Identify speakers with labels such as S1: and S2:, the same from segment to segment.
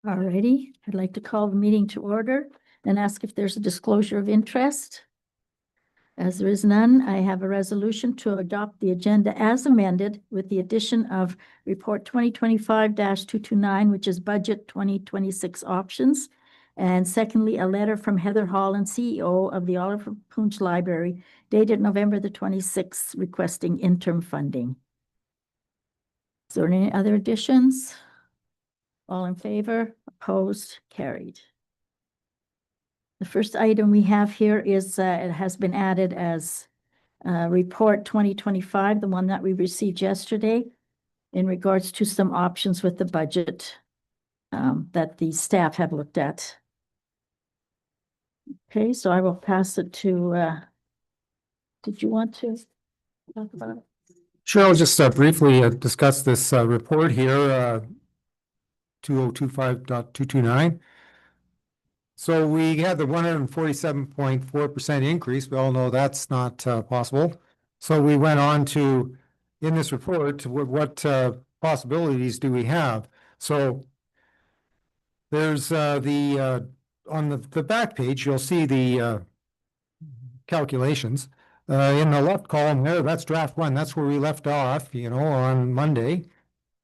S1: All righty, I'd like to call the meeting to order and ask if there's a disclosure of interest. As there is none, I have a resolution to adopt the agenda as amended with the addition of Report 2025-229, which is Budget 2026 Options. And secondly, a letter from Heather Holland, CEO of the Oliver Punch Library, dated November the 26th, requesting interim funding. Is there any other additions? All in favor? Opposed? Carried. The first item we have here is, it has been added as Report 2025, the one that we received yesterday, in regards to some options with the budget that the staff have looked at. Okay, so I will pass it to, did you want to talk about it?
S2: Sure, I'll just briefly discuss this report here, 2025.229. So we had the 147.4% increase. We all know that's not possible. So we went on to, in this report, what possibilities do we have? So there's on the back page, you'll see the calculations. In the left column there, that's draft one. That's where we left off, on Monday,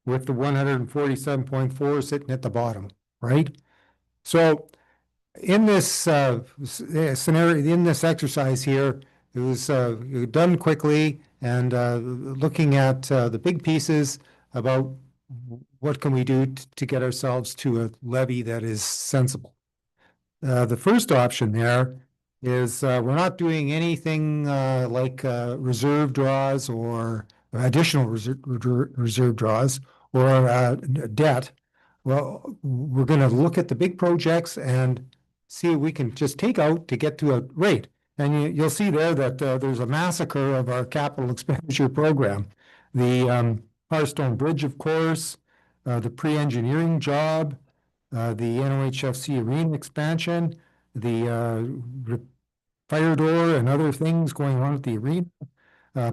S2: with the 147.4 sitting at the bottom, right? So in this scenario, in this exercise here, it was done quickly and looking at the big pieces about what can we do to get ourselves to a levy that is sensible. The first option there is we're not doing anything like reserve draws or additional reserve draws or debt. Well, we're going to look at the big projects and see if we can just take out to get to a rate. And you'll see there that there's a massacre of our capital expenditure program. The Hearthstone Bridge, of course, the pre-engineering job, the NOHFC arena expansion, the fire door and other things going on at the arena.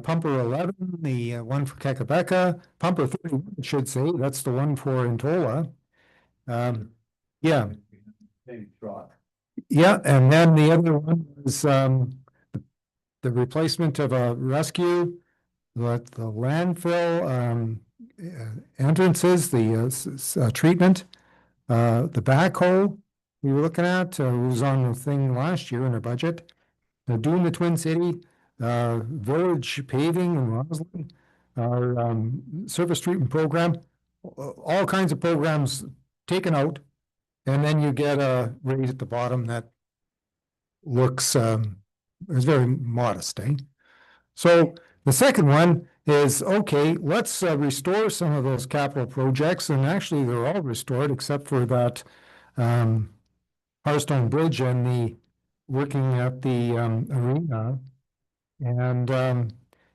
S2: Pumper 11, the one for Kakabeka. Pumper 31, I should say, that's the one for Intola. Yeah. Yeah, and then the other one is the replacement of a rescue, the landfill entrances, the treatment, the backhoe we were looking at was on the thing last year in our budget. Doing the Twin City, village paving in Roslyn, our surface treatment program, all kinds of programs taken out. And then you get a rate at the bottom that looks is very modest, eh? So the second one is, okay, let's restore some of those capital projects, and actually they're all restored except for that Hearthstone Bridge and the working at the arena. And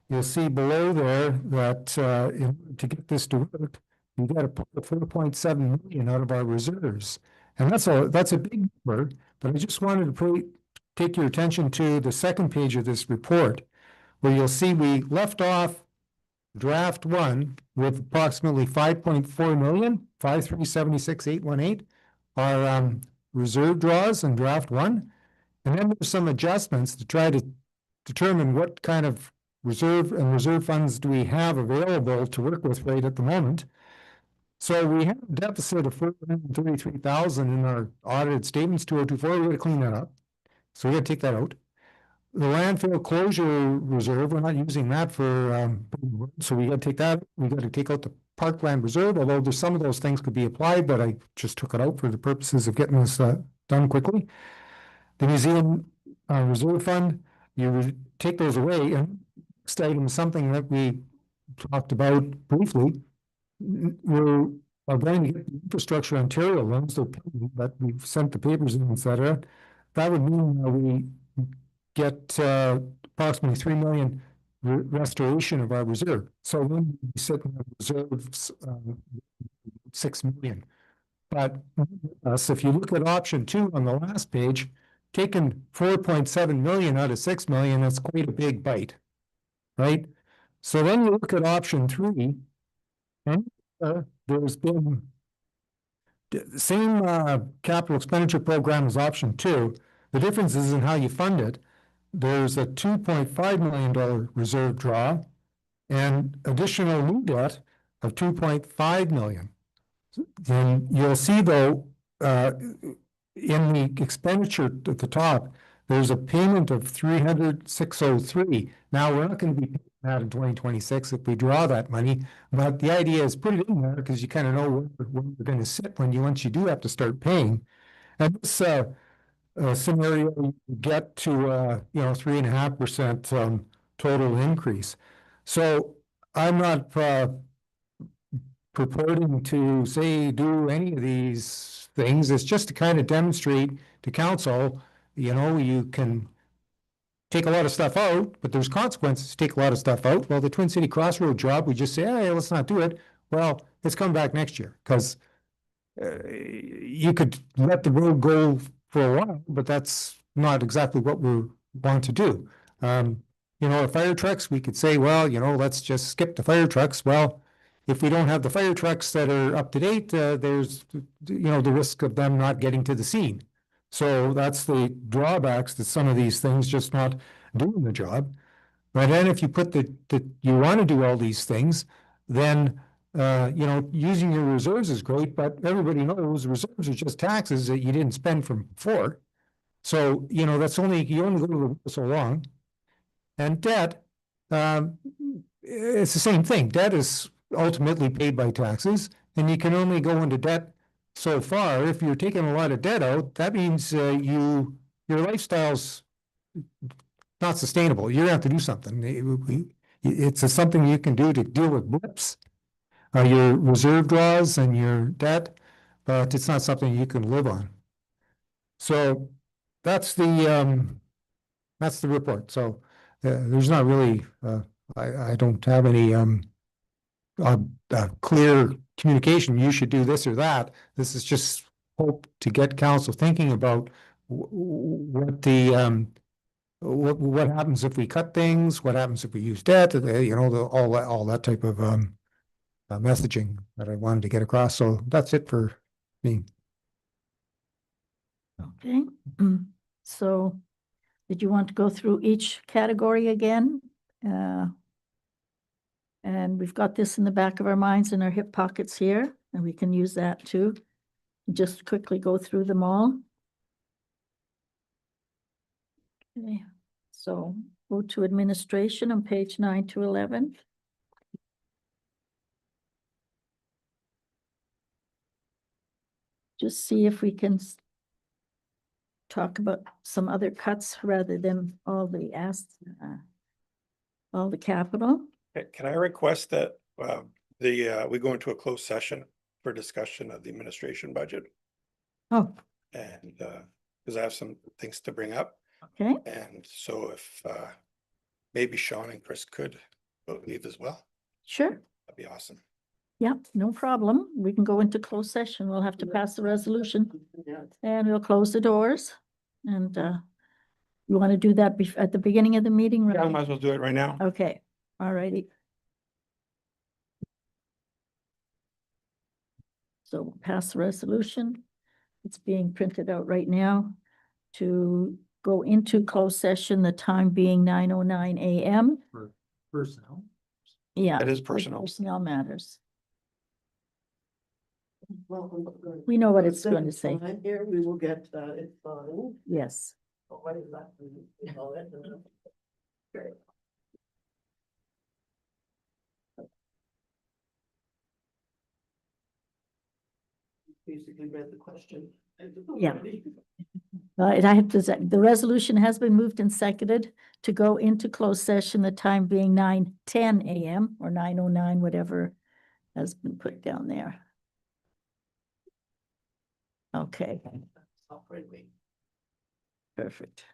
S2: you'll see below there that to get this to work, we got to put 4.7 million out of our reserves. And that's a big number, but I just wanted to take your attention to the second page of this report, where you'll see we left off draft one with approximately 5.4 million, 5376818, our reserve draws in draft one. And then there's some adjustments to try to determine what kind of reserve funds do we have available to work with right at the moment. So we have a deficit of 433,000 in our audited statements, 2024. We're going to clean that up. So we got to take that out. The landfill closure reserve, we're not using that for, so we got to take that. We got to take out the parkland reserve, although there's some of those things could be applied, but I just took it out for the purposes of getting this done quickly. The museum reserve fund, you take those away. And next item is something that we talked about briefly. We're going to get the Infrastructure Ontario loans, but we've sent the papers in, etc. That would mean we get approximately 3 million restoration of our reserve. So when we sit in the reserves, 6 million. But if you look at option 2 on the last page, taking 4.7 million out of 6 million, that's quite a big bite, right? So then you look at option 3, and there's been The same capital expenditure program as option 2. The difference is in how you fund it. There's a $2.5 million reserve draw and additional new debt of $2.5 million. And you'll see though, in the expenditure at the top, there's a payment of $300,603. Now, we're not going to be paying that in 2026 if we draw that money, but the idea is put it in there because you kind of know where you're going to sit once you do have to start paying. And this scenario, you get to 3.5% total increase. So I'm not purporting to say do any of these things. It's just to kind of demonstrate to council, you can take a lot of stuff out, but there's consequences to take a lot of stuff out. Well, the Twin City Crossroad job, we just say, hey, let's not do it. Well, it's come back next year because you could let the road go for a while, but that's not exactly what we want to do. Our fire trucks, we could say, well, let's just skip the fire trucks. Well, if we don't have the fire trucks that are up to date, there's, the risk of them not getting to the scene. So that's the drawbacks to some of these things just not doing the job. But then if you put you want to do all these things, then using your reserves is great, but everybody knows reserves are just taxes that you didn't spend from before. So, you only go so long. And debt, it's the same thing. Debt is ultimately paid by taxes, and you can only go into debt so far. If you're taking a lot of debt out, that means your lifestyle's not sustainable. You're gonna have to do something. It's something you can do to deal with blips, your reserve draws and your debt, but it's not something you can live on. So that's the report. So there's not really, I don't have any clear communication. You should do this or that. This is just hope to get council thinking about what the what happens if we cut things, what happens if we use debt, all that type of messaging that I wanted to get across. So that's it for me.
S1: Okay, so did you want to go through each category again? And we've got this in the back of our minds in our hip pockets here, and we can use that too. Just quickly go through them all. Okay, so go to administration on page 9 to 11. Just see if we can talk about some other cuts rather than all the capital.
S3: Can I request that we go into a closed session for discussion of the administration budget?
S1: Oh,
S3: And because I have some things to bring up.
S1: okay,
S3: And so if maybe Sean and Chris could leave as well,
S1: sure.
S3: that'd be awesome.
S1: Yep, no problem. We can go into closed session. We'll have to pass the resolution and we'll close the doors. And you want to do that at the beginning of the meeting?
S3: Yeah, I
S1: right?
S3: might as well do it right now.
S1: Okay, all righty. So we'll pass the resolution. It's being printed out right now to go into closed session, the time being 9:09 a.m.
S2: For personnel.
S1: Yeah.
S3: It is
S1: for
S3: personnel.
S1: Personnel matters. We know what it's going to say.
S4: Here, we will get it signed.
S1: Yes.
S4: What is that? You know it, Great. Basically read the question.
S1: Yeah. I have to say, the resolution has been moved and seconded to go into closed session, the time being 9:10 a.m. or 9:09, whatever has been put down there. Okay, perfect.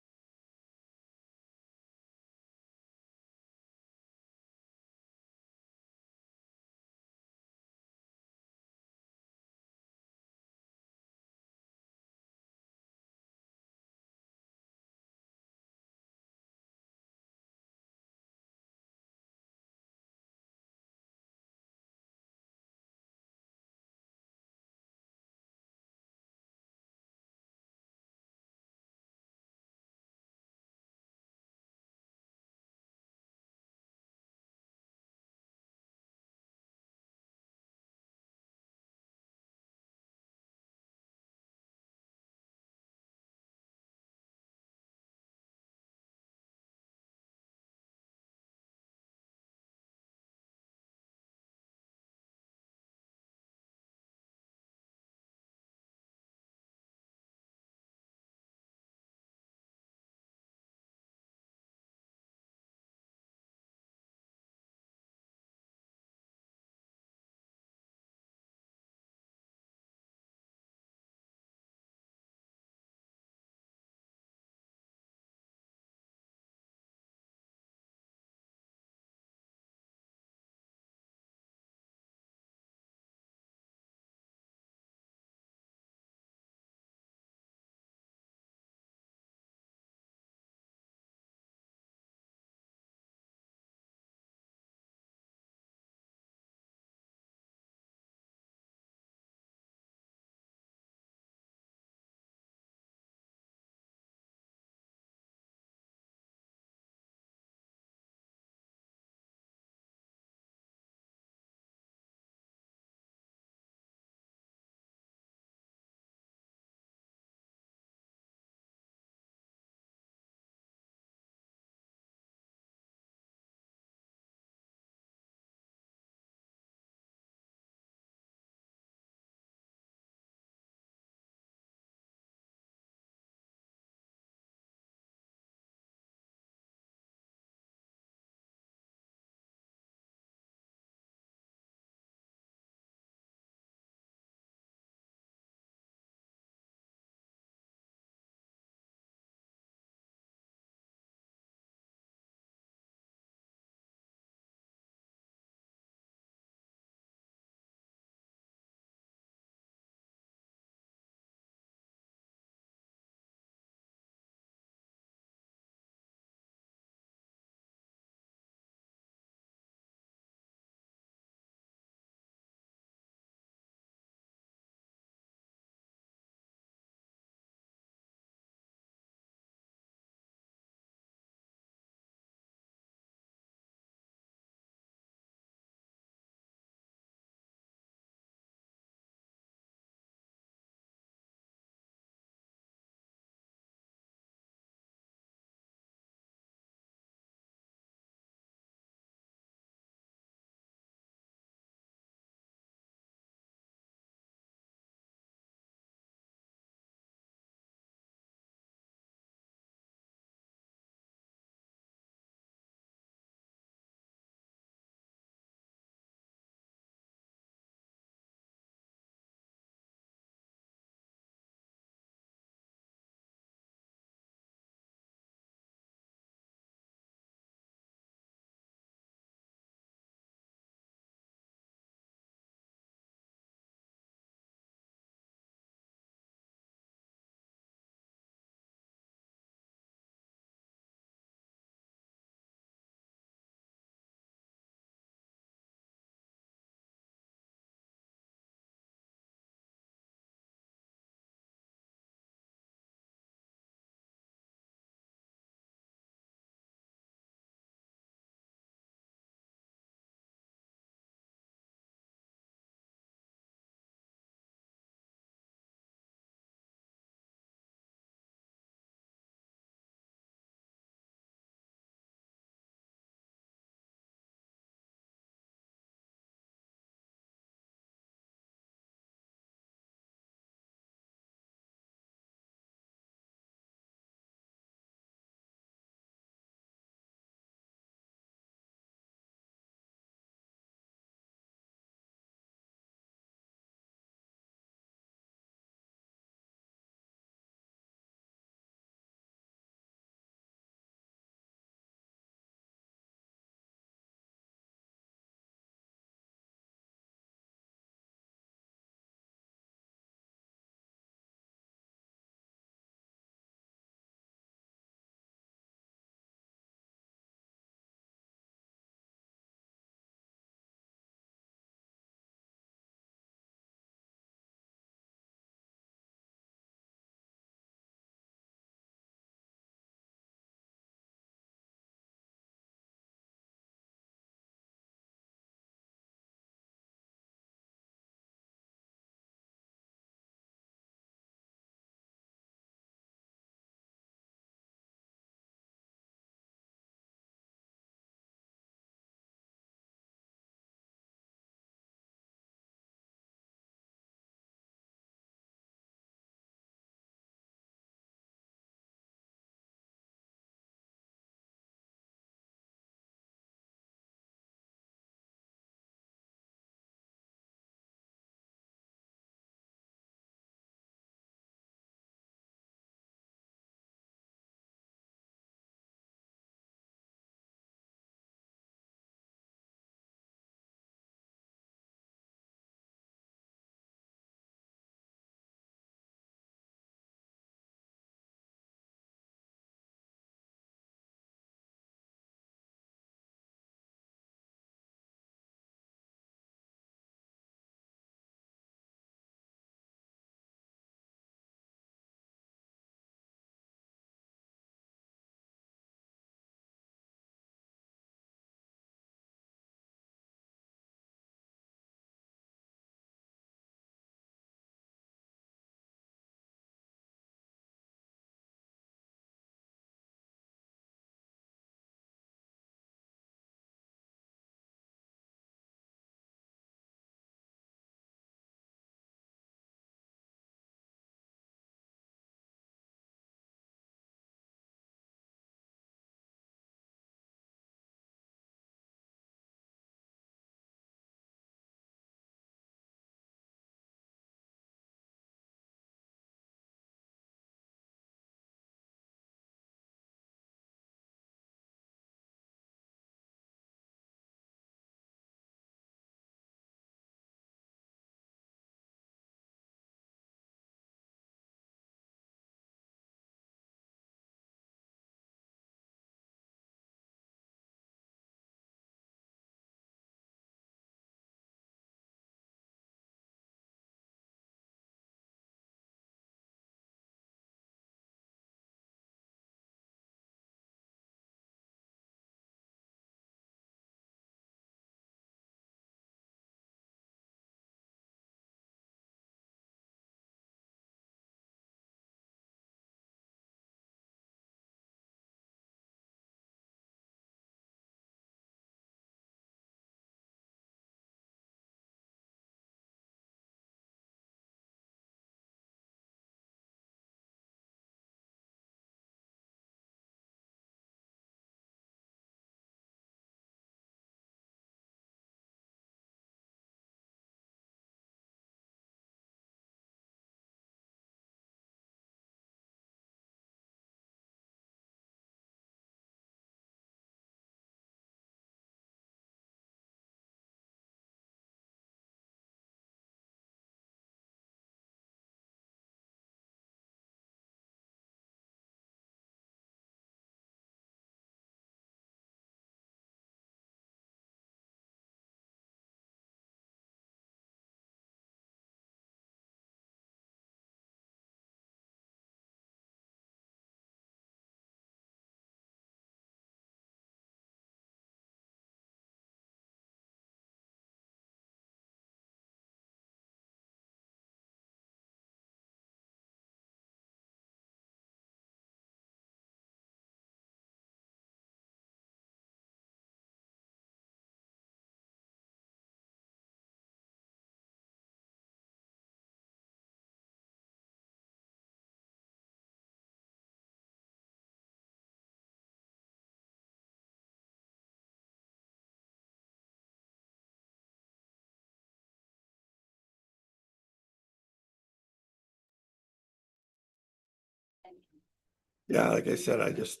S3: Yeah, like I said, I just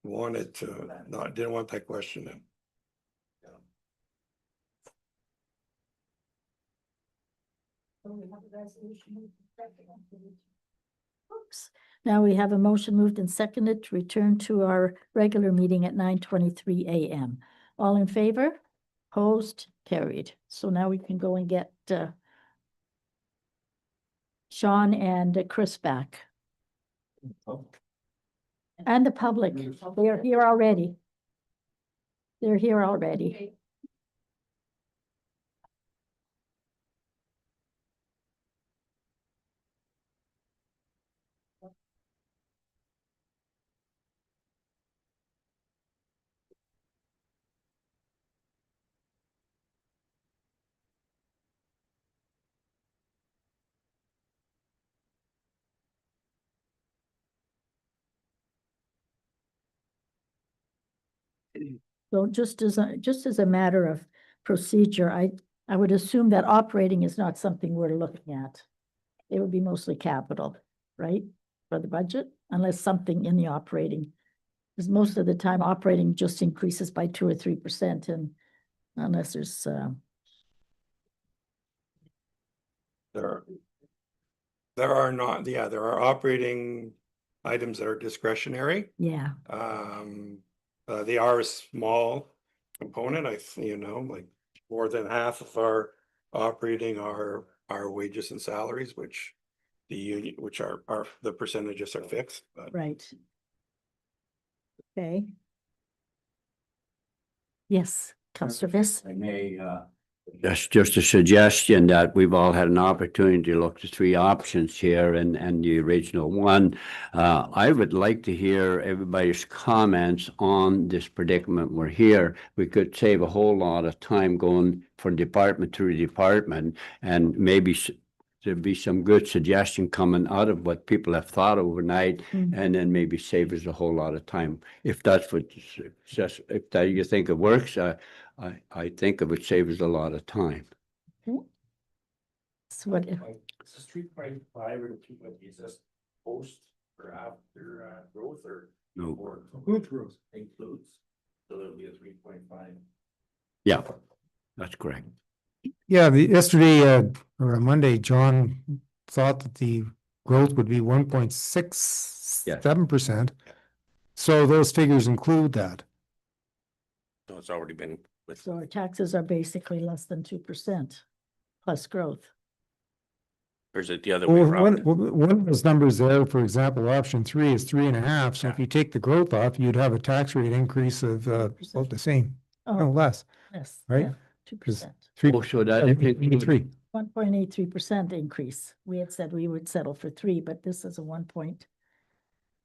S3: wanted to, didn't want that question in.
S1: Oops. Now we have a motion moved and seconded to return to our regular meeting at 9:23 a.m. All in favor? Opposed? Carried. So now we can go and get Sean and Chris back. And the public, they are here already. They're here already. So just as a matter of procedure, I would assume that operating is not something we're looking at. It would be mostly capital, right? For the budget, unless something in the operating. Because most of the time operating just increases by 2 or 3%, and unless there's
S3: There are not, there are operating items that are discretionary.
S1: yeah,
S3: They are a small component, like more than half of our operating are wages and salaries, which the union, which are the percentages are fixed, but
S1: right. Okay. Yes, Councillor Viss.
S5: I may, just a suggestion that we've all had an opportunity to look at 3 options here and the original one. I would like to hear everybody's comments on this predicament we're here. We could save a whole lot of time going from department to department, and maybe there'd be some good suggestion coming out of what people have thought overnight, and then maybe save us a whole lot of time. If that's what, if that you think it works, I think it would save us a lot of time.
S1: So what,
S6: Is the 3.5 or 2, is this post or after growth or?
S5: No.
S6: Or
S2: Includes growth.
S6: includes, so there'll be a 3.5.
S5: Yeah, that's correct.
S2: Yeah, yesterday, or Monday, John thought that the growth would be 1.67%. So those figures include that.
S6: So it's already been with.
S1: so our taxes are basically less than 2% plus growth.
S6: Or is it the other way
S2: Well,
S6: around?
S2: one of those numbers there, for example, option 3 is 3.5. So if you take the growth off, you'd have a tax rate increase of about the same, no
S1: Oh,
S2: less.
S1: yes,
S2: right?
S1: yeah, 2%.
S2: 3,
S5: Oh, so that
S2: 3.
S1: 1.83% increase. We had said we would settle for 3, but this is a 1 point.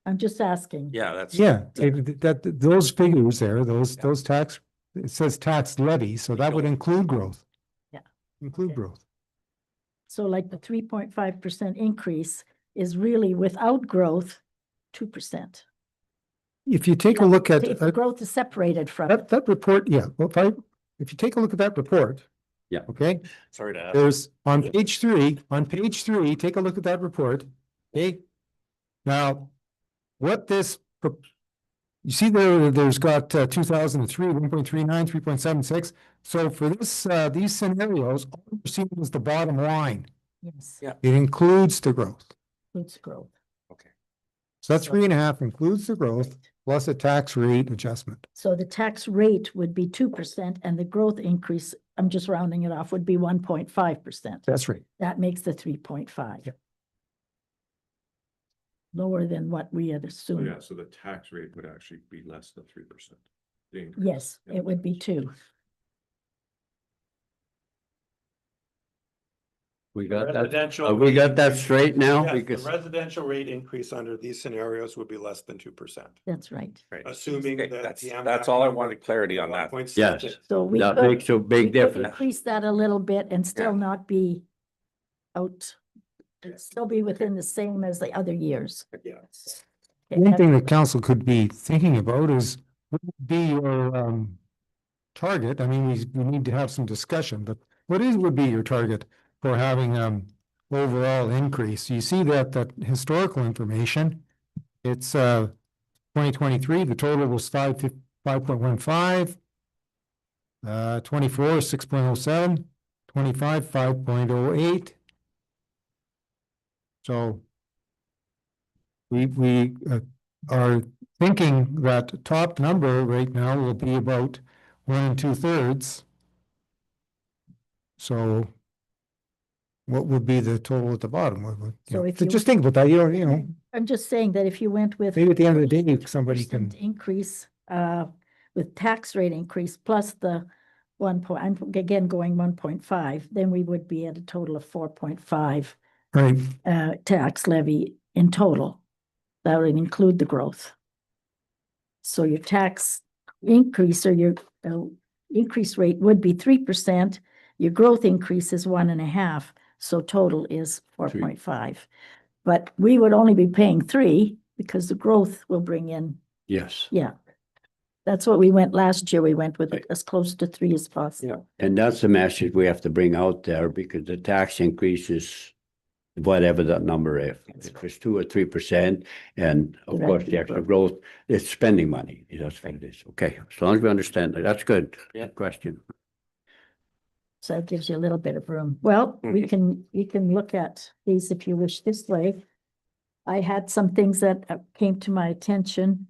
S1: I'm just asking.
S6: Yeah, that's.
S2: Yeah, those figures there, those tax, it says tax levy, so that would include growth.
S1: Yeah.
S2: Include
S1: Okay.
S2: growth.
S1: So like the 3.5% increase is really without growth, 2%.
S2: If you take a look at
S1: If the growth is separated from it.
S2: that report, yeah, well, if you take a look at that report.
S5: Yeah.
S2: Okay,
S6: Sorry to ask.
S2: there's on page 3, take a look at that report, okay? Now, what this, you see there's got 2003, 1.39, 3.76. So for this, these scenarios, all we're seeing is the bottom line.
S1: Yes.
S6: Yeah.
S2: It includes the growth.
S1: Includes growth.
S6: Okay.
S2: So that 3.5 includes the growth plus a tax rate adjustment.
S1: So the tax rate would be 2% and the growth increase, I'm just rounding it off, would be 1.5%.
S2: That's right.
S1: That makes the 3.5.
S2: Yep.
S1: Lower than what we had
S7: So
S1: assumed.
S7: yeah, so the tax rate would actually be less than 3%.
S1: Yes, it would be 2.
S5: We got that.
S3: residential.
S5: We got that straight now?
S3: Yes, the
S5: Because
S3: residential rate increase under these scenarios would be less than 2%,
S1: That's right.
S6: Right.
S3: assuming
S6: Okay,
S3: that.
S6: that's all I wanted clarity on that.
S3: 1.6.
S5: Yes.
S1: So we
S5: that
S1: could,
S5: makes a
S1: we
S5: big
S1: could
S5: difference.
S1: increase that a little bit and still
S6: Yeah.
S1: not be out. It'd still be within the same as the other years.
S3: Yeah.
S1: Okay,
S2: One
S1: that-
S2: thing that council could be thinking about is what would be your target? I mean, we need to have some discussion, but would be your target for having overall increase? You see that historical information, It's 2023, the total was 5.15. 24, 6.07, 25, 5.08. So we are thinking that top number right now will be about 1 2/3. So what would be the total at the bottom?
S1: So if you-
S2: Just think about that, you know,
S1: I'm just saying that if you went with.
S2: maybe at the end of the day, somebody can.
S1: percent increase, with tax rate increase plus the I'm again going 1.5, then we would be at a total of 4.5,
S2: Right,
S1: tax levy in total. That would include the growth. So your tax increase or your, increase rate would be 3%. Your growth increase is 1.5, so total is 4.5. But we would only be paying 3 because the growth will bring in.
S5: Yes.
S1: Yeah. That's what we went last year. We went with
S5: Right.
S1: as close to 3 as possible.
S5: And that's the message we have to bring out there because the tax increases, whatever that number is, if it's 2 or 3%, and of
S1: The
S5: course the
S1: revenue
S5: extra growth, it's spending money. That's what it is. Okay, as long as we understand that, that's good.
S6: Yeah.
S5: Question.
S1: So that gives you a little bit of room. Well, we can look at these if you wish this way. I had some things that came to my attention.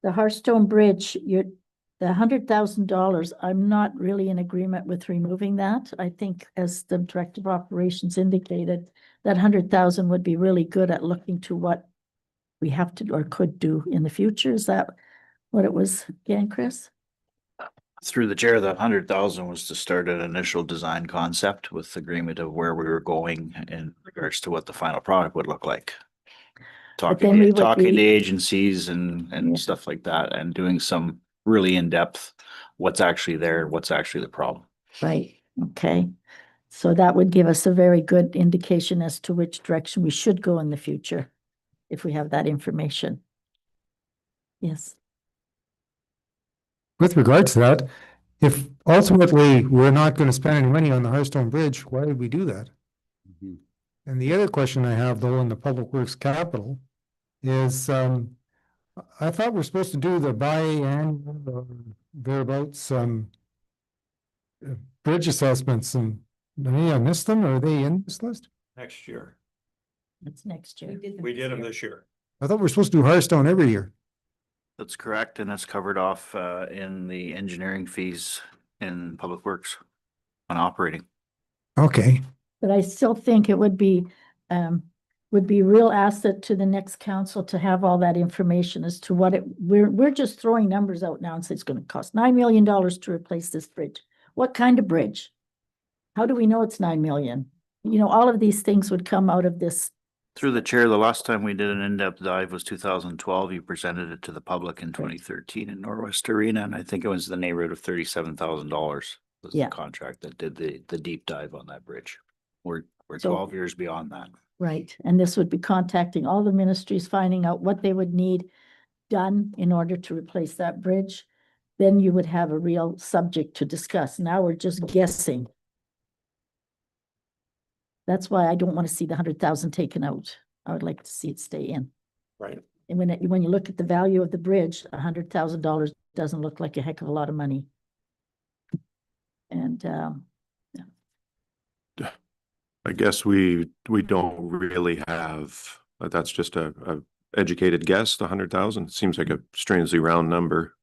S1: The Hearthstone Bridge, the $100,000, I'm not really in agreement with removing that. I think as the Director of Operations indicated, that 100,000 would be really good at looking to what we have to or could do in the future. Is that what it was again, Chris?
S8: Through the chair, the 100,000 was to start an initial design concept with agreement of where we were going in regards to what the final product would look like.
S1: then we would
S8: Talking to
S1: be-
S8: agencies and
S1: Yeah.
S8: stuff like that, and doing some really in-depth, what's actually there, what's actually the problem.
S1: Right, okay. So that would give us a very good indication as to which direction we should go in the future, if we have that information. Yes,
S2: with regards to that, if ultimately we're not gonna spend any money on the Hearthstone Bridge, why did we do that?
S5: Mhm.
S2: And the other question I have though in the Public Works Capital is, I thought we're supposed to do the biannual or thereabouts, bridge assessments, and maybe I missed them, or are they in this list?
S3: Next year.
S1: that's next year.
S3: We did them this year.
S2: I thought we're supposed to do Hearthstone every year.
S8: That's correct, and that's covered off in the engineering fees in Public Works on operating.
S2: Okay,
S1: But I still think it would be real asset to the next council to have all that information as to what we're just throwing numbers out now and say it's gonna cost $9 million to replace this bridge. What kind of bridge? How do we know it's 9 million? You know, all of these things would come out of this.
S8: Through the chair, the last time we did an in-depth dive was 2012. You presented it to the public in 2013 in Norwest Arena, and I think it was the neighborhood of $37,000 was the
S1: Yeah.
S8: contract that did the deep dive on that bridge. We're
S1: So-
S8: 12 years beyond that.
S1: Right, and this would be contacting all the ministries, finding out what they would need done in order to replace that bridge. Then you would have a real subject to discuss. Now we're just guessing. That's why I don't want to see the 100,000 taken out. I would like to see it stay in.
S3: Right.
S1: And when you look at the value of the bridge, $100,000 doesn't look like a heck of a lot of money. And,
S7: I guess we don't really have, that's just a educated guess, the 100,000. Seems like a strangely round number.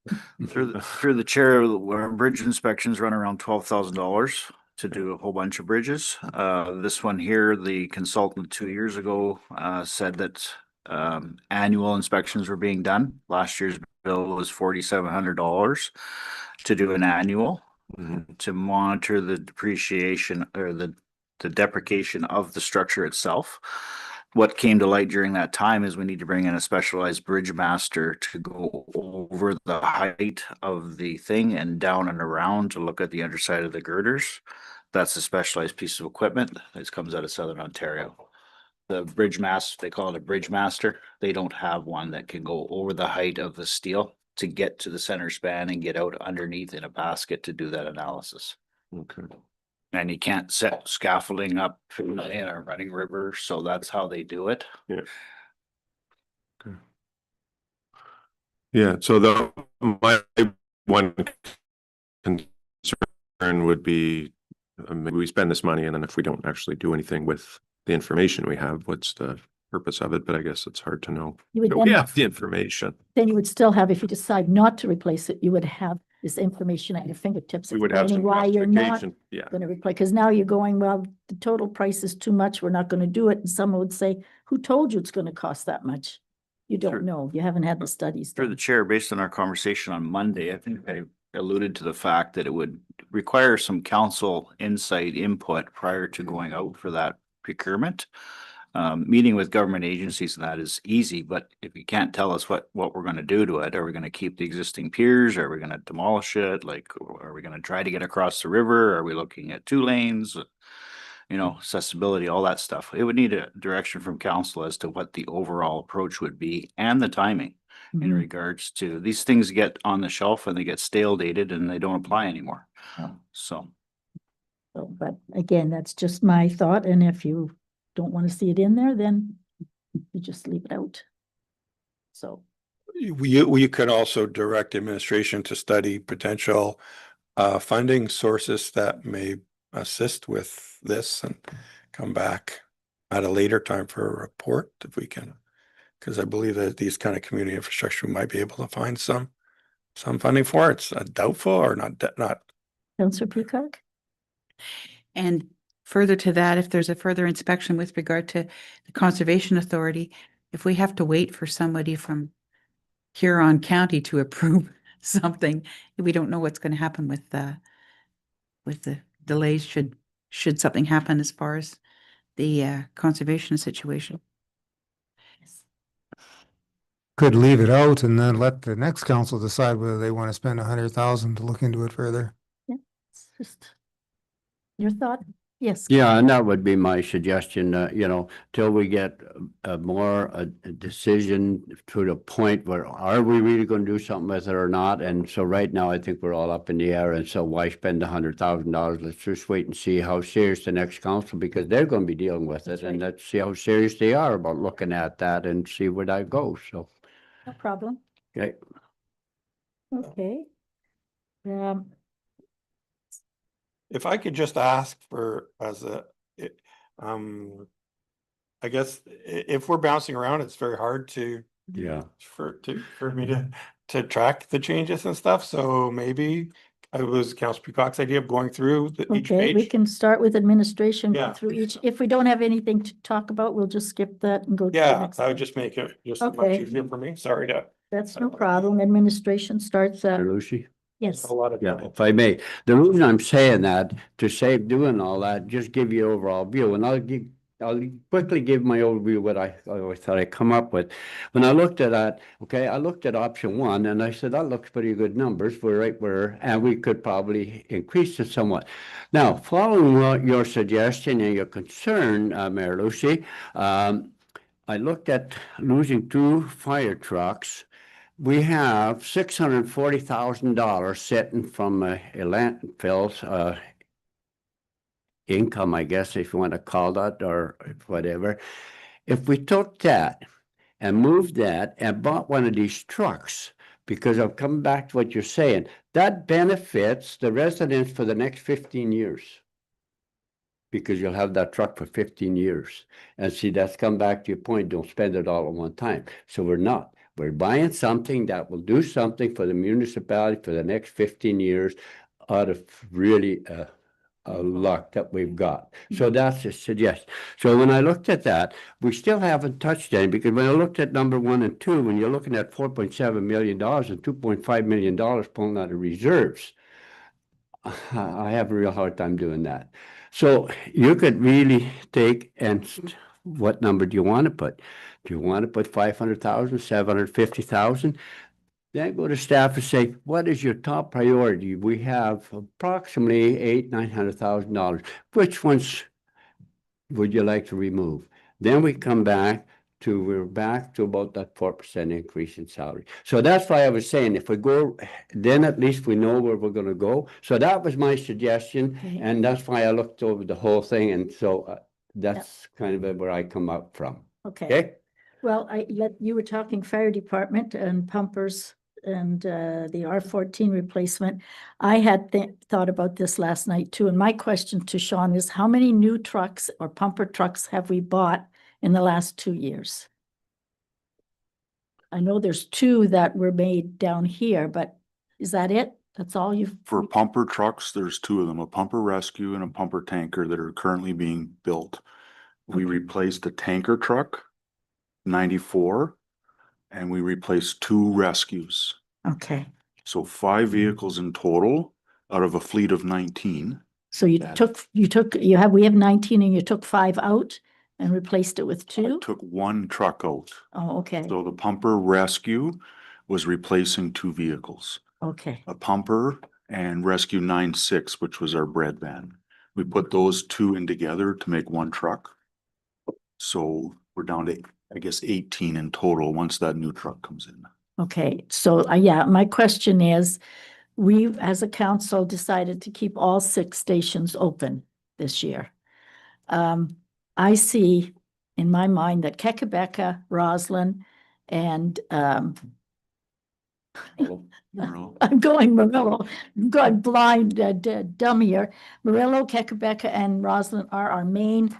S8: Through the chair, our bridge inspections run around $12,000 to do a whole bunch of bridges. This one here, the consultant 2 years ago said that annual inspections were being done. Last year's bill was $4,700 to do an annual to monitor the depreciation or the deprecation of the structure itself. What came to light during that time is we need to bring in a specialized bridge master to go over the height of the thing and down and around to look at the underside of the girders. That's a specialized piece of equipment. This comes out of Southern Ontario. The bridge master, they call it a bridge master. They don't have one that can go over the height of the steel to get to the center span and get out underneath in a basket to do that analysis.
S7: Okay.
S8: And you can't set scaffolding up in a running river, so that's how they do it.
S7: Yeah. Yeah, so my one concern would be, maybe we spend this money and then if we don't actually do anything with the information we have, what's the purpose of it? But I guess it's hard to know.
S1: You would
S7: But we
S1: then-
S7: have the information.
S1: Then you would still have, if you decide not to replace it, you would have this information at your fingertips.
S7: We would have some
S1: explaining why you're not
S7: justification. Yeah,
S1: going to replace, because now you're going, well, the total price is too much, we're not going to do it. And someone would say, who told you it's going to cost that much? You
S8: Sure.
S1: don't know. You haven't had the studies
S8: Through the
S1: done.
S8: chair, based on our conversation on Monday, I think I alluded to the fact that it would require some council insight input prior to going out for that procurement. Meeting with government agencies and that is easy, but if you can't tell us what we're gonna do to it, are we gonna keep the existing piers? Are we gonna demolish it? Like, are we gonna try to get across the river? Are we looking at 2 lanes? You know, accessibility, all that stuff. It would need a direction from council as to what the overall approach would be and the timing in
S1: Mhm.
S8: regards to, these things get on the shelf and they get stale dated and they don't apply anymore.
S1: Yeah.
S8: So.
S1: So, but again, that's just my thought. And if you don't want to see it in there, then you just leave it out. So,
S3: We could also direct administration to study potential funding sources that may assist with this and come back at a later time for a report if we can. Because I believe that these kind of community infrastructure, we might be able to find some funding for it. It's doubtful or not.
S1: Councillor Peacock?
S9: And further to that, if there's a further inspection with regard to the Conservation Authority, if we have to wait for somebody from Huron County to approve something, we don't know what's going to happen with the delays should something happen as far as the conservation situation.
S2: Could leave it out and then let the next council decide whether they want to spend 100,000 to look into it further.
S1: It's just your thought? Yes.
S5: Yeah, and that would be my suggestion, till we get a decision to the point where are we really going to do something with it or not? And so right now, I think we're all up in the air. And so why spend $100,000? Let's just wait and see how serious the next council, because they're going to be dealing with it. And let's see how serious they are about looking at that and see where that goes. So,
S1: No problem.
S5: okay.
S1: Okay.
S3: If I could just ask for I guess if we're bouncing around, it's very hard to
S5: Yeah.
S3: for me to track the changes and stuff. So maybe it was Councilor Peacock's idea of going through each
S1: Okay, we
S3: page.
S1: can start with administration, go
S3: Yeah.
S1: through each. If we don't have anything to talk about, we'll just skip that and go to the
S3: Yeah,
S1: next
S3: that would
S1: one.
S3: just make it just much
S1: Okay.
S3: easier for me. Sorry to
S1: That's no problem. Administration starts at,
S5: Lucy?
S1: yes.
S3: a lot of
S5: Yeah,
S3: trouble.
S5: if I may, the reason I'm saying that, to save doing all that, just give you overall view, and I'll quickly give my overview what I thought I'd come up with. When I looked at that, okay, I looked at option 1 and I said, that looks pretty good numbers. We're right where, and we could probably increase it somewhat. Now, following your suggestion and your concern, Mayor Lucy, I looked at losing 2 fire trucks. We have $640,000 sitting from a landfill, income, I guess, if you want to call that, or whatever. If we took that and moved that and bought one of these trucks, because I've come back to what you're saying, that benefits the residents for the next 15 years. Because you'll have that truck for 15 years. And see, that's come back to your point, don't spend it all at one time. So we're not. We're buying something that will do something for the municipality for the next 15 years out of really a luck that we've got. So that's a suggestion. So when I looked at that, we still haven't touched any, because when I looked at number 1 and 2, when you're looking at $4.7 million and $2.5 million pulling out of reserves, I have a real hard time doing that. So you could really take and what number do you want to put? Do you want to put 500,000, 750,000? Then go to staff and say, what is your top priority? We have approximately $900,000. Which ones would you like to remove? Then we come back to, we're back to about that 4% increase in salary. So that's why I was saying, if we go, then at least we know where we're going to go. So that was my suggestion.
S1: Okay.
S5: And that's why I looked over the whole thing. And so that's kind of where I come up from.
S1: Okay.
S5: Okay?
S1: Well, you were talking fire department and pumpers and the R14 replacement. I had thought about this last night too, and my question to Sean is, how many new trucks or pumper trucks have we bought in the last 2 years? I know there's 2 that were made down here, but is that it? That's all you've?
S10: For pumper trucks, there's 2 of them, a pumper rescue and a pumper tanker that are currently being built. We
S1: Okay.
S10: replaced the tanker truck, 94, and we replaced 2 rescues.
S1: Okay,
S10: So 5 vehicles in total out of a fleet of 19.
S1: so we have 19 and you took 5 out and replaced it with
S10: I
S1: 2?
S10: took 1 truck out.
S1: Oh, okay,
S10: So the pumper rescue was replacing 2 vehicles,
S1: okay,
S10: a pumper and rescue 96, which was our bread van. We put those 2 in together to make 1 truck. So we're down to, I guess, 18 in total once that new truck comes in.
S1: okay. So, yeah, my question is, we, as a council, decided to keep all 6 stations open this year. I see in my mind that Kekabeka, Roslyn, and,
S10: Merle.
S1: I'm going Murillo, I'm going blind, dumb here. Murillo, Kekabeka, and Roslyn are our main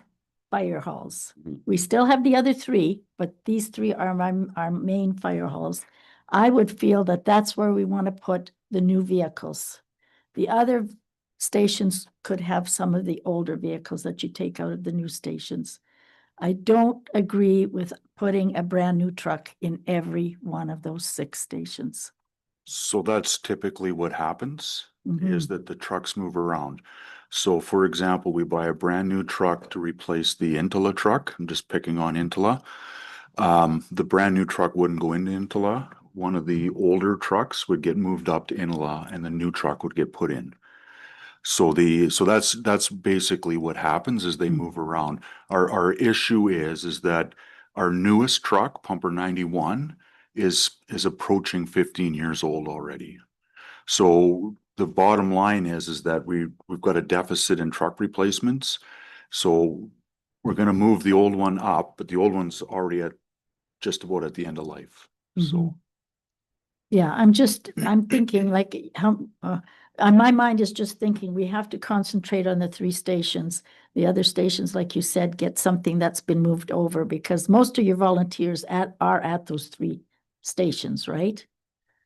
S1: fire halls.
S5: Mhm.
S1: We still have the other 3, but these 3 are our main fire halls. I would feel that that's where we want to put the new vehicles. The other stations could have some of the older vehicles that you take out of the new stations. I don't agree with putting a brand new truck in every one of those 6 stations.
S10: So that's typically what happens, is
S1: Mhm.
S10: that the trucks move around. So for example, we buy a brand new truck to replace the Intala truck. I'm just picking on Intala. The brand new truck wouldn't go into Intala. One of the older trucks would get moved up to Intala and the new truck would get put in. So that's basically what happens is they move around. Our issue is that our newest truck, Pumper 91, is approaching 15 years old already. So the bottom line is that we've got a deficit in truck replacements. So we're gonna move the old one up, but the old one's already just about at the end of life. So
S1: Yeah, I'm thinking like my mind is just thinking we have to concentrate on the 3 stations. The other stations, like you said, get something that's been moved over because most of your volunteers are at those 3 stations, right?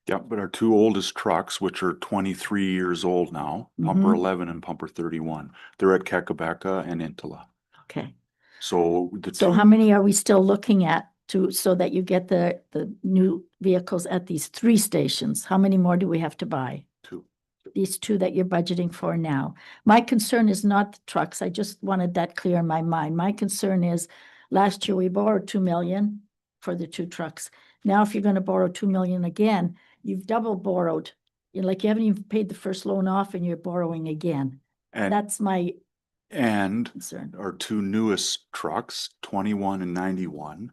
S10: yeah, but our 2 oldest trucks, which are 23 years old now, Pumper
S1: Mhm.
S10: 11 and Pumper 31, they're at Kekabeka and Intala.
S1: Okay,
S10: So
S1: so how many are we still looking at so that you get the new vehicles at these 3 stations? How many more do we have to buy?
S10: 2.
S1: These 2 that you're budgeting for now. My concern is not the trucks. I just wanted that clear in my mind. My concern is last year we borrowed 2 million for the 2 trucks. Now, if you're going to borrow 2 million again, you've double borrowed. You haven't even paid the first loan off and you're borrowing again.
S10: And
S1: That's my
S10: and
S1: concern.
S10: our 2 newest trucks, 21 and 91.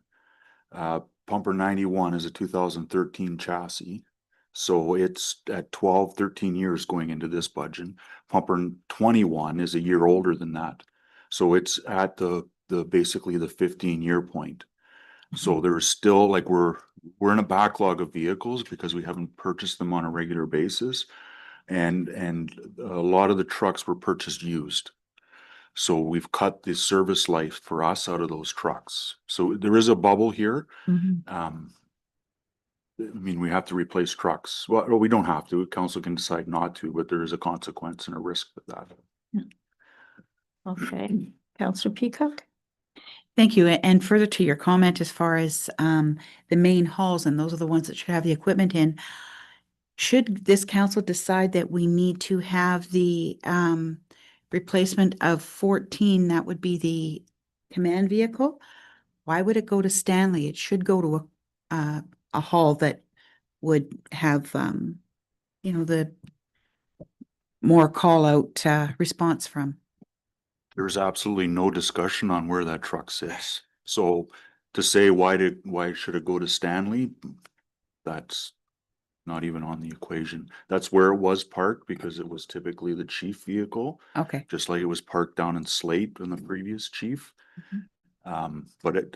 S10: Pumper 91 is a 2013 chassis. So it's at 12, 13 years going into this budget. Pumper 21 is a year older than that. So it's at the basically the 15-year point. So there's still like we're in a backlog of vehicles because we haven't purchased them on a regular basis. And a lot of the trucks were purchased used. So we've cut the service life for us out of those trucks. So there is a bubble here.
S1: Mhm.
S10: I mean, we have to replace trucks. Well, we don't have to. Council can decide not to, but there is a consequence and a risk with that.
S1: Okay, Councillor Peacock?
S9: Thank you. And further to your comment, as far as the main halls, and those are the ones that should have the equipment in, should this council decide that we need to have the replacement of 14, that would be the command vehicle, why would it go to Stanley? It should go to a hall that would have, the more call out response from.
S10: There's absolutely no discussion on where that truck sits. So to say why should it go to Stanley? That's not even on the equation. That's where it was parked because it was typically the chief vehicle,
S9: Okay.
S10: just like it was parked down in Slate in the previous chief. But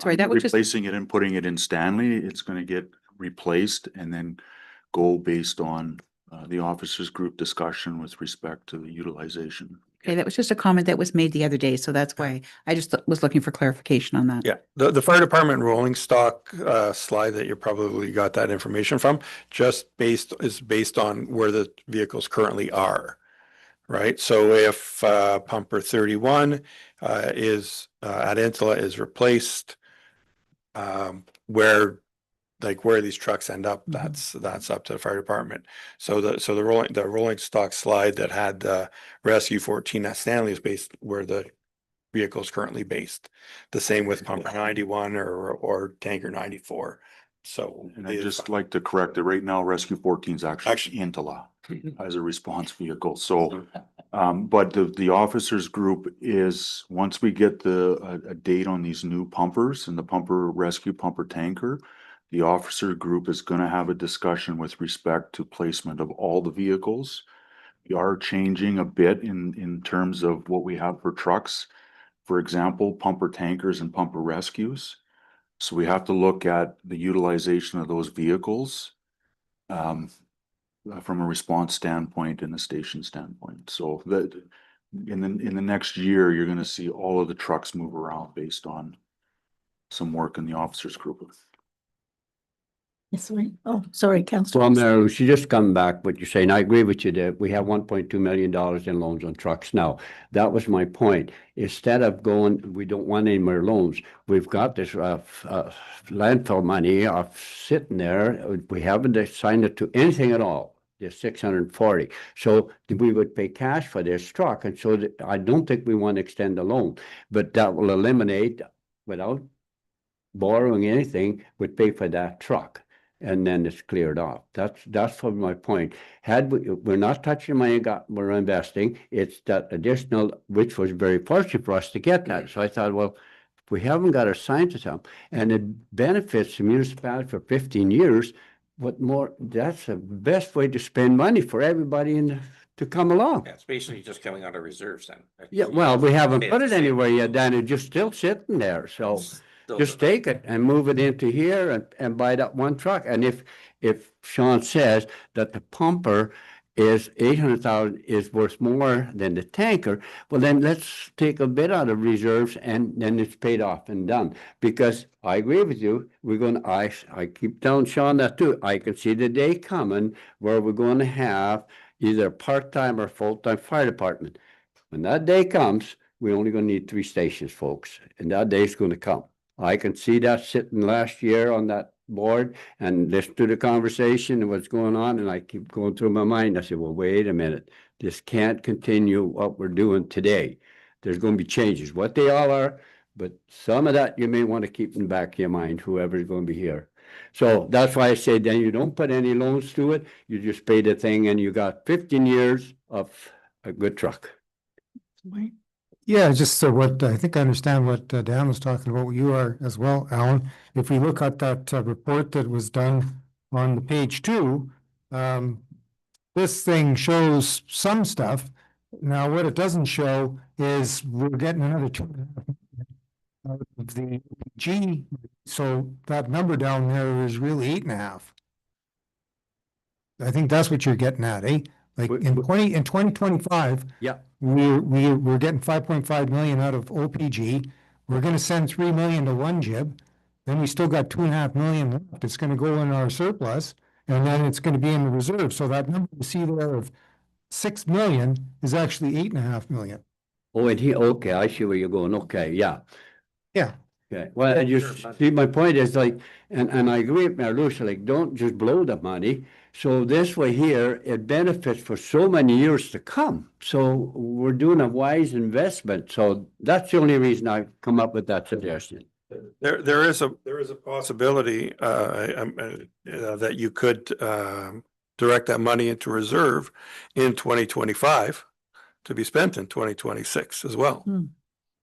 S9: Sorry, that would just-
S10: replacing it and putting it in Stanley, it's gonna get replaced and then go based on the officers group discussion with respect to the utilization.
S9: Okay, that was just a comment that was made the other day, so that's why I just was looking for clarification on that.
S3: Yeah, the fire department rolling stock slide that you probably got that information from, is based on where the vehicles currently are. Right, so if pumper 31 is at Intela is replaced, where these trucks end up, that's up to the fire department. So the rolling stock slide that had the Rescue 14 at Stanley is based where the vehicle is currently based. The same with pumper 91 or tanker 94. So
S10: And I'd just like to correct it. Right now, Rescue 14 is actually Intela as a response vehicle. So, but the officers group is, once we get a date on these new pumpers and the pumper rescue pumper tanker, the officer group is gonna have a discussion with respect to placement of all the vehicles. We are changing a bit in terms of what we have for trucks. For example, pumper tankers and pumper rescues. So we have to look at the utilization of those vehicles from a response standpoint and a station standpoint. So that in the next year, you're gonna see all of the trucks move around based on some work in the officers group.
S1: Yes, Wayne. Oh, sorry, Councillor.
S5: Well, Mayor, she just come back, what you're saying. I agree with you that we have $1.2 million in loans on trucks now. That was my point. Instead of going, we don't want any more loans. We've got this landfill money sitting there. We haven't assigned it to anything at all. Just 640. So we would pay cash for this truck. And so I don't think we want to extend the loan, but that will eliminate, without borrowing anything, would pay for that truck. And then it's cleared off. That's for my point. We're not touching money we're investing. It's that additional, which was very fortunate for us to get that. So I thought, well, if we haven't got our sign to them, and it benefits the municipality for 15 years, what more? That's the best way to spend money for everybody to come along.
S6: Yeah, it's basically just coming out of reserves then.
S5: Yeah, well, we haven't put it anywhere yet, Dan. It's just still sitting there. So just take it and move it into here and buy that one truck. And if Sean says that the pumper is 800,000 is worth more than the tanker, well, then let's take a bit out of reserves and then it's paid off and done. Because I agree with you, I keep telling Sean that too. I can see the day coming where we're going to have either a part-time or full-time fire department. When that day comes, we're only going to need 3 stations, folks, and that day's going to come. I can see that sitting last year on that board and listen to the conversation and what's going on, and I keep going through my mind. I said, well, wait a minute. This can't continue what we're doing today. There's going to be changes, what they all are, but some of that you may want to keep in the back of your mind, whoever's going to be here. So that's why I say then you don't put any loans to it. You just pay the thing and you got 15 years of a good truck.
S1: Wayne?
S2: Yeah, just what I think I understand what Dan was talking about, what you are as well, Alan. If we look at that report that was done on the page 2, this thing shows some stuff. Now, what it doesn't show is we're getting another 2.5 out of the G. So that number down there is really 8.5. I think that's what you're getting at, eh? Like in 2025.
S5: Yeah.
S2: We're getting 5.5 million out of OPG. We're gonna send 3 million to one jib. Then we still got 2.5 million left. It's gonna go in our surplus, and then it's gonna be in the reserve. So that number you see there of 6 million is actually 8.5 million.
S5: Oh, and okay, I see where you're going. Okay, yeah.
S2: Yeah.
S5: Okay, well, and you see, my point is like, and I agree with Marlucia, like, don't just blow the money. So this way here, it benefits for so many years to come. So we're doing a wise investment. So that's the only reason I've come up with that suggestion.
S3: There is a possibility that you could direct that money into reserve in 2025 to be spent in 2026 as well.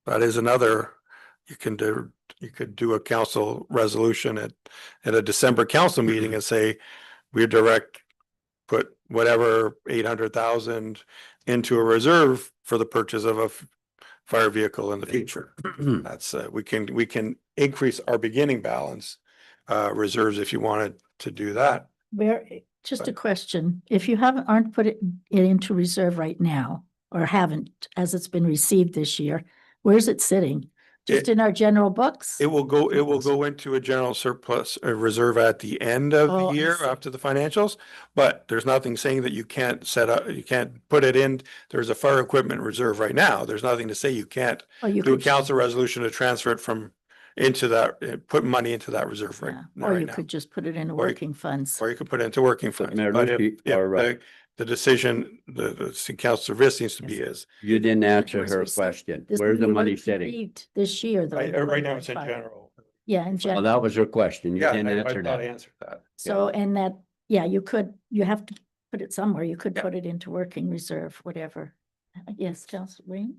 S3: That is another. You could do a council resolution at a December council meeting and say we put whatever 800,000 into a reserve for the purchase of a fire vehicle in the future. That's we can increase our beginning balance reserves if you wanted to do that.
S1: Where, just a question, if you aren't put it into reserve right now, or haven't, as it's been received this year, where's it sitting? Just in our general books?
S3: It will go into a general surplus, reserve at the end of
S1: Oh,
S3: the
S1: I
S3: year
S1: see.
S3: after the financials. But there's nothing saying that you can't you can't put it in. There's a fire equipment reserve right now. There's nothing to say you can't
S1: Or you
S3: do a
S1: could,
S3: council resolution to transfer it from into that, put money into that reserve right,
S1: yeah, or
S3: right
S1: you
S3: now.
S1: could just put it in
S3: Or you-
S1: working funds.
S3: Or you could put it into working funds.
S5: Mayor
S3: But
S5: Lucey,
S3: if
S5: or,
S3: the decision, the Councilor Viss needs to be is,
S5: You didn't answer
S1: was
S5: her
S1: received.
S5: question.
S1: This
S5: Where's the
S1: we
S5: money
S1: weren't
S5: sitting?
S1: received This year, though.
S3: right now it's in general.
S1: Yeah, in
S5: Well,
S1: general.
S5: that was her question. You
S3: Yeah,
S5: didn't
S3: I
S5: answer
S3: thought I
S5: that.
S3: answered that.
S1: So, and that, yeah, you have to put it somewhere. You could
S3: Yeah.
S1: put it into working reserve, whatever. Yes, Councilor Wayne?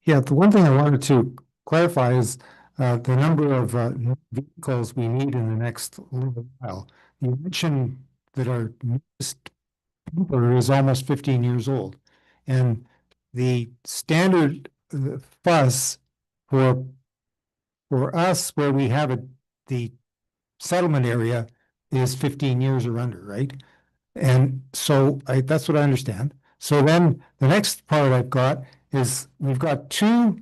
S2: Yeah, the one thing I wanted to clarify is the number of vehicles we need in the next little while. You mentioned that our newest pumper is almost 15 years old. And the standard fuss for us, where we have the settlement area is 15 years or under, right? And so that's what I understand. So then the next part I've got is we've got two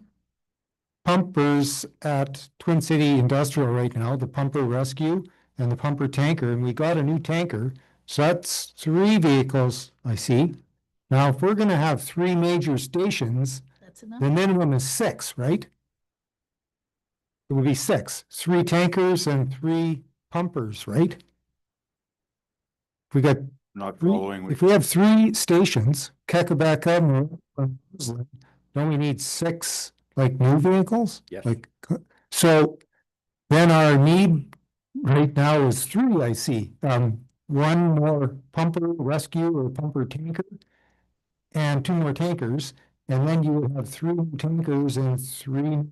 S2: pumpers at Twin City Industrial right now, the pumper rescue and the pumper tanker, and we got a new tanker. So that's 3 vehicles I see. Now, if we're gonna have 3 major stations,
S1: That's enough?
S2: the minimum is 6, right? It would be 6, 3 tankers and 3 pumpers, right? If we got
S10: Not
S2: three,
S10: following.
S2: if we have 3 stations, Kekabeka, Morel, and Roseland, don't we need 6 like new vehicles?
S5: Yes.
S2: Like, so then our need right now is 3, I see. 1 more pumper rescue or pumper tanker and 2 more tankers, and then you would have 3 new tankers and 3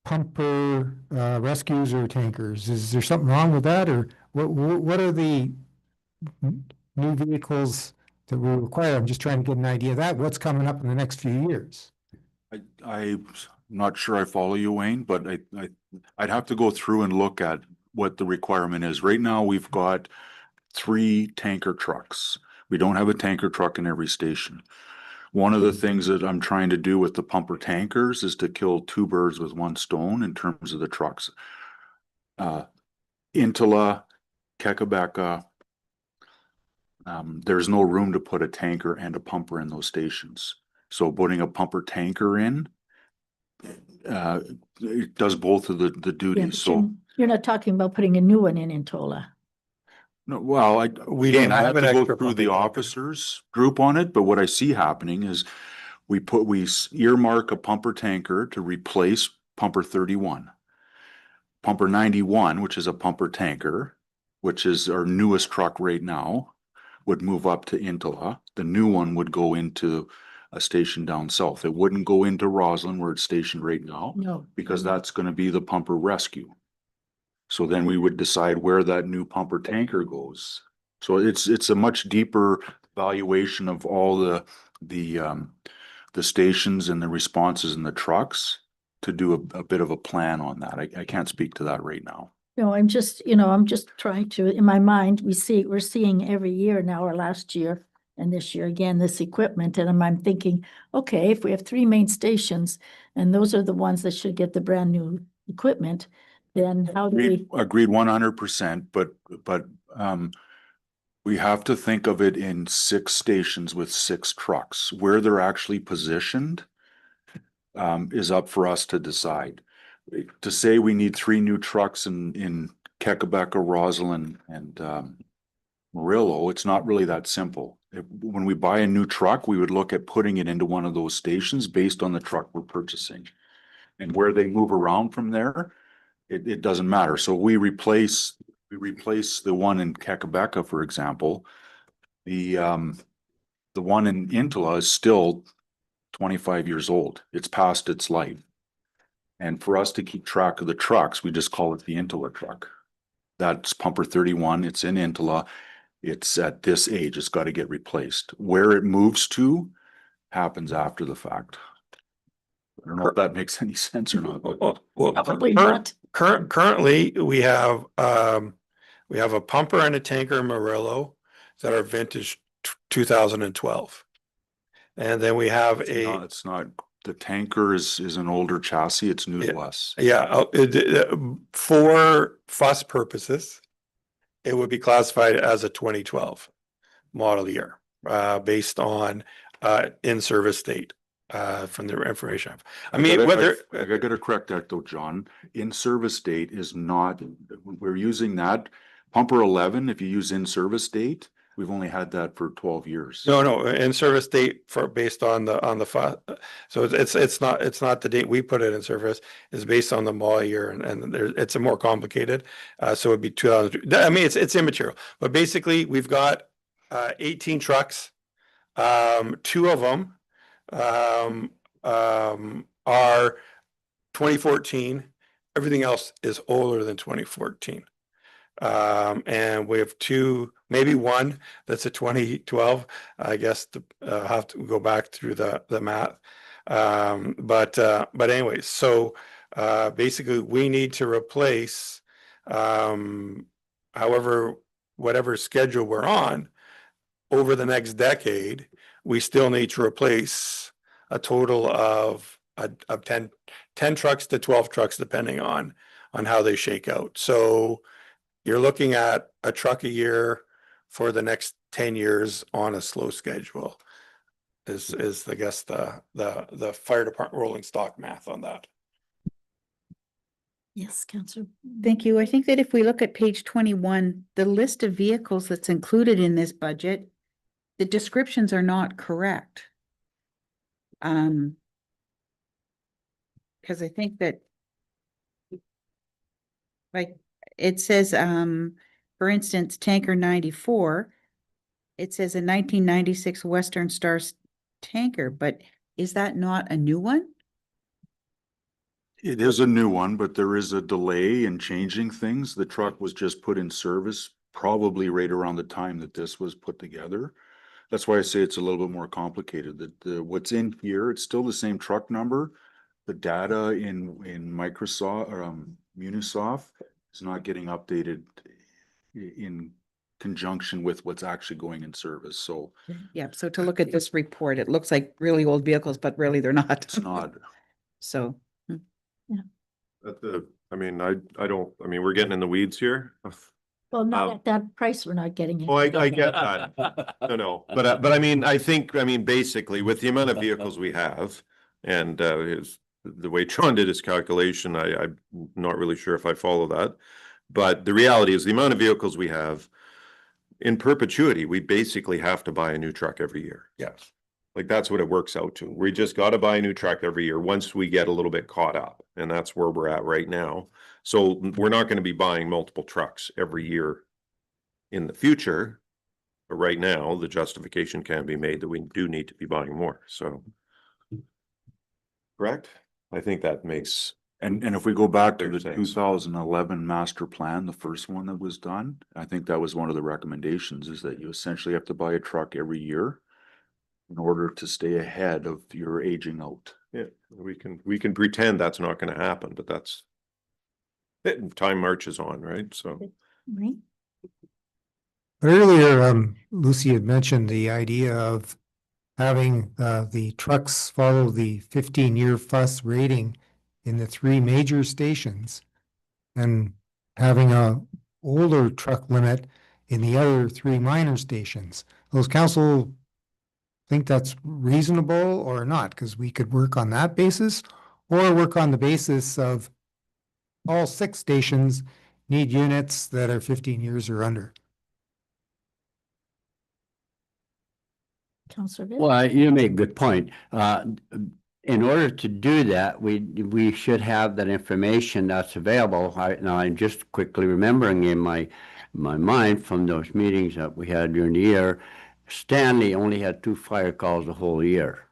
S2: pumper rescues or tankers. Is there something wrong with that, or what are the new vehicles that we require? I'm just trying to get an idea of that. What's coming up in the next few years?
S10: I'm not sure I follow you, Wayne, but I'd have to go through and look at what the requirement is. Right now, we've got 3 tanker trucks. We don't have a tanker truck in every station. One of the things that I'm trying to do with the pumper tankers is to kill 2 birds with 1 stone in terms of the trucks. Intala, Kekabeka, there's no room to put a tanker and a pumper in those stations. So putting a pumper tanker in, it does both of the
S1: Yeah,
S10: duties.
S1: but
S10: So,
S1: you're not talking about putting a new one in Tola.
S10: no, well,
S3: We
S10: again,
S3: don't
S10: I
S3: have
S10: have
S3: an
S10: to go
S3: extra
S10: through the
S3: pumping tanker.
S10: officers group on it, but what I see happening is we earmark a pumper tanker to replace pumper 31. Pumper 91, which is a pumper tanker, which is our newest truck right now, would move up to Intala. The new one would go into a station down south. It wouldn't go into Roslyn where it's stationed right now,
S1: No.
S10: because that's gonna be the pumper rescue. So then we would decide where that new pumper tanker goes. So it's a much deeper valuation of all the stations and the responses in the trucks to do a bit of a plan on that. I can't speak to that right now.
S1: No, I'm just trying to, in my mind, we're seeing every year now, or last year and this year again, this equipment, and I'm thinking, okay, if we have 3 main stations and those are the ones that should get the brand new equipment, then how do we?
S10: Agreed 100%, but we have to think of it in 6 stations with 6 trucks. Where they're actually positioned is up for us to decide. To say we need 3 new trucks in Kekabeka, Roslyn, and Murillo, it's not really that simple. When we buy a new truck, we would look at putting it into one of those stations based on the truck we're purchasing. And where they move around from there, it doesn't matter. So we replace the one in Kekabeka, for example. The one in Intala is still 25 years old. It's past its life. And for us to keep track of the trucks, we just call it the Intala truck. That's pumper 31. It's in Intala. It's at this age. It's got to get replaced. Where it moves to happens after the fact. I don't know if that makes any sense or not.
S3: Well,
S1: Probably not.
S3: currently, we have We have a pumper and a tanker Murillo that are vintage 2012. And then we have
S10: It's not, the tanker is an older chassis. It's new to
S3: Yeah.
S10: us.
S3: For fuss purposes, it would be classified as a 2012 model year, based on in-service date, from the information. I mean, whether
S10: I gotta correct that though, John. In-service date is not, we're using that. Pumper 11, if you use in-service date, we've only had that for 12 years.
S3: no, in-service date for based on the so it's not the date we put it in service, is based on the model year, and there, it's a more complicated. So it'd be 2000. I mean, it's immaterial, but basically we've got 18 trucks. 2 of them are 2014. Everything else is older than 2014. And we have 2, maybe 1 that's a 2012. I guess have to go back through the math. But anyways, so basically we need to replace whatever schedule we're on over the next decade. We still need to replace a total of 10 trucks to 12 trucks, depending on how they shake out. So you're looking at a truck a year for the next 10 years on a slow schedule is I guess the fire department rolling stock math on that.
S1: Yes, Councillor.
S9: Thank you. I think that if we look at page 21, the list of vehicles that's included in this budget, the descriptions are not correct. Because I think that, like, it says, for instance, tanker 94, it says a 1996 Western Star tanker, but is that not a new one?
S10: It is a new one, but there is a delay in changing things. The truck was just put in service probably right around the time that this was put together. That's why I say it's a little bit more complicated. That what's in here, it's still the same truck number. The data in Microsoft or Munisoft is not getting updated in conjunction with what's actually going in service. So
S9: Yeah, so to look at this report, it looks like really old vehicles, but really they're not.
S10: it's not.
S9: So,
S7: I mean, we're getting in the weeds here.
S1: Well, not at that price, we're not getting it.
S7: Oh, I get that. No, but I mean, basically with the amount of vehicles we have and the way John did his calculation, I'm not really sure if I follow that. But the reality is the amount of vehicles we have in perpetuity, we basically have to buy a new truck every year.
S3: Yes.
S7: Like that's what it works out to. We just got to buy a new truck every year once we get a little bit caught up. And that's where we're at right now. So we're not going to be buying multiple trucks every year in the future. But right now, the justification can be made that we do need to be buying more. So, correct? I think that makes.
S10: And if we go back to the
S7: Fair to say.
S10: 2011 master plan, the first one that was done, I think that was one of the recommendations is that you essentially have to buy a truck every year in order to stay ahead of your aging out.
S7: Yeah, we can pretend that's not going to happen, but that's time marches on, right? So.
S1: Right?
S2: Earlier, Lucy had mentioned the idea of having the trucks follow the 15-year fuss rating in the 3 major stations and having a older truck limit in the other 3 minor stations. Those council think that's reasonable or not? Because we could work on that basis or work on the basis of all 6 stations need units that are 15 years or under.
S1: Councillor Vitt?
S5: Well, you make a good point. In order to do that, we should have that information that's available. Now I'm just quickly remembering in my mind from those meetings that we had during the year, Stanley only had 2 fire calls the whole year.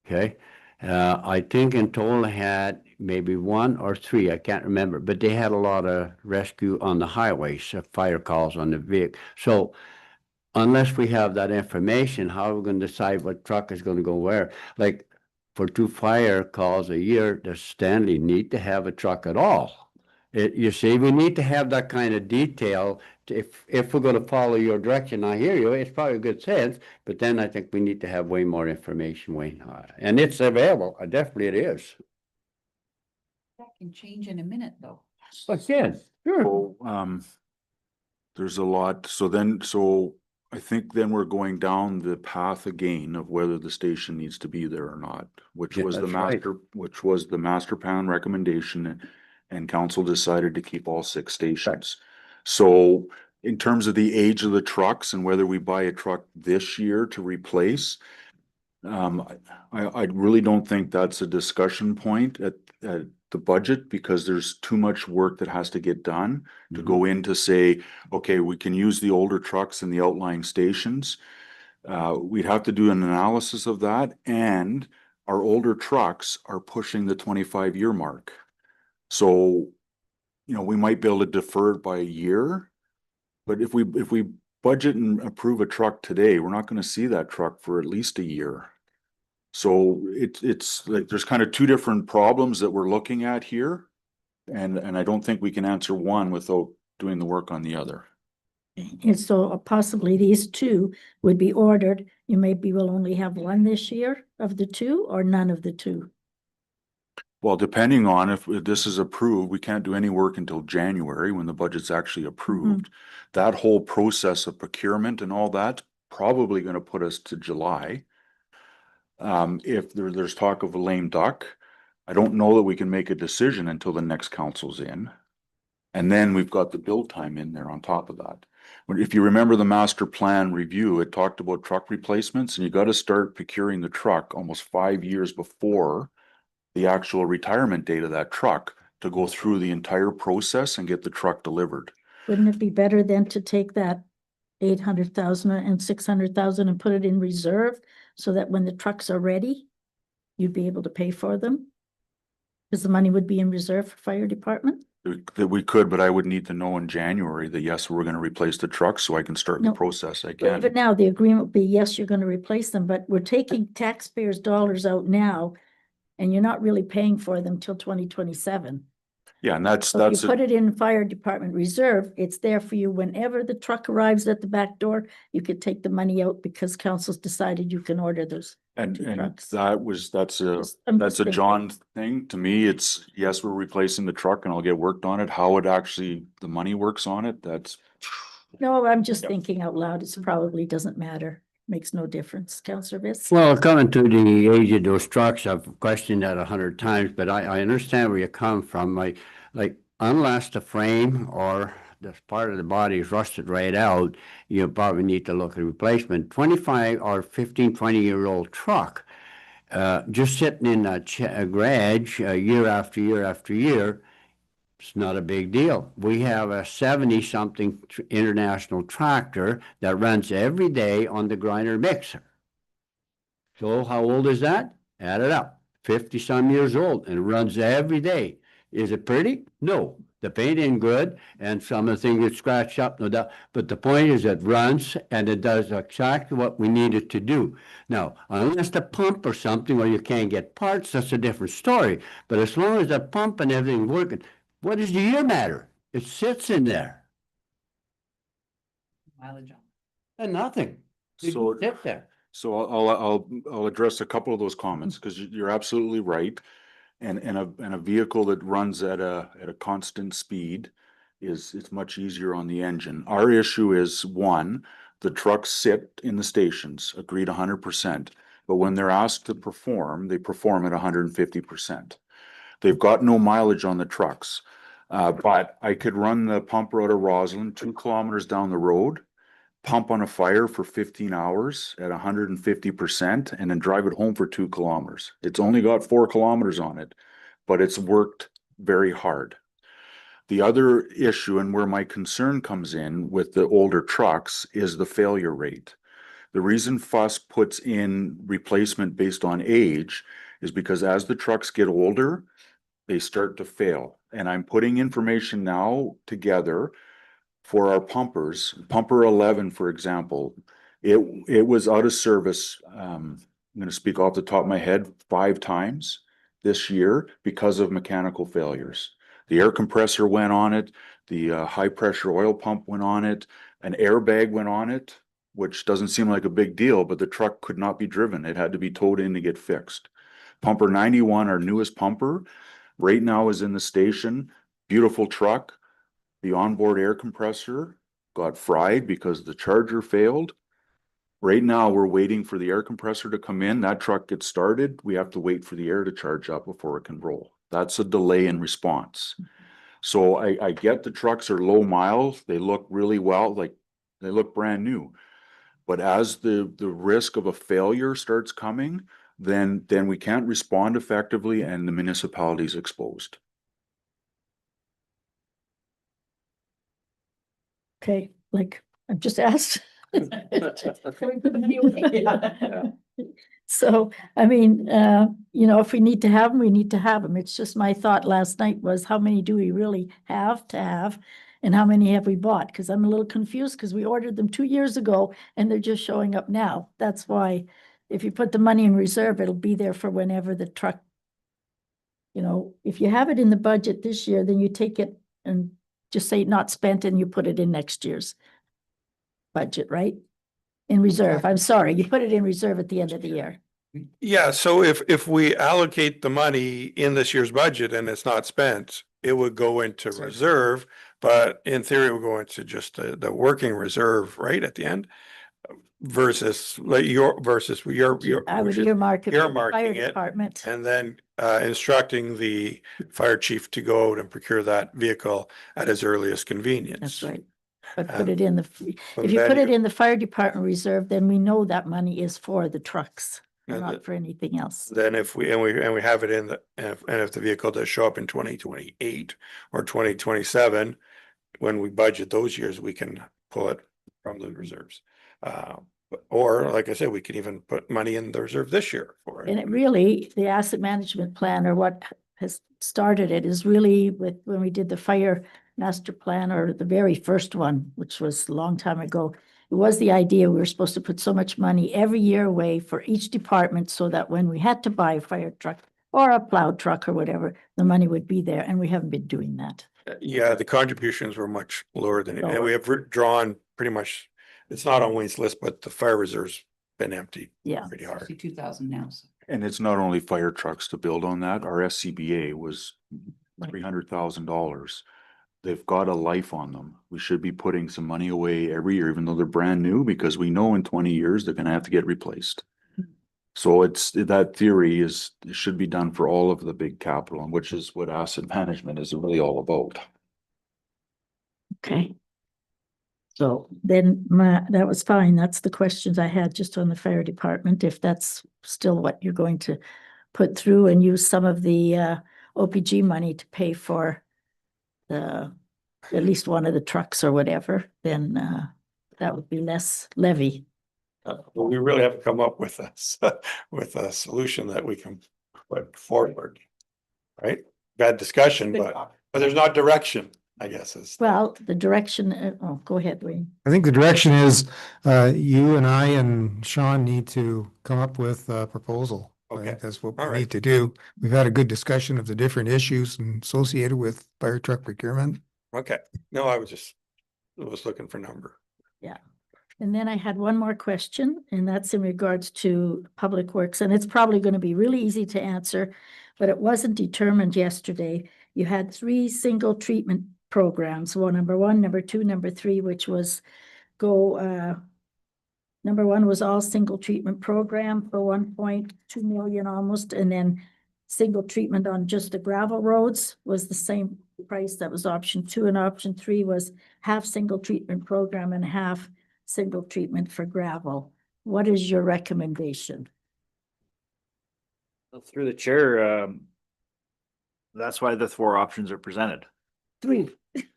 S5: Okay. I think in total had maybe 1 or 3, I can't remember, but they had a lot of rescue on the highways, fire calls on the vehicle. So unless we have that information, how are we going to decide what truck is going to go where? Like for 2 fire calls a year, does Stanley need to have a truck at all? You see, we need to have that kind of detail. If we're gonna follow your direction, I hear you, it's probably good sense, but then I think we need to have way more information, Wayne. And it's available, definitely it is.
S9: That can change in a minute, though.
S5: Again, sure.
S10: So, there's a lot, so I think then we're going down the path again of whether the station needs to be there or not, which
S5: Yeah,
S10: was the
S5: that's right.
S10: master plan recommendation, and council decided to keep all 6 stations. So in terms of the age of the trucks and whether we buy a truck this year to replace, I really don't think that's a discussion point at the budget, because there's too much work that has to get done to go in to say, okay, we can use the older trucks in the outlying stations. We'd have to do an analysis of that, and our older trucks are pushing the 25-year mark. So, you know, we might be able to defer it by a year, but if we budget and approve a truck today, we're not gonna see that truck for at least a year. So it's like, there's kind of 2 different problems that we're looking at here. And I don't think we can answer one without doing the work on the other.
S1: And so possibly these 2 would be ordered. You maybe will only have one this year of the 2 or none of the 2.
S10: Well, depending on if this is approved, we can't do any work until January when the budget's actually approved. That whole process of procurement and all that, probably gonna put us to July. If there's talk of a lame duck, I don't know that we can make a decision until the next council's in. And then we've got the build time in there on top of that. If you remember the master plan review, it talked about truck replacements, and you gotta start procuring the truck almost 5 years before the actual retirement date of that truck to go through the entire process and get the truck delivered.
S1: Wouldn't it be better then to take that 800,000 and 600,000 and put it in reserve so that when the trucks are ready, you'd be able to pay for them? Because the money would be in reserve for fire department?
S10: That we could, but I would need to know in January that yes, we're gonna replace the truck so I can start the
S1: No.
S10: process
S1: But
S10: again.
S1: even now, the agreement would be, yes, you're gonna replace them, but we're taking taxpayers' dollars out now, and you're not really paying for them till 2027.
S10: Yeah, and that's,
S1: So if you put it in fire department reserve, it's there for you whenever the truck arrives at the back door, you could take the money out because council's decided you can order those.
S10: and
S1: two
S10: and
S1: trucks.
S10: that's a
S1: I'm
S10: that's
S1: just
S10: a
S1: thinking.
S10: John thing. To me, it's, yes, we're replacing the truck and I'll get worked on it. How it actually, the money works on it, that's.
S1: No, I'm just
S10: Yep.
S1: thinking out loud. It probably doesn't matter. Makes no difference. Counselor Bitts?
S5: Well, coming to the age of those trucks, I've questioned that 100 times, but I understand where you come from. Like, unless the frame or this part of the body is rusted right out, you probably need to look at replacement. 25 or 15, 20-year-old truck, just sitting in a garage year after year after year, it's not a big deal. We have a 70-something international tractor that runs every day on the grinder mixer. So how old is that? Add it up. 50-some years old, and it runs every day. Is it pretty? No. The paint ain't good, and some of the things get scratched up, no doubt. But the point is it runs, and it does exactly what we need it to do. Now, unless the pump or something, or you can't get parts, that's a different story. But as long as the pump and everything's working, what does the year matter? It sits in there
S9: Mileage on.
S5: and nothing. It
S10: So-
S5: just sit there.
S10: So I'll address a couple of those comments, because you're absolutely right. And a vehicle that runs at a constant speed it's much easier on the engine. Our issue is, one, the trucks sit in the stations, agreed 100%. But when they're asked to perform, they perform at 150%. They've got no mileage on the trucks. But I could run the pumper out of Roslyn 2 kilometers down the road, pump on a fire for 15 hours at 150%, and then drive it home for 2 kilometers. It's only got 4 kilometers on it, but it's worked very hard. The other issue, and where my concern comes in with the older trucks, is the failure rate. The reason FUS puts in replacement based on age is because as the trucks get older, they start to fail. And I'm putting information now together for our pumpers. Pumper 11, for example, it was out of service, I'm gonna speak off the top of my head, 5 times this year because of mechanical failures. The air compressor went on it, the high pressure oil pump went on it, an airbag went on it, which doesn't seem like a big deal, but the truck could not be driven. It had to be towed in to get fixed. Pumper 91, our newest pumper, right now is in the station. Beautiful truck. The onboard air compressor got fried because the charger failed. Right now, we're waiting for the air compressor to come in. That truck gets started. We have to wait for the air to charge up before it can roll. That's a delay in response. So I get the trucks are low miles. They look really well, like they look brand new. But as the risk of a failure starts coming, then we can't respond effectively and the municipality is exposed.
S1: Okay, like, I've just asked. So, I mean, you know, if we need to have them, we need to have them. It's just my thought last night was how many do we really have to have? And how many have we bought? Because I'm a little confused because we ordered them 2 years ago and they're just showing up now. That's why if you put the money in reserve, it'll be there for whenever the truck. You know, if you have it in the budget this year, then you take it and just say not spent and you put it in next year's budget, right? In reserve. I'm sorry, you put it in reserve at the end of the year.
S3: Yeah, so if we allocate the money in this year's budget and it's not spent, it would go into reserve, but in theory, it would go into just the working reserve, right, at the end? Versus like your,
S1: I would
S3: which is
S1: earmark it for the fire
S3: earmarking it,
S1: department.
S3: and then instructing the fire chief to go out and procure that vehicle at his earliest convenience.
S1: That's right. But put
S3: And
S1: it in the,
S3: from
S1: if you
S3: then
S1: put it in the fire department reserve, then we know that money is for the trucks,
S3: And
S1: not for anything else.
S3: Then if we have it in the, and if the vehicle does show up in 2028 or 2027, when we budget those years, we can pull it from the reserves. Or like I said, we can even put money in the reserve this year for
S1: And
S3: it.
S1: it really, the asset management plan or what has started it is really with, when we did the fire master plan or the very first one, which was a long time ago. It was the idea we were supposed to put so much money every year away for each department so that when we had to buy a fire truck or a plow truck or whatever, the money would be there. And we haven't been doing that.
S3: Yeah, the contributions were much lower than, and
S1: Lower.
S3: we have drawn pretty much, it's not on Wayne's list, but the fire reserve's been empty
S1: Yeah.
S3: pretty hard.
S9: 2,000 now. So.
S10: And it's not only fire trucks to build on that. Our SCBA was
S1: Right.
S10: $300,000. They've got a life on them. We should be putting some money away every year, even though they're brand new, because we know in 20 years they're gonna have to get replaced. So it's, that theory is, it should be done for all of the big capital, and which is what asset management is really all about.
S1: Okay. So then that was fine. That's the questions I had just on the fire department. If that's still what you're going to put through and use some of the OPG money to pay for the, at least one of the trucks or whatever, then that would be less levy.
S3: Well, we really have to come up with with a solution that we can put forward. Right? Bad discussion, but there's not direction, I guess is.
S1: Well, the direction, oh, go ahead, Wayne.
S2: I think the direction is, you and I and Sean need to come up with a proposal. I
S3: Okay.
S2: think that's what
S3: All
S2: we
S3: right.
S2: need to do. We've had a good discussion of the different issues associated with fire truck procurement.
S3: Okay, no, I was looking for number.
S1: And then I had one more question, and that's in regards to Public Works, and it's probably going to be really easy to answer, but it wasn't determined yesterday. You had 3 single treatment programs, number 1, number 2, number 3, which was number 1 was all single treatment program for 1.2 million almost, and then single treatment on just the gravel roads was the same price. That was option 2, and option 3 was half single treatment program and half single treatment for gravel. What is your recommendation?
S8: Through the chair, that's why the 4 options are presented.
S1: 3.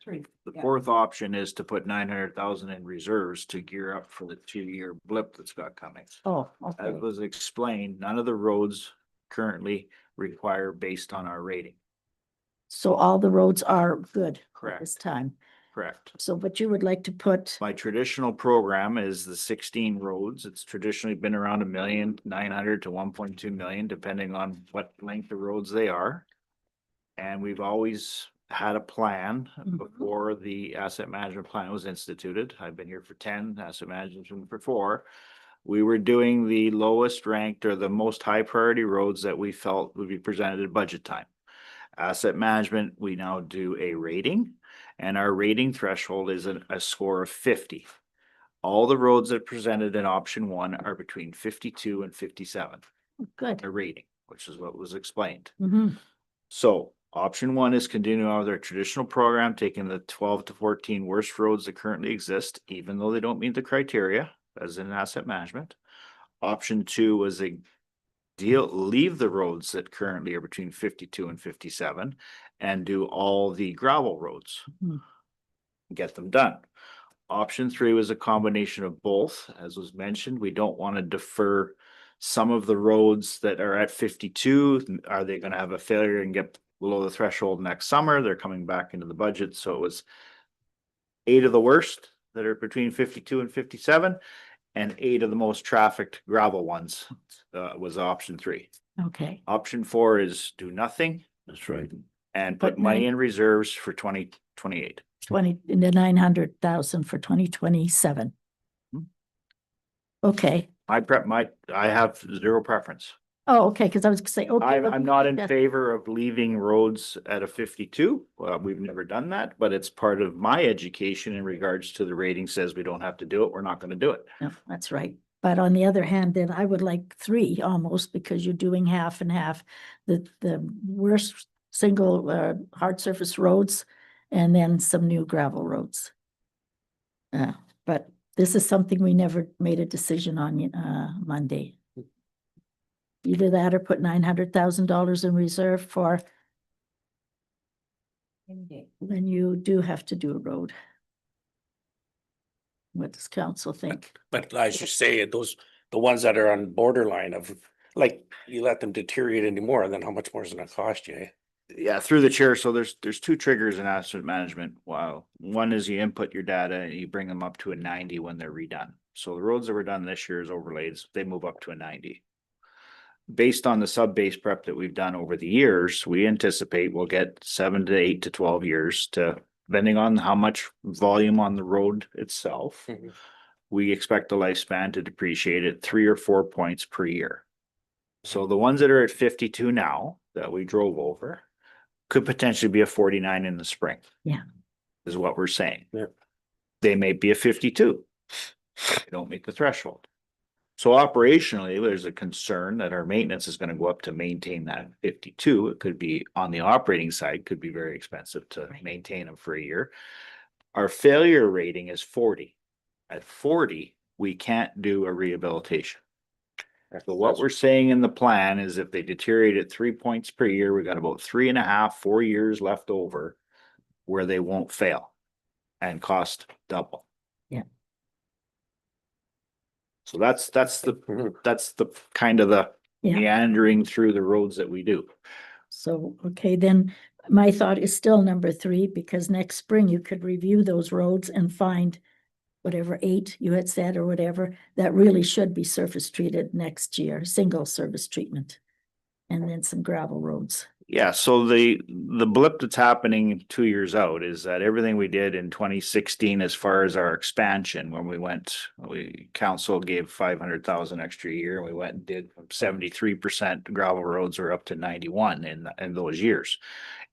S9: Three.
S8: The
S9: Yeah.
S8: 4th option is to put 900,000 in reserves to gear up for the 2-year blip that's got coming.
S1: Oh,
S8: As
S1: okay.
S8: was explained, none of the roads currently require based on our rating.
S1: So all the roads are good at
S8: Correct.
S1: this time.
S8: Correct.
S1: So, but you would like to put,
S8: My traditional program is the 16 roads. It's traditionally been around 1,900,000 to 1.2 million, depending on what length of roads they are. And we've always had a plan
S1: Mhm.
S8: before the asset management plan was instituted. I've been here for 10, asset management for 4. We were doing the lowest ranked or the most high priority roads that we felt would be presented at budget time. Asset management, we now do a rating, and our rating threshold is a score of 50. All the roads that presented in option 1 are between 52 and 57,
S1: Good.
S8: a rating, which is what was explained.
S1: Mhm.
S8: So option 1 is continuing on with our traditional program, taking the 12 to 14 worst roads that currently exist, even though they don't meet the criteria, as in asset management. Option 2 was a leave the roads that currently are between 52 and 57 and do all the gravel roads.
S1: Mhm.
S8: Get them done. Option 3 was a combination of both. As was mentioned, we don't want to defer some of the roads that are at 52. Are they going to have a failure and get below the threshold next summer? They're coming back into the budget. So it was 8 of the worst that are between 52 and 57 and 8 of the most trafficked gravel ones was option 3.
S1: Okay,
S8: Option 4 is do nothing
S5: That's right.
S8: and
S1: But
S8: put money
S1: nine-
S8: in reserves for 2028.
S1: 20, in the 900,000 for 2027.
S8: Hmm.
S1: Okay.
S8: I have 0 preference.
S1: Oh, okay, because I was gonna say, okay.
S8: I'm not in
S1: that's-
S8: favor of leaving roads at a 52. We've never done that, but it's part of my education in regards to the rating says we don't have to do it. We're not going to do it.
S1: No, that's right. But on the other hand, then I would like 3 almost, because you're doing half and half. The worst single hard surface roads and then some new gravel roads. But this is something we never made a decision on Monday. Either that or put $900,000 in reserve for when you do have to do a road. What does council think?
S6: But as you say, those, the ones that are on borderline of, like, you let them deteriorate anymore, then how much more is it gonna cost you? Eh?
S8: Yeah, through the chair. So there's 2 triggers in asset management. Wow. One is you input your data and you bring them up to a 90 when they're redone. So the roads that were done this year is overlays, they move up to a 90. Based on the sub-base prep that we've done over the years, we anticipate we'll get 7 to 8 to 12 years to, depending on how much volume on the road itself.
S6: Mhm.
S8: We expect the lifespan to depreciate at 3 or 4 points per year. So the ones that are at 52 now that we drove over could potentially be a 49 in the spring.
S1: Yeah.
S8: Is what we're saying.
S6: Yeah.
S8: They may be a 52. They don't meet the threshold. So operationally, there's a concern that our maintenance is going to go up to maintain that 52. It could be on the operating side, could be very expensive to maintain them for a year. Our failure rating is 40. At 40, we can't do a rehabilitation. So what we're saying in the plan is if they deteriorate at 3 points per year, we got about 3.5, 4 years left over where they won't fail and cost double.
S1: Yeah.
S8: So that's the
S6: Mhm.
S8: kind of the
S1: Yeah.
S8: meandering through the roads that we do.
S1: So, okay, then my thought is still number 3, because next spring you could review those roads and find whatever 8 you had said or whatever, that really should be surface treated next year, single service treatment. And then some gravel roads.
S8: Yeah, so the blip that's happening 2 years out is that everything we did in 2016 as far as our expansion, when council gave 500,000 extra a year, and we went and did 73% gravel roads are up to 91 in those years.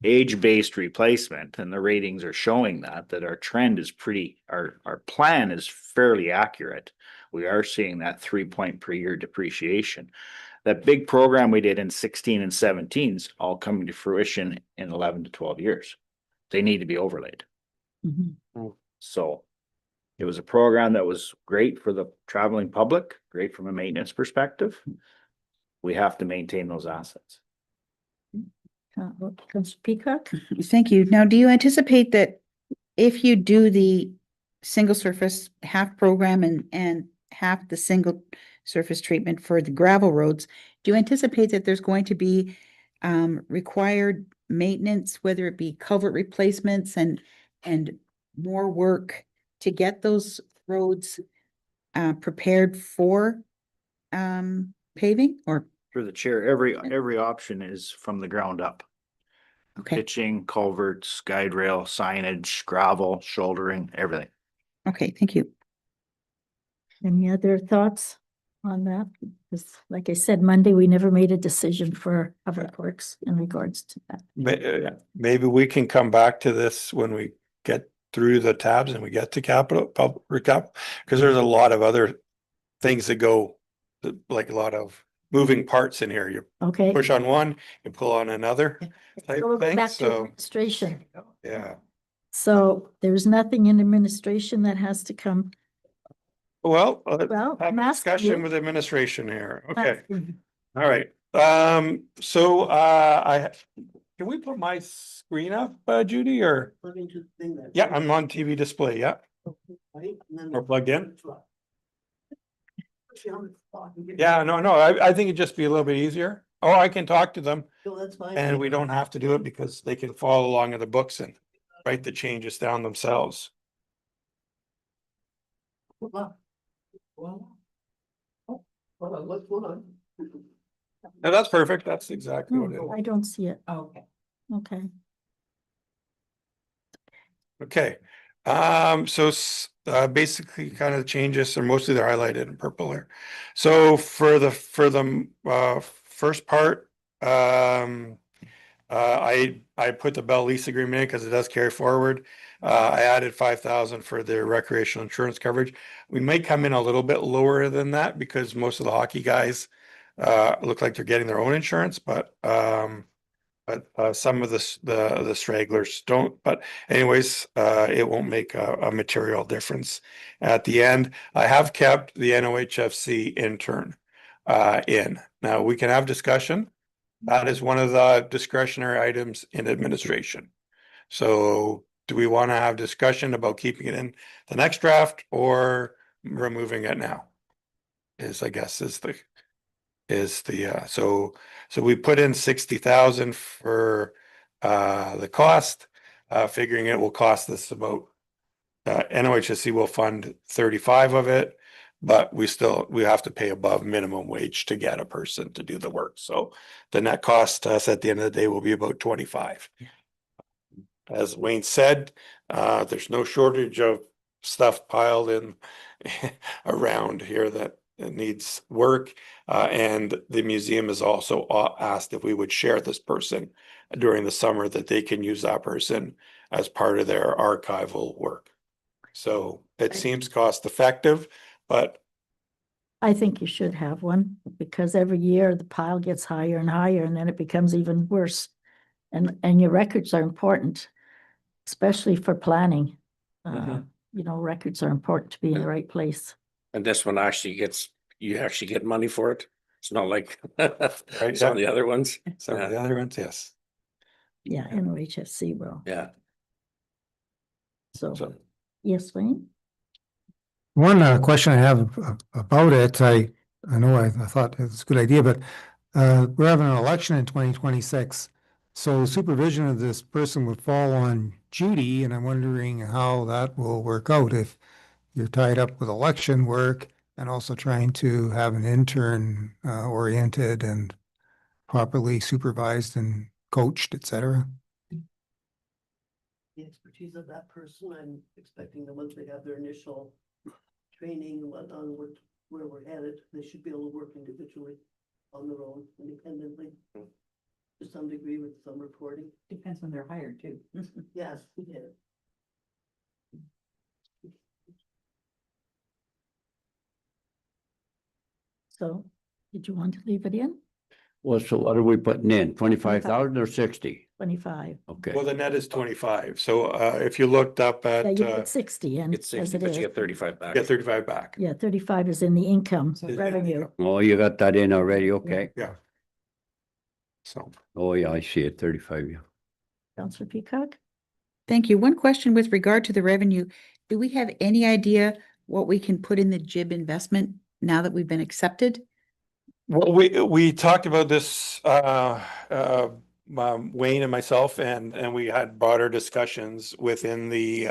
S8: Age-based replacement, and the ratings are showing that our trend is our plan is fairly accurate. We are seeing that 3 point per year depreciation. That big program we did in 16 and 17's all coming to fruition in 11 to 12 years. They need to be overlaid.
S1: Mhm.
S8: So it was a program that was great for the traveling public, great from a maintenance perspective. We have to maintain those assets.
S1: Councilor Peacock?
S9: Thank you. Now, do you anticipate that if you do the single surface half program and half the single surface treatment for the gravel roads, do you anticipate that there's going to be required maintenance, whether it be culvert replacements and more work to get those roads prepared for paving or?
S8: Through the chair, every option is from the ground up.
S9: Okay,
S8: Pitching, culverts, guide rail, signage, gravel, shouldering, everything.
S9: okay, thank you.
S1: Any other thoughts on that? Because like I said, Monday, we never made a decision for Public Works in regards to that.
S3: Maybe we can come back to this when we get through the tabs and we get to capital, public recap, because there's a lot of other things that go, like a lot of moving parts in here. You
S1: Okay?
S3: push on one, you pull on another type
S1: So we'll go
S3: thing,
S1: back to
S3: so,
S1: administration.
S3: yeah.
S1: So there's nothing in administration that has to come.
S3: Well,
S1: Well,
S3: have
S1: I'm
S3: a
S1: asking
S3: discussion
S1: you.
S3: with administration here.
S1: I'm
S3: Okay,
S1: asking
S3: all right. So, can we put my screen up, Judy, or?
S4: Plug into the thing that-
S3: Yeah, I'm on TV display, yeah.
S4: Right? And then-
S3: Or plugged in?
S4: Push you on the spot and get-
S3: Yeah, no, I think it'd just be a little bit easier. Oh, I can talk to them
S4: No, that's fine.
S3: and we don't have to do it because they can follow along in the books and write the changes down themselves.
S4: Wow. Wow. Oh, hold on, what's going on?
S3: No, that's perfect. That's exactly what it
S1: No,
S3: is.
S1: I don't see it.
S4: Okay.
S1: Okay.
S3: Okay, so basically kind of the changes are mostly they're highlighted in purple here. So for the first part, I put the Bell lease agreement in because it does carry forward. I added 5,000 for their recreational insurance coverage. We may come in a little bit lower than that because most of the hockey guys look like they're getting their own insurance, but some of the stragglers don't. But anyways, it won't make a material difference at the end. I have kept the NOHFC intern in. Now we can have discussion. That is one of the discretionary items in administration. So do we want to have discussion about keeping it in the next draft or removing it now? I guess is the so we put in 60,000 for the cost, figuring it will cost us about NOHSC will fund 35 of it, but we have to pay above minimum wage to get a person to do the work. So the net cost to us at the end of the day will be about 25. As Wayne said, there's no shortage of stuff piled in around here that needs work. And the museum has also asked if we would share this person during the summer, that they can use that person as part of their archival work. So it seems cost effective, but
S1: I think you should have one because every year the pile gets higher and higher and then it becomes even worse. And your records are important, especially for planning.
S6: Mhm.
S1: You know, records are important to be in the right place.
S6: And this one you actually get money for it. It's not like
S3: Right,
S6: some of the other ones.
S3: some of the other ones, yes.
S1: Yeah, NOHSC will.
S6: Yeah.
S1: So, yes, Wayne?
S2: One question I have about it, I know I thought it's a good idea, but we're having an election in 2026. So supervision of this person would fall on Judy, and I'm wondering how that will work out if you're tied up with election work and also trying to have an intern oriented and properly supervised and coached, et cetera.
S4: The expertise of that person, I'm expecting that once they have their initial training and whatnot, where we're headed, they should be able to work individually on their own, independently. To some degree with some reporting.
S9: Depends when they're hired too.
S4: Yes, we did.
S1: So, did you want to leave it in?
S5: Well, so what are we putting in? 25,000 or 60?
S1: 25.
S5: Okay.
S3: Well, the net is 25. So if you looked up
S1: Yeah,
S3: at
S1: you get 60 and
S6: It's
S1: as
S6: 60,
S1: it
S6: but
S1: is.
S6: you get 35 back.
S3: get 35 back.
S1: Yeah, 35 is in the income revenue.
S5: Oh, you got that in already? Okay.
S3: Yeah. So
S5: Oh, yeah, I see it, 35, yeah.
S1: Councillor Peacock?
S9: Thank you. One question with regard to the revenue. Do we have any idea what we can put in the JIB investment now that we've been accepted?
S3: well, we talked about this Wayne and myself, and we had broader discussions within the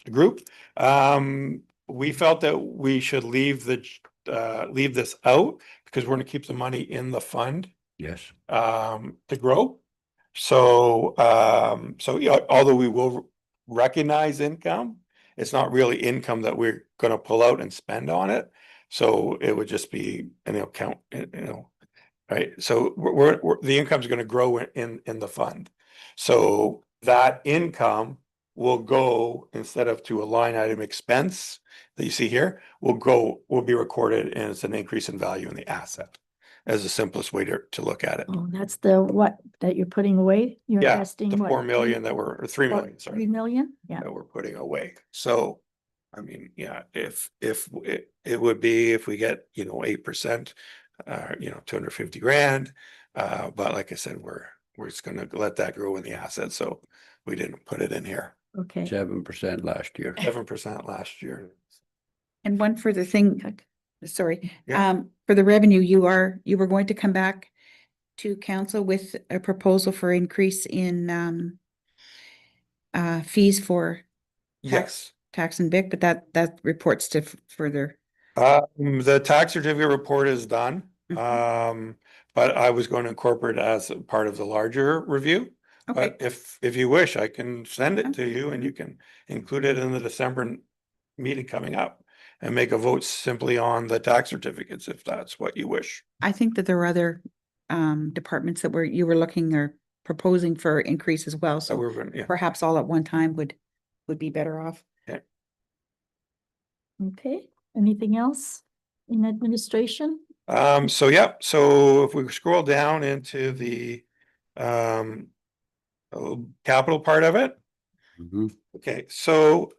S3: group. We felt that we should leave this out because we're going to keep the money in the fund
S5: Yes.
S3: to grow. So yeah, although we will recognize income, it's not really income that we're gonna pull out and spend on it. So it would just be an account, right? So the income's gonna grow in the fund. So that income will go, instead of to a line item expense that you see here, will be recorded as an increase in value in the asset. As the simplest way to look at it.
S1: Oh, that's the what that you're putting away? You're
S3: Yeah,
S1: investing
S3: the
S1: what?
S3: 4 million that were, or 3 million,
S1: 3
S3: sorry,
S1: million? Yeah.
S3: that we're putting away. So, I mean, yeah, if it would be, if we get, 8%, 250 grand. But like I said, we're just gonna let that grow in the asset, so we didn't put it in here.
S1: Okay.
S5: 7% last year.
S3: 7% last year.
S9: And one further thing, sorry,
S3: Yeah.
S9: for the revenue, you were going to come back to council with a proposal for increase in fees for
S3: Yes.
S9: tax and BIC, but that reports to further.
S3: The tax certificate report is done.
S9: Mhm.
S3: But I was going to incorporate it as a part of the larger review.
S9: Okay,
S3: But if you wish, I can send it to you and you can include it in the December meeting coming up. And make a vote simply on the tax certificates, if that's what you wish.
S9: I think that there are other departments that you were looking or proposing for increase as well,
S3: So
S9: so
S3: we're gonna, yeah.
S9: perhaps all at one time would be better off.
S1: Okay. Anything else in administration?
S3: So yeah, so if we scroll down into the capital part of it.
S5: Mhm.
S3: Okay, so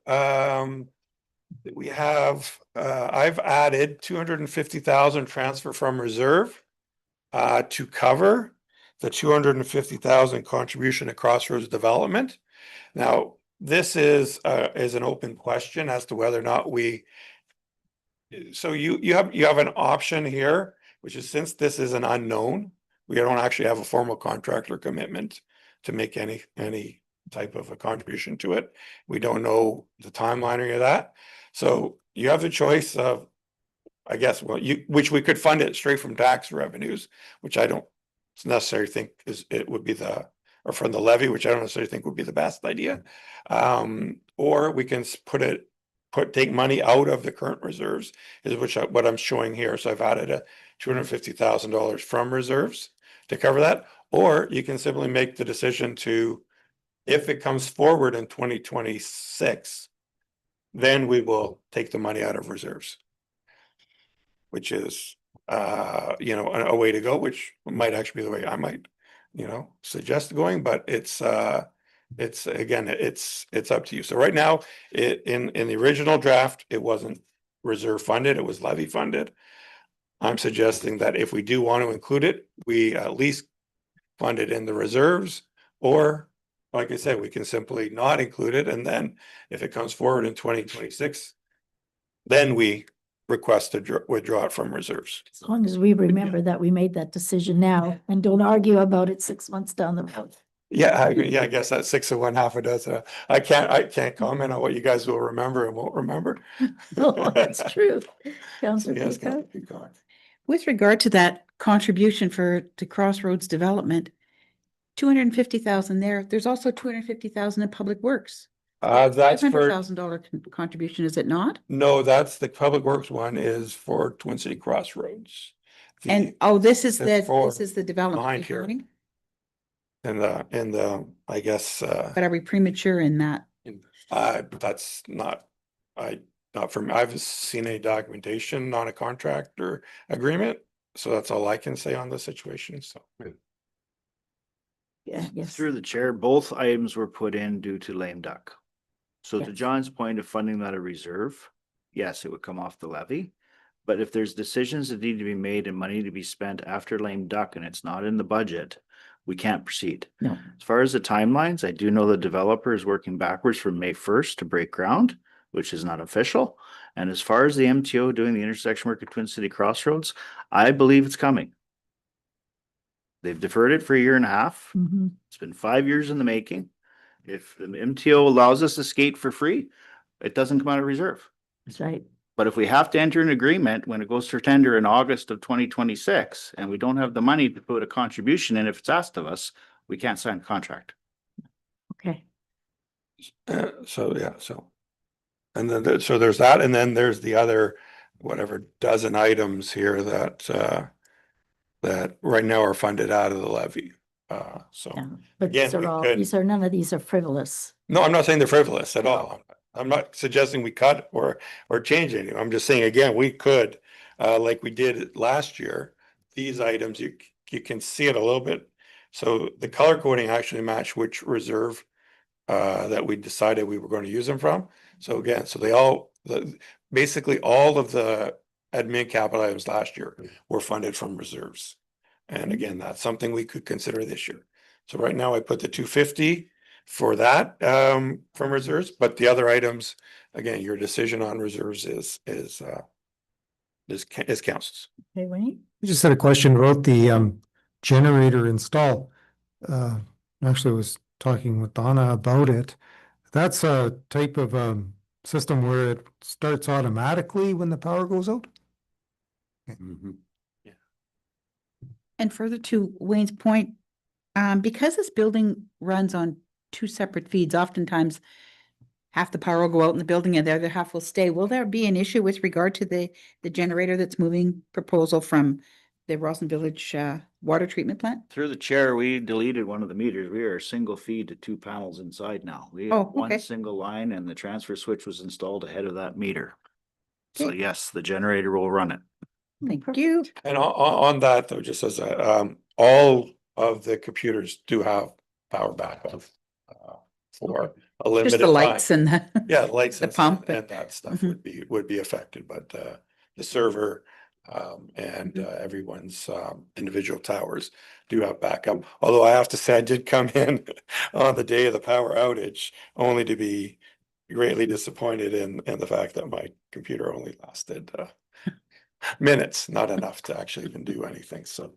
S3: we have, I've added 250,000 transfer from reserve to cover the 250,000 contribution to Crossroads Development. Now, this is an open question as to whether or not so you have an option here, which is, since this is an unknown, we don't actually have a formal contract or commitment to make any type of a contribution to it. We don't know the timeline or any of that. So you have the choice of, I guess, which we could fund it straight from tax revenues, which I don't necessarily think would be or from the levy, which I don't necessarily think would be the best idea. Or we can take money out of the current reserves, what I'm showing here. So I've added a $250,000 from reserves to cover that. Or you can simply make the decision to, if it comes forward in 2026, then we will take the money out of reserves. Which is, a way to go, which might actually be the way I might, suggest going, but it's again, it's up to you. So right now, in the original draft, it wasn't reserve funded, it was levy funded. I'm suggesting that if we do want to include it, we at least fund it in the reserves, or like I said, we can simply not include it, and then if it comes forward in 2026, then we request to withdraw it from reserves.
S1: As long as we remember that we made that decision now and don't argue about it 6 months down the road.
S3: Yeah, I agree. Yeah, I guess that's 6 of one, half a dozen. I can't comment on what you guys will remember and won't remember.
S1: Oh, that's true. Councillor
S3: Yes,
S1: Peacock?
S3: Peacock.
S9: With regard to that contribution to Crossroads Development, 250,000 there, there's also 250,000 in Public Works.
S3: That's for,
S9: $500,000 contribution, is it not?
S3: no, that's the Public Works one is for Twin City Crossroads.
S9: And, this is
S3: that's
S9: the development
S3: behind here.
S9: regarding?
S3: And I guess,
S9: But are we premature in that?
S3: that's not, not for me. I've seen any documentation on a contractor agreement. So that's all I can say on the situation, so.
S1: Yeah, yes.
S8: Through the chair, both items were put in due to lame duck. So to
S1: Yes.
S8: John's point of funding that a reserve, yes, it would come off the levy. But if there's decisions that need to be made and money to be spent after lame duck and it's not in the budget, we can't proceed.
S1: No.
S8: As far as the timelines, I do know the developer is working backwards from May 1st to break ground, which is not official. And as far as the MTO doing the intersection work at Twin City Crossroads, I believe it's coming. They've deferred it for a year and a half.
S1: Mhm.
S8: It's been 5 years in the making. If the MTO allows us to skate for free, it doesn't come out of reserve.
S1: That's right.
S8: But if we have to enter an agreement when it goes for tender in August of 2026, and we don't have the money to put a contribution in if it's asked of us, we can't sign a contract.
S1: Okay,
S3: So, yeah, so. And then, so there's that, and then there's the other, whatever, dozen items here that right now are funded out of the levy. So,
S1: yeah, but
S3: Again,
S1: these are
S3: we
S1: all,
S3: could-
S1: none of these are frivolous.
S3: no, I'm not saying they're frivolous at all. I'm not suggesting we cut or change anything. I'm just saying, again, we could, like we did last year, these items, you can see it a little bit. So the color coding actually matched which reserve that we decided we were going to use them from. So again, so basically all of the admin capital items last year were funded from reserves. And again, that's something we could consider this year. So right now I put the 250 for that from reserves, but the other items, again, your decision on reserves is council's.
S1: Okay, Wayne?
S2: I just had a question about the generator install. Actually was talking with Donna about it. That's a type of system where it starts automatically when the power goes out?
S9: And further to Wayne's point, because this building runs on two separate feeds, oftentimes half the power will go out in the building and the other half will stay. Will there be an issue with regard to the generator that's moving proposal from the Roslyn Village water treatment plant?
S8: Through the chair, we deleted one of the meters. We are a single feed to two panels inside now. We
S9: Oh,
S8: have one
S9: okay.
S8: single line and the transfer switch was installed ahead of that meter. So
S9: Okay.
S8: yes, the generator will run it.
S9: Thank you.
S3: And on that though, just as all of the computers do have power backup for a limited
S9: Just the
S3: time.
S9: lights and the.
S3: Yeah, lights
S9: the
S3: and
S9: pump
S3: and that stuff
S9: Mhm.
S3: would be affected, but the server and
S9: Mm-hmm.
S3: everyone's individual towers do have backup. Although I have to say, I did come in on the day of the power outage only to be greatly disappointed in the fact that my computer only lasted minutes, not enough to actually even do anything. So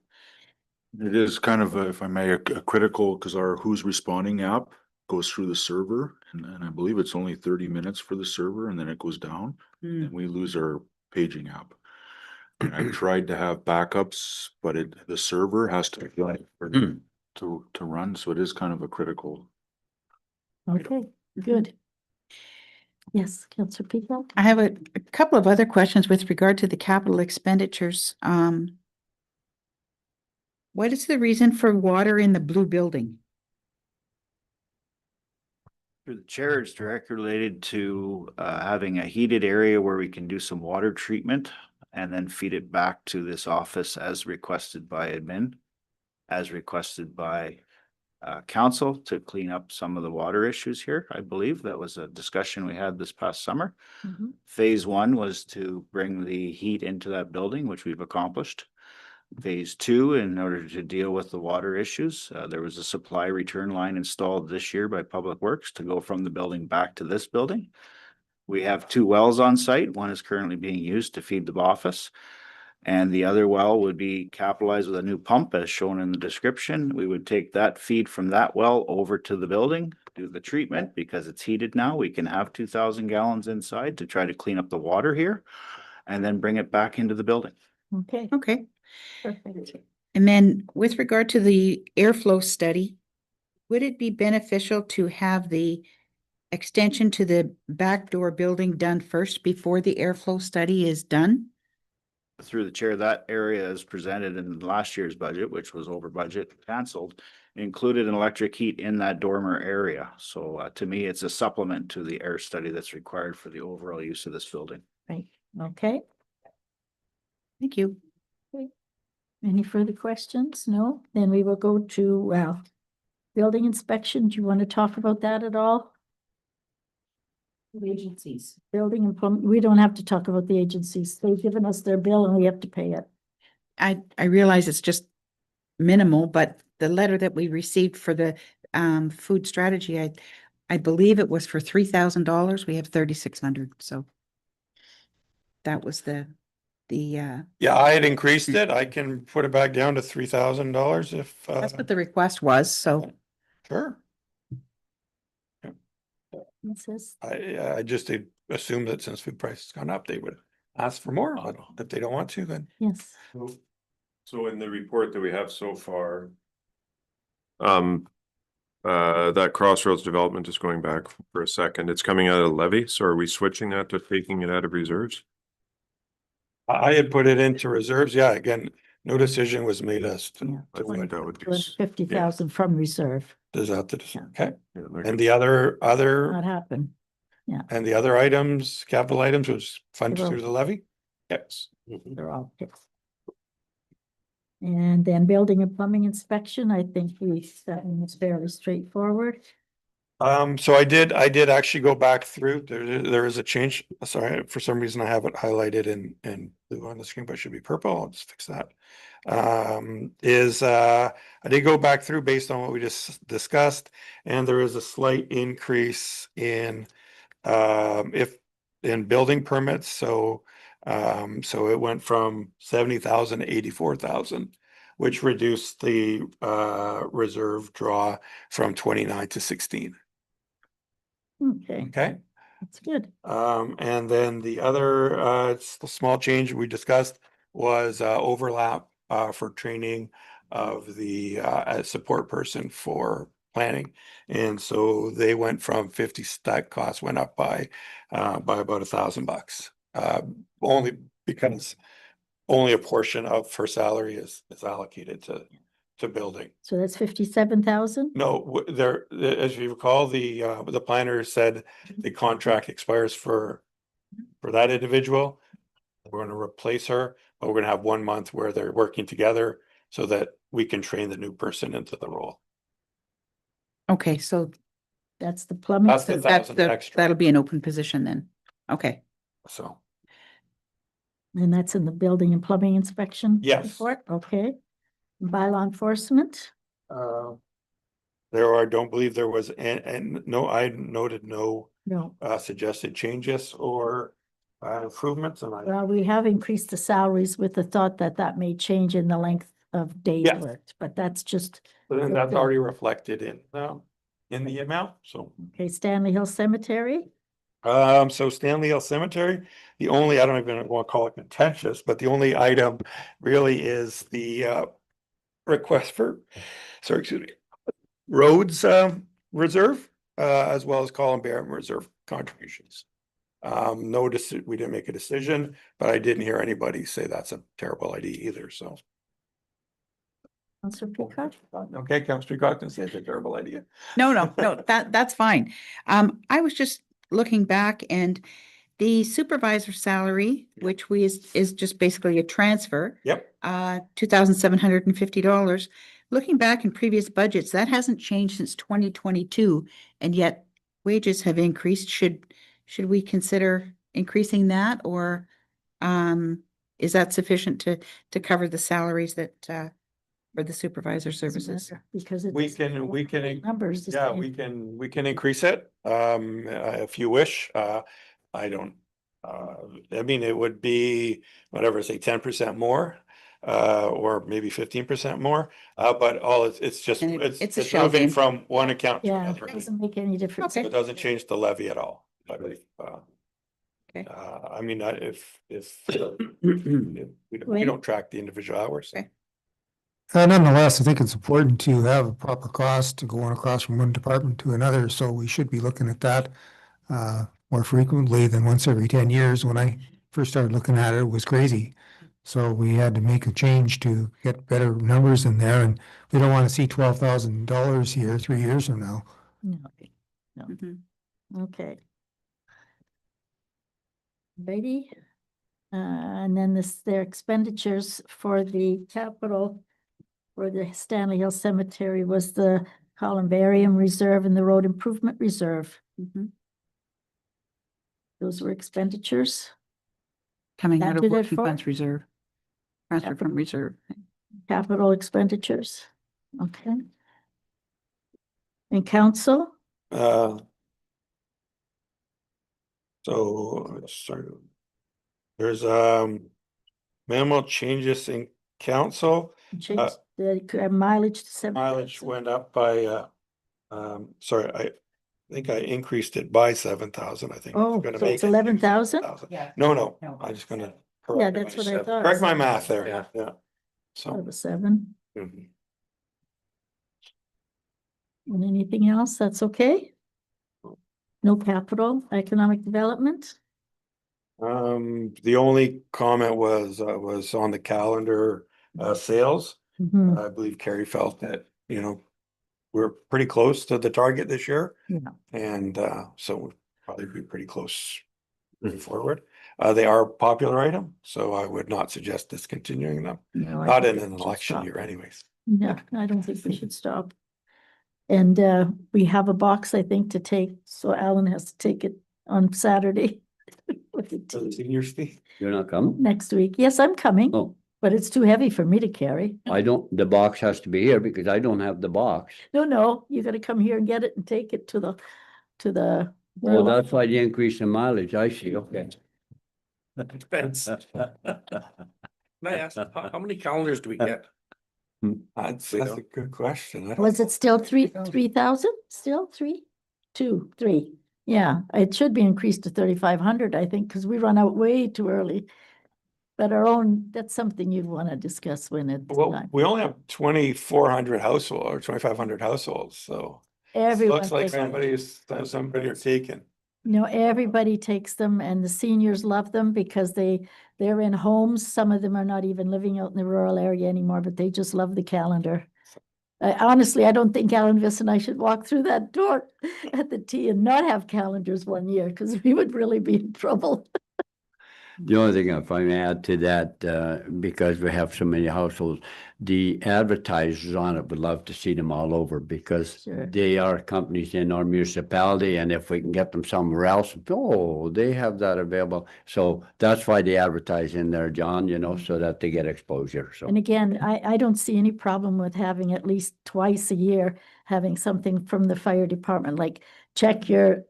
S10: It is kind of, if I may, a critical, because our Who's Responding app goes through the server, and I believe it's only 30 minutes for the server, and then it goes down,
S9: Mm.
S10: and we lose our paging app. And I tried to have backups, but the server has to be on to run, so it is kind of a critical.
S1: Okay, good. Yes, Councillor Peacock?
S9: I have a couple of other questions with regard to the capital expenditures. What is the reason for water in the blue building?
S8: Through the chair, it's directly related to having a heated area where we can do some water treatment and then feed it back to this office as requested by admin, as requested by council to clean up some of the water issues here. I believe that was a discussion we had this past summer.
S1: Mhm.
S8: Phase one was to bring the heat into that building, which we've accomplished. Phase two, in order to deal with the water issues, there was a supply return line installed this year by Public Works to go from the building back to this building. We have two wells on site. One is currently being used to feed the office. And the other well would be capitalized with a new pump as shown in the description. We would take that feed from that well over to the building, do the treatment because it's heated now. We can have 2,000 gallons inside to try to clean up the water here and then bring it back into the building.
S1: Okay,
S9: Okay.
S1: perfect.
S9: And then with regard to the airflow study, would it be beneficial to have the extension to the back door building done first before the airflow study is done?
S8: Through the chair, that area is presented in last year's budget, which was over budget, canceled, included an electric heat in that dormer area. So to me, it's a supplement to the air study that's required for the overall use of this building.
S1: Right, okay.
S9: Thank you.
S1: Any further questions? No? Then we will go to, building inspection. Do you want to talk about that at all?
S9: Agencies.
S1: Building and plumbing, we don't have to talk about the agencies. They've given us their bill and we have to pay it.
S9: I realize it's just minimal, but the letter that we received for the food strategy, I believe it was for $3,000. We have 3,600, so that was the
S3: yeah, I had increased it. I can put it back down to $3,000 if
S9: that's what the request was, so.
S3: sure.
S1: It says,
S3: I just assumed that since food prices gone up, they would ask for more, but if they don't want to, then.
S1: Yes.
S7: So in the report that we have so far, that Crossroads development is going back for a second. It's coming out of levy, so are we switching that to taking it out of reserves?
S3: I had put it into reserves. Yeah, again, no decision was made as to.
S1: Yeah.
S7: I think that would be.
S1: 250,000 from reserve.
S3: Does that, okay,
S7: Yeah, that
S3: and
S7: could-
S3: the other,
S1: Not happen.
S3: and the other items, capital items was funded
S1: They were-
S3: through the levy? Yes.
S1: They're all fixed. And then building and plumbing inspection, I think that one was fairly straightforward.
S3: So I did actually go back through, there is a change, sorry, for some reason I have it highlighted in blue on the screen, but it should be purple, I'll just fix that. I did go back through based on what we just discussed, and there is a slight increase in building permits, so it went from 70,000 to 84,000, which reduced the reserve draw from 29 to 16.
S1: Okay,
S3: Okay,
S1: that's good.
S3: and then the other small change we discussed was overlap for training of the support person for planning. And so they went from 50, that cost went up by about $1,000. Only because only a portion of her salary is allocated to building.
S1: So that's 57,000?
S3: No, there, as you recall, the planner said the contract expires for that individual. We're gonna replace her, but we're gonna have 1 month where they're working together so that we can train the new person into the role.
S9: Okay, so
S1: That's the plumbing.
S3: That's the
S9: that's
S3: 1,000
S9: the,
S3: extra,
S9: that'll be an open position then. Okay,
S3: so.
S1: And that's in the building and plumbing inspection?
S3: Yes.
S1: report? Okay. Bylaw enforcement?
S3: Don't believe there was, and no, I noted no
S1: No.
S3: suggested changes or improvements, and I.
S1: Well, we have increased the salaries with the thought that that may change in the length of days
S3: Yeah.
S1: worked, but that's just,
S3: But then that's already reflected in the amount, so.
S1: okay, Stanley Hill Cemetery?
S3: So Stanley Hill Cemetery, the only, I don't even want to call it contentious, but the only item really is the request for, sorry, excuse me, roads reserve, as well as Columbarium Reserve contributions. We didn't make a decision, but I didn't hear anybody say that's a terrible idea either, so.
S1: Councillor Peacock?
S3: Okay, Councilor Cockton says it's a terrible idea.
S9: no, that's fine. I was just looking back and the supervisor salary, which is just basically a transfer.
S3: Yep.
S9: $2,750. Looking back in previous budgets, that hasn't changed since 2022, and yet wages have increased. Should we consider increasing that, or is that sufficient to cover the salaries that for the supervisor
S1: Doesn't
S9: services?
S1: matter, because it's.
S3: We can,
S1: Numbers. the
S3: yeah,
S1: same.
S3: we can increase it, if you wish, I don't. I mean, it would be whatever, say 10% more, or maybe 15% more, but it's just,
S9: And
S3: it's
S9: it's a shell
S3: moving
S9: game.
S3: from one account to
S1: Yeah,
S3: another.
S1: it doesn't make any difference.
S9: Okay.
S3: It doesn't change the levy at all, I believe.
S9: Okay.
S3: I mean, if we don't track the individual hours.
S9: Okay.
S2: Nonetheless, I think it's important to have a proper cost to going across from one department to another, so we should be looking at that more frequently than once every 10 years. When I first started looking at it, it was crazy. So we had to make a change to get better numbers in there, and we don't want to see $12,000 here 3 years from now.
S1: No,
S9: Mhm.
S1: okay. Ready? And then their expenditures for the capital for the Stanley Hill Cemetery was the Columbarium Reserve and the Road Improvement Reserve.
S9: Mhm.
S1: Those were expenditures.
S9: Coming
S1: That
S9: out of
S1: did it
S9: working
S1: for-
S9: funds reserve. Transfer
S1: Capital.
S9: from reserve.
S1: Capital expenditures, okay. And council,
S3: So, sorry. There's minimal changes in council.
S1: changed the mileage to 7,000.
S3: Mileage went up by sorry, think I increased it by 7,000, I think.
S1: Oh,
S3: Gonna
S1: so
S3: make
S1: it's
S3: it
S1: 11,000?
S3: 7,000.
S9: Yeah.
S3: No,
S9: No.
S3: I'm just gonna.
S1: Yeah,
S3: correct
S1: that's what I
S3: myself.
S1: thought.
S3: Correct my math there,
S6: Yeah.
S3: yeah.
S1: Out
S3: So.
S1: of 7.
S3: mhm.
S1: And anything else? That's okay? No capital, economic development?
S3: The only comment was on the calendar, sales.
S1: Mhm.
S3: I believe Carrie felt that, we're pretty close to the target this year.
S1: Yeah.
S3: And, so we'll probably be pretty close moving forward. They are a popular item, so I would not suggest discontinuing them.
S1: No, I
S3: Not
S1: think
S3: in an
S1: we should
S3: election
S1: stop.
S3: year anyways.
S1: No, I don't think we should stop. And we have a box, I think, to take, so Alan has to take it on Saturday. with the
S3: For the
S1: tea
S3: seniors fee.
S5: You're not coming?
S1: next week. Yes, I'm coming,
S5: Oh,
S1: but it's too heavy for me to carry.
S5: I don't, the box has to be here because I don't have the box.
S1: No, you gotta come here and get it and take it to the.
S5: Oh, that's why the increase in mileage. I see, okay.
S6: Depends. Can I ask, how many calendars do we get?
S3: That's
S6: We
S3: a
S6: don't.
S3: good question. I don't
S1: Was
S3: know.
S1: it still 3,000? Still 3? 2, 3. Yeah, it should be increased to 3,500, I think, because we run out way too early. But our own, that's something you'd want to discuss when it's
S3: Well,
S1: time.
S3: we only have 2,400 households or 2,500 households, so.
S1: Everyone
S3: Looks like
S1: takes them.
S3: somebody are taking.
S1: No, everybody takes them and the seniors love them because they're in homes. Some of them are not even living out in the rural area anymore, but they just love the calendar. Honestly, I don't think Alan Viss and I should walk through that door at the T and not have calendars one year because we would really be in trouble.
S5: The only thing, if I may add to that, because we have so many households, the advertisers on it would love to see them all over because
S1: Sure.
S5: they are companies in our municipality, and if we can get them somewhere else, oh, they have that available. So that's why they advertise in there, John, so that they get exposure, so.
S1: And again, I don't see any problem with having at least twice a year, having something from the fire department, like check your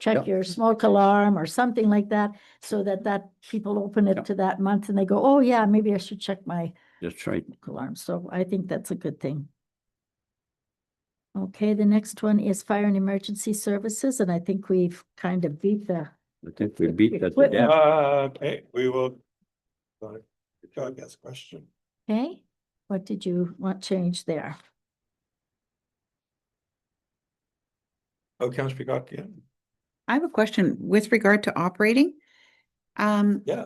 S1: smoke alarm or something like that, so that people open it
S5: Yeah.
S1: to that month and they go, oh yeah, maybe I should check my
S5: That's right.
S1: smoke alarm. So I think that's a good thing. Okay, the next one is fire and emergency services, and I think we've kind of beat the,
S5: I think we beat that to
S1: Equipment.
S5: death.
S3: Okay, we will. Good job, yes, question.
S1: okay? What did you want changed there?
S3: Oh, Councillor Peacock, yeah.
S9: I have a question with regard to operating.
S3: Yeah.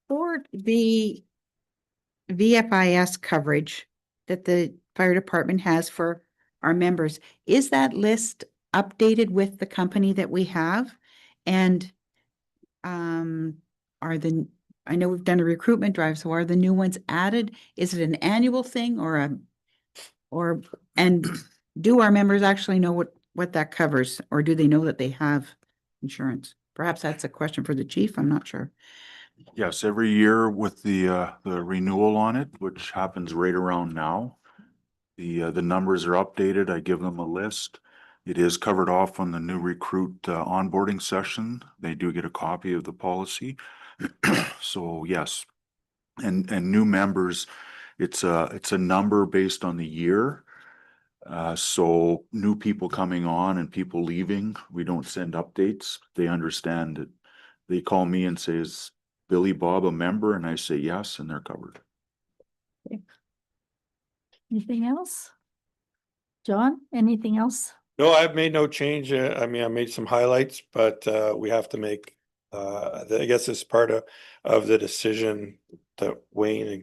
S9: For the VFIS coverage that the fire department has for our members, is that list updated with the company that we have? And I know we've done a recruitment drive, so are the new ones added? Is it an annual thing and do our members actually know what that covers, or do they know that they have insurance? Perhaps that's a question for the chief, I'm not sure.
S10: Yes, every year with the renewal on it, which happens right around now. The numbers are updated. I give them a list. It is covered off on the new recruit onboarding session. They do get a copy of the policy. So yes, and new members, it's a number based on the year. So new people coming on and people leaving, we don't send updates. They understand it. They call me and say, is Billy Bob a member? And I say yes, and they're covered.
S1: Anything else? John, anything else?
S3: No, I've made no change. I mean, I made some highlights, but we have to make, I guess it's part of the decision that Wayne,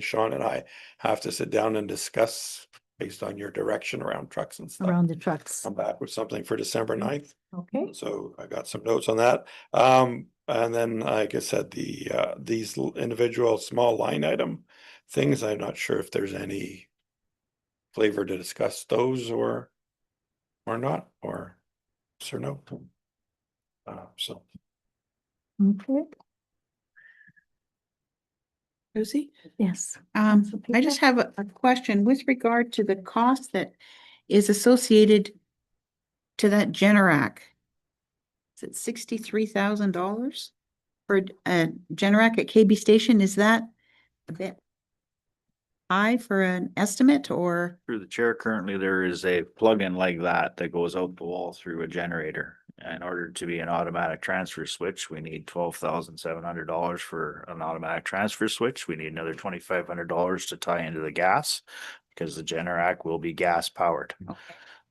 S3: Sean and I have to sit down and discuss based on your direction around trucks and stuff.
S1: Around the trucks,
S3: Come back with something for December 9th.
S1: okay?
S3: So I got some notes on that. And then, like I said, these individual small line item things, I'm not sure if there's any flavor to discuss those or not, or yes or no. So.
S1: Okay,
S9: Lucy?
S1: yes.
S9: I
S1: Councillor
S9: just have a question with regard to the cost that is associated to that Generac. Is it $63,000 for a Generac at KB Station? Is that a bit? high for an estimate or?
S8: Through the chair, currently there is a plug-in like that that goes out the wall through a generator. In order to be an automatic transfer switch, we need $12,700 for an automatic transfer switch. We need another $2,500 to tie into the gas because the Generac will be gas powered.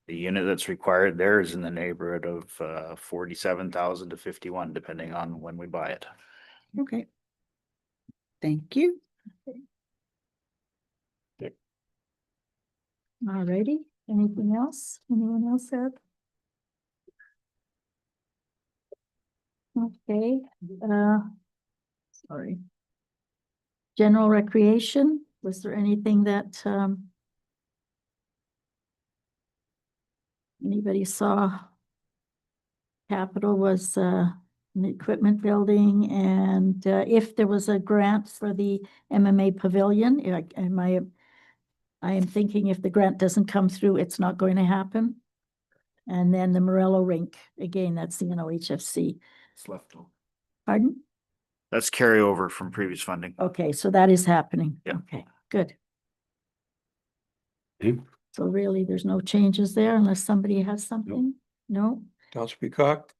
S8: The unit that's required there is in the neighborhood of 47,000 to 51, depending on when we buy it.
S9: Okay. Thank you.
S1: Alrighty, anything else? Anyone else have? Okay, sorry. General recreation, was there anything that, anybody saw? Capital was, an equipment building, and, if there was a grant for the MMA pavilion, I am thinking if the grant doesn't come through, it's not going to happen. And then the Morello rink, again, that's the NOHFC.
S8: It's left over.
S1: Pardon?
S8: That's carryover from previous funding.
S1: Okay, so that is happening.
S8: Yeah.
S1: Okay, good.
S5: Okay.
S1: So really, there's no changes there unless somebody has something? No?
S3: Councilor Peacock?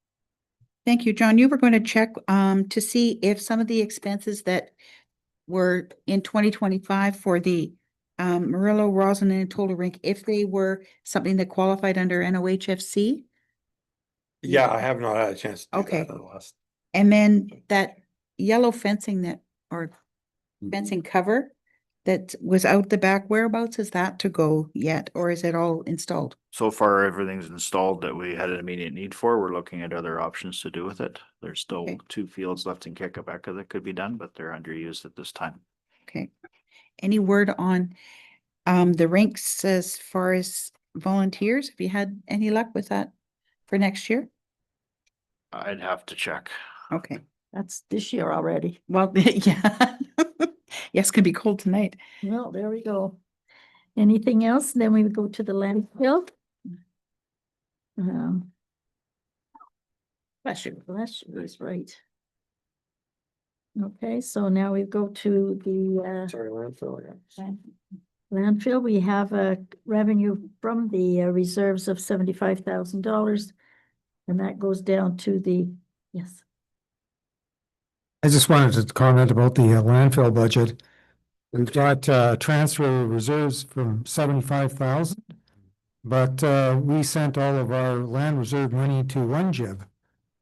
S9: Thank you, John. You were going to check to see if some of the expenses that were in 2025 for the Murillo, Roslin and Total Rink, if they were something that qualified under NOHFC.
S3: Yeah, I have not had a chance to do
S9: Okay.
S3: that in the last.
S9: And then that yellow fencing that, or fencing cover that was out the back, whereabouts is that to go yet, or is it all installed?
S8: So far, everything's installed that we had an immediate need for. We're looking at other options to do with it. There's still
S9: Okay.
S8: 2 fields left in Kekabeka that could be done, but they're underused at this time.
S9: Okay. Any word on the rinks as far as volunteers? Have you had any luck with that for next year?
S8: I'd have to check.
S9: Okay.
S1: That's this year already.
S9: Well, yeah. Yes, it's gonna be cold tonight.
S1: Well, there we go. Anything else? Then we would go to the landfill. Bless you, is right. Okay, so now we go to the
S3: Sorry, landfill, yeah.
S1: landfill. We have a revenue from the reserves of $75,000. And that goes down to the, yes.
S2: I just wanted to comment about the landfill budget. We've got transfer reserves from 75,000, but we sent all of our land reserve money to one jib.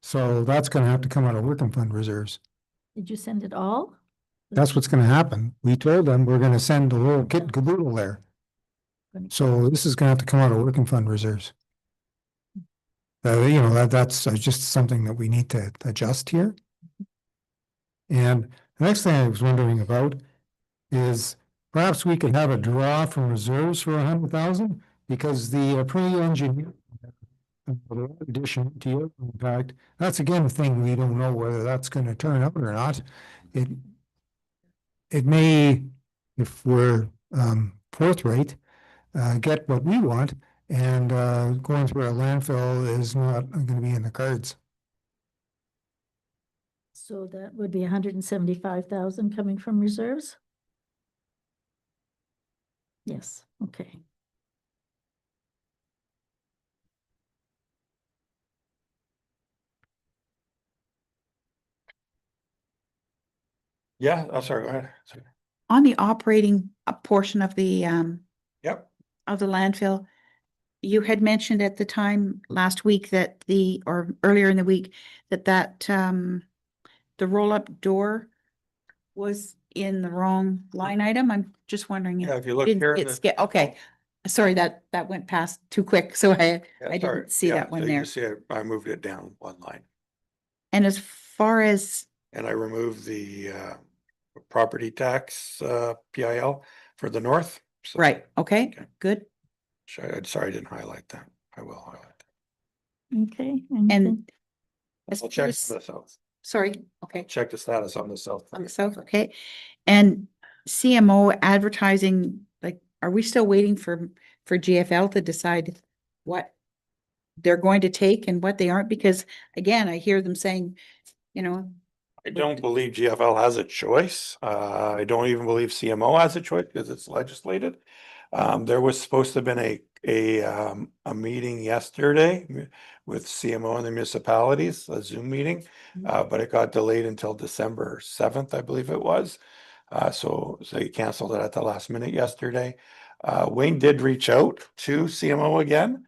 S2: So that's gonna have to come out of working fund reserves.
S1: Did you send it all?
S2: That's what's gonna happen. We told them we're gonna send the whole kit and caboodle there. So this is gonna have to come out of working fund reserves. You know, that's just something that we need to adjust here. And the next thing I was wondering about is perhaps we could have a draw from reserves for 100,000, because the pre-engineer addition to your impact, that's again a thing we don't know whether that's going to turn out or not. It may, if we're forthright, get what we want, and going through a landfill is not going to be in the cards.
S1: So that would be 175,000 coming from reserves? Yes, okay.
S3: Yeah, I'm sorry, go ahead. Sorry.
S9: On the operating portion of the
S3: Yep,
S9: landfill, you had mentioned at the time last week that or earlier in the week, that the roll-up door was in the wrong line item. I'm just wondering.
S3: yeah, if you look here. in the-
S9: Okay, sorry, that went past too quick, so I
S3: Yeah, sorry.
S9: didn't see
S3: Yeah,
S9: that one
S3: so you
S9: there.
S3: can see I moved it down one line,
S9: And as far as,
S3: and I removed the property tax PIL for the north. So-
S9: right, okay,
S3: Okay.
S9: good.
S3: Sorry, I didn't highlight that. I will highlight that.
S1: Okay.
S9: And
S1: anything?
S9: as
S3: I'll
S9: far
S3: check
S9: as,
S3: on the south.
S9: sorry, okay.
S3: Check the status on the south.
S9: On the south, okay. And CMO advertising, like, are we still waiting for GFL to decide what they're going to take and what they aren't? Because again, I hear them saying, you know,
S3: I don't believe GFL has a choice. I don't even believe CMO has a choice because it's legislated. There was supposed to have been a meeting yesterday with CMO and the municipalities, a Zoom meeting. But it got delayed until December 7th, I believe it was. So you canceled it at the last minute yesterday. Wayne did reach out to CMO again.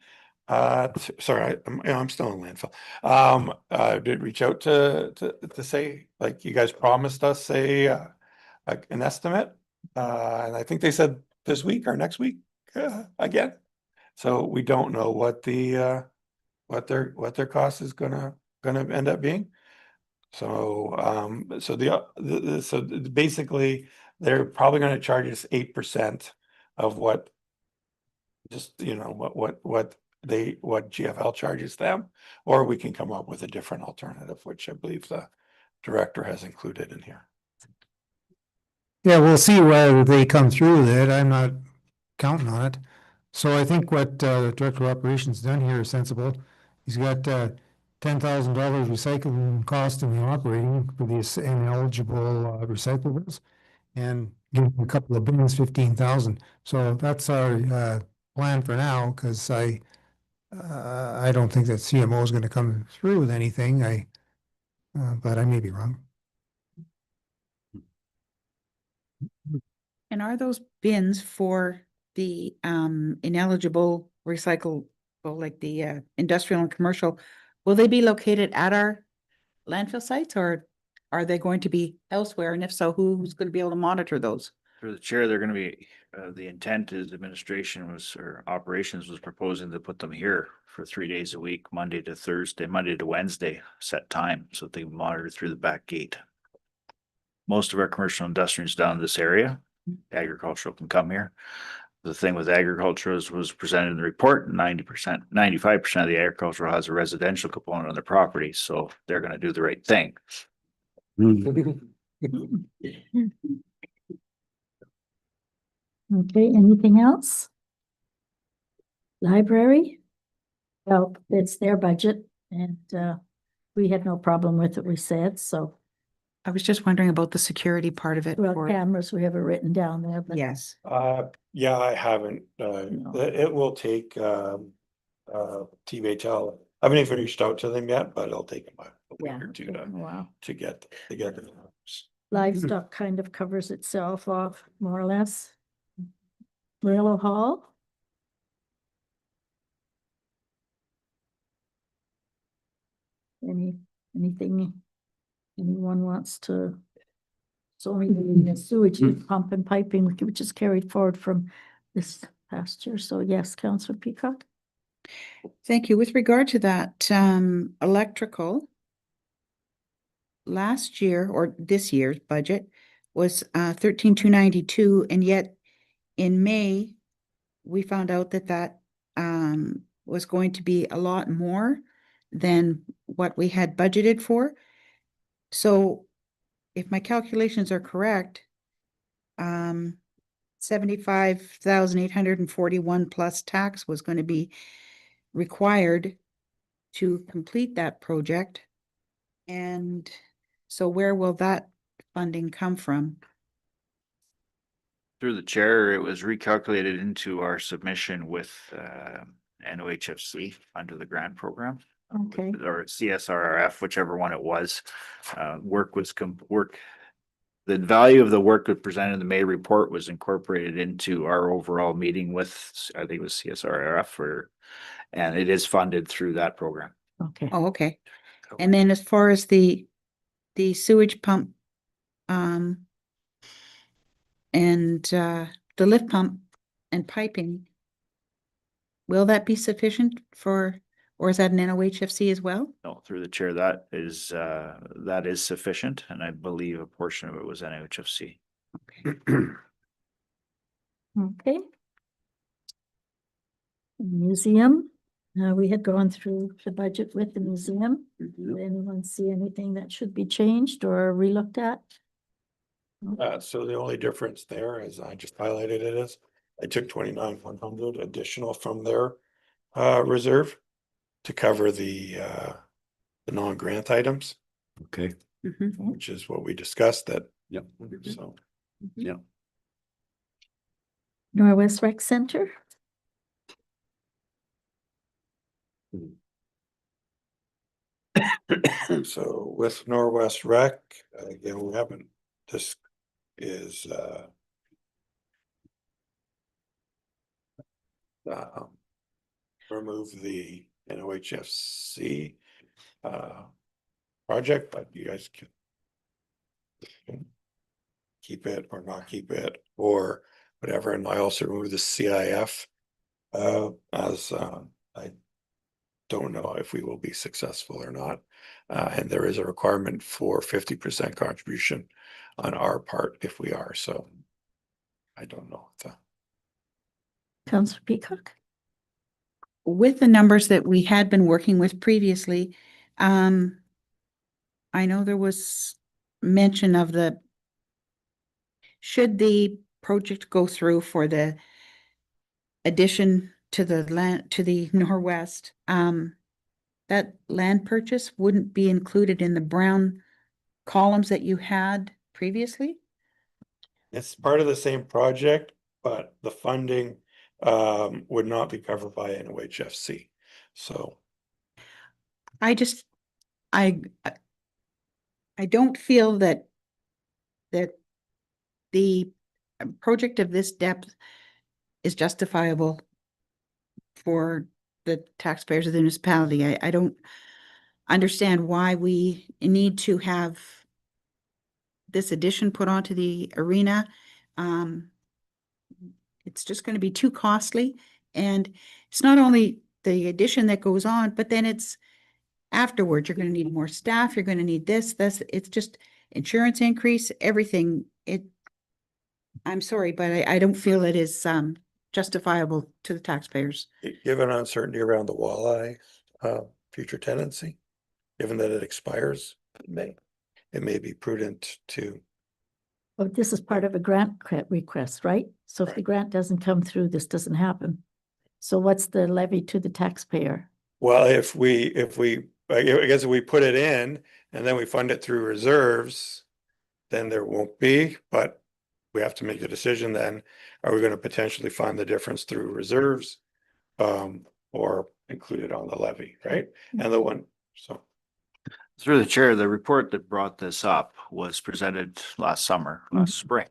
S3: Sorry, I'm still in landfill. Did reach out to say, like, you guys promised us like an estimate. And I think they said this week or next week, again. So we don't know what what their cost is gonna end up being. So, so basically, they're probably gonna charge us 8% of what just, what GFL charges them, or we can come up with a different alternative, which I believe the director has included in here.
S2: Yeah, we'll see whether they come through with it. I'm not counting on it. So I think what the Director of Operations done here is sensible. He's got $10,000 recycling cost in the operating for these ineligible recyclables, and give him a couple of bins, 15,000. So that's our plan for now, because I don't think that CMO is going to come through with anything. But I may be wrong.
S9: And are those bins for the ineligible recyclable, like the industrial and commercial, will they be located at our landfill sites, or are they going to be elsewhere? And if so, who's going to be able to monitor those?
S8: Through the chair, they're gonna be, the intent is administration was, or operations was proposing to put them here for 3 days a week, Monday to Thursday, Monday to Wednesday, set time, so they monitor through the back gate. Most of our commercial industrial is down in this area. Agricultural can come here. The thing with agriculture was presented in the report, 90%, 95% of the agricultural has a residential component on their property, so they're gonna do the right thing.
S1: Okay, anything else? Library? Well, it's their budget and we had no problem with it, we said, so.
S9: I was just wondering about the security part of it.
S1: Well,
S9: for-
S1: cameras, we have it written down there, but.
S9: Yes.
S3: Yeah, I haven't,
S1: No.
S3: it will take, TVHL. I haven't even reached out to them yet, but it'll take them a week
S1: Yeah.
S3: or two
S1: Wow.
S3: to get the numbers.
S1: Livestock kind of covers itself off, more or less. Railroad Hall? Anything anyone wants to? So only the sewage pump and piping, which is carried forward from this past year. So yes, Councillor Peacock.
S9: Thank you. With regard to that, electrical, last year or this year's budget was 13,292, and yet in May, we found out that was going to be a lot more than what we had budgeted for. So if my calculations are correct, 75,841 plus tax was going to be required to complete that project. And so where will that funding come from?
S8: Through the chair, it was recalculated into our submission with NOHFC under the grant program.
S1: Okay.
S8: Or CSRRF, whichever one it was. The value of the work that presented in the May report was incorporated into our overall meeting with, I think it was CSRRF, and it is funded through that program.
S1: Okay.
S9: Oh, okay. And then as far as the sewage pump, and the lift pump and piping, will that be sufficient for, or is that an NOHFC as well?
S8: No, through the chair, that is sufficient, and I believe a portion of it was NOHFC.
S1: Okay. Museum, we had gone through the budget with the museum. Did anyone see anything that should be changed or relooked at?
S3: So the only difference there, as I just highlighted it, is I took 29,100 additional from their reserve to cover the non-grant items.
S5: Okay.
S9: Mhm.
S3: which is what we discussed that,
S5: Yep.
S3: so.
S5: Yeah.
S1: Norwest Rec Center.
S3: So with Norwest Rec, again, we haven't, this is, remove the NOHFC, project, but you guys can keep it or not keep it or whatever. And I also remove the CIF, as, I don't know if we will be successful or not. And there is a requirement for 50% contribution on our part if we are, so I don't know.
S1: Councillor Peacock.
S9: With the numbers that we had been working with previously, I know there was mention of should the project go through for the addition to the land, to the Norwest, that land purchase wouldn't be included in the brown columns that you had previously?
S3: It's part of the same project, but the funding would not be covered by NOHFC. So
S9: I don't feel that the project of this depth is justifiable for the taxpayers of the municipality. I don't understand why we need to have this addition put onto the arena. It's just going to be too costly. And it's not only the addition that goes on, but then it's afterwards, you're going to need more staff, you're going to need this, it's just insurance increase, everything. I'm sorry, but I don't feel it is justifiable to the taxpayers.
S3: given uncertainty around the walleye future tenancy, given that it expires in May, it may be prudent to.
S1: Oh, this is part of a grant request, right? So if the grant doesn't come through, this doesn't happen. So what's the levy to the taxpayer?
S3: Well, if we, I guess if we put it in and then we fund it through reserves, then there won't be, but we have to make the decision then, are we gonna potentially fund the difference through reserves? Or include it on the levy, right? And the one, so.
S8: Through the chair, the report that brought this up was presented last summer, last spring.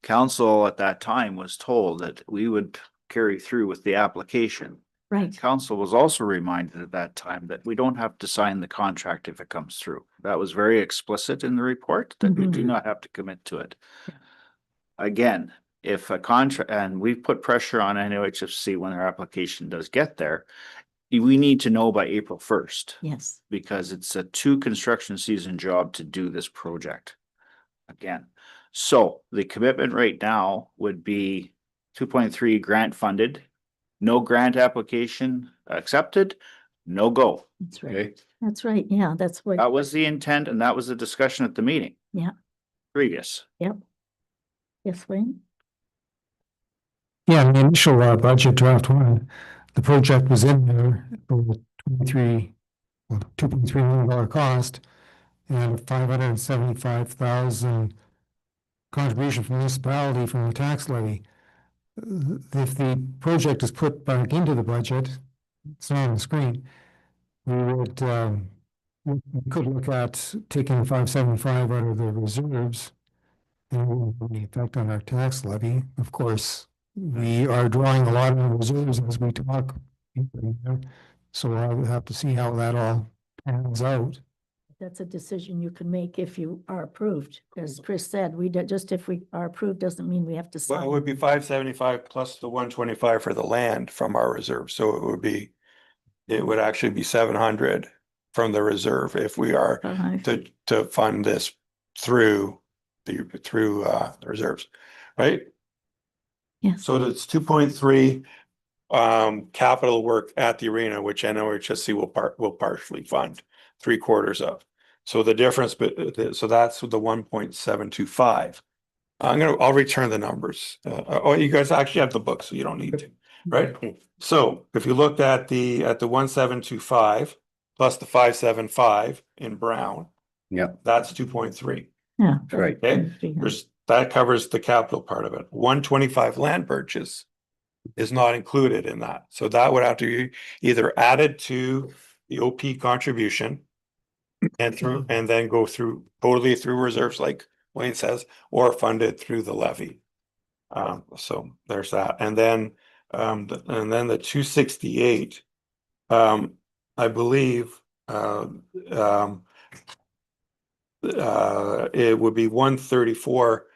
S8: Council at that time was told that we would carry through with the application.
S1: Right.
S8: Council was also reminded at that time that we don't have to sign the contract if it comes through. That was very explicit in the report that we do not have to commit to it. Again, if a contract, and we've put pressure on NOHFC when their application does get there, we need to know by April 1st.
S1: Yes.
S8: Because it's a 2 construction season job to do this project. Again, so the commitment right now would be 2.3 grant funded, no grant application accepted, no go.
S1: That's right.
S8: Okay,
S1: That's right. Yeah, that's what.
S8: that was the intent and that was the discussion at the meeting.
S1: Yeah.
S8: Previous.
S1: Yep. Yes, Wayne?
S2: Yeah, in the initial budget draft one, the project was in there for $2.3 million cost and $575,000 contribution from the municipality from the tax levy. If the project is put back into the budget, it's not on the screen, we would, we could look at taking 575 out of the reserves and it won't have any effect on our tax levy. Of course, we are drawing a lot of reserves as we talk. So I would have to see how that all pans out.
S1: That's a decision you can make if you are approved. As Chris said, just if we are approved doesn't mean we have to
S3: Well, it
S1: sign.
S3: would be 575 plus the 125 for the land from our reserve, so it would actually be 700 from the reserve if we are to fund this through the reserves, right?
S1: Yes.
S3: So it's 2.3 capital work at the arena, which NOHSC will partially fund 3/4 of. So the difference, so that's the 1.725. I'll return the numbers. Oh, you guys actually have the book, so you don't need to, right? So if you looked at the 1.725 plus the 5.75 in brown,
S5: Yep,
S3: That's 2.3.
S1: Yeah.
S5: right.
S3: Okay, that covers the capital part of it. 125 land purchase is not included in that. So that would have to be either added to the OP contribution and then go through totally through reserves like Wayne says, or funded through the levy. So there's that. And then the 268, I believe, it would be 134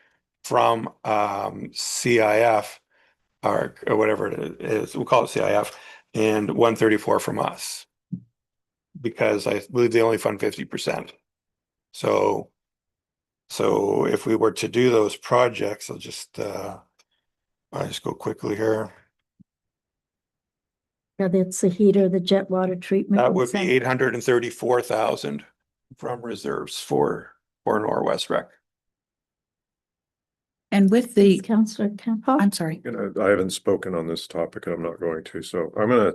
S3: from CIF or whatever it is. We'll call it CIF, and 134 from us. Because I believe they only fund 50%. So if we were to do those projects, I'll just go quickly here.
S1: Yeah, that's the heater, the jet water treatment.
S3: That
S1: and
S3: would be
S1: some-
S3: 834,000 from reserves for Norwest Rec.
S9: And with the,
S1: Councillor Campo?
S9: I'm sorry,
S7: I haven't spoken on this topic and I'm not going to, so I'm gonna,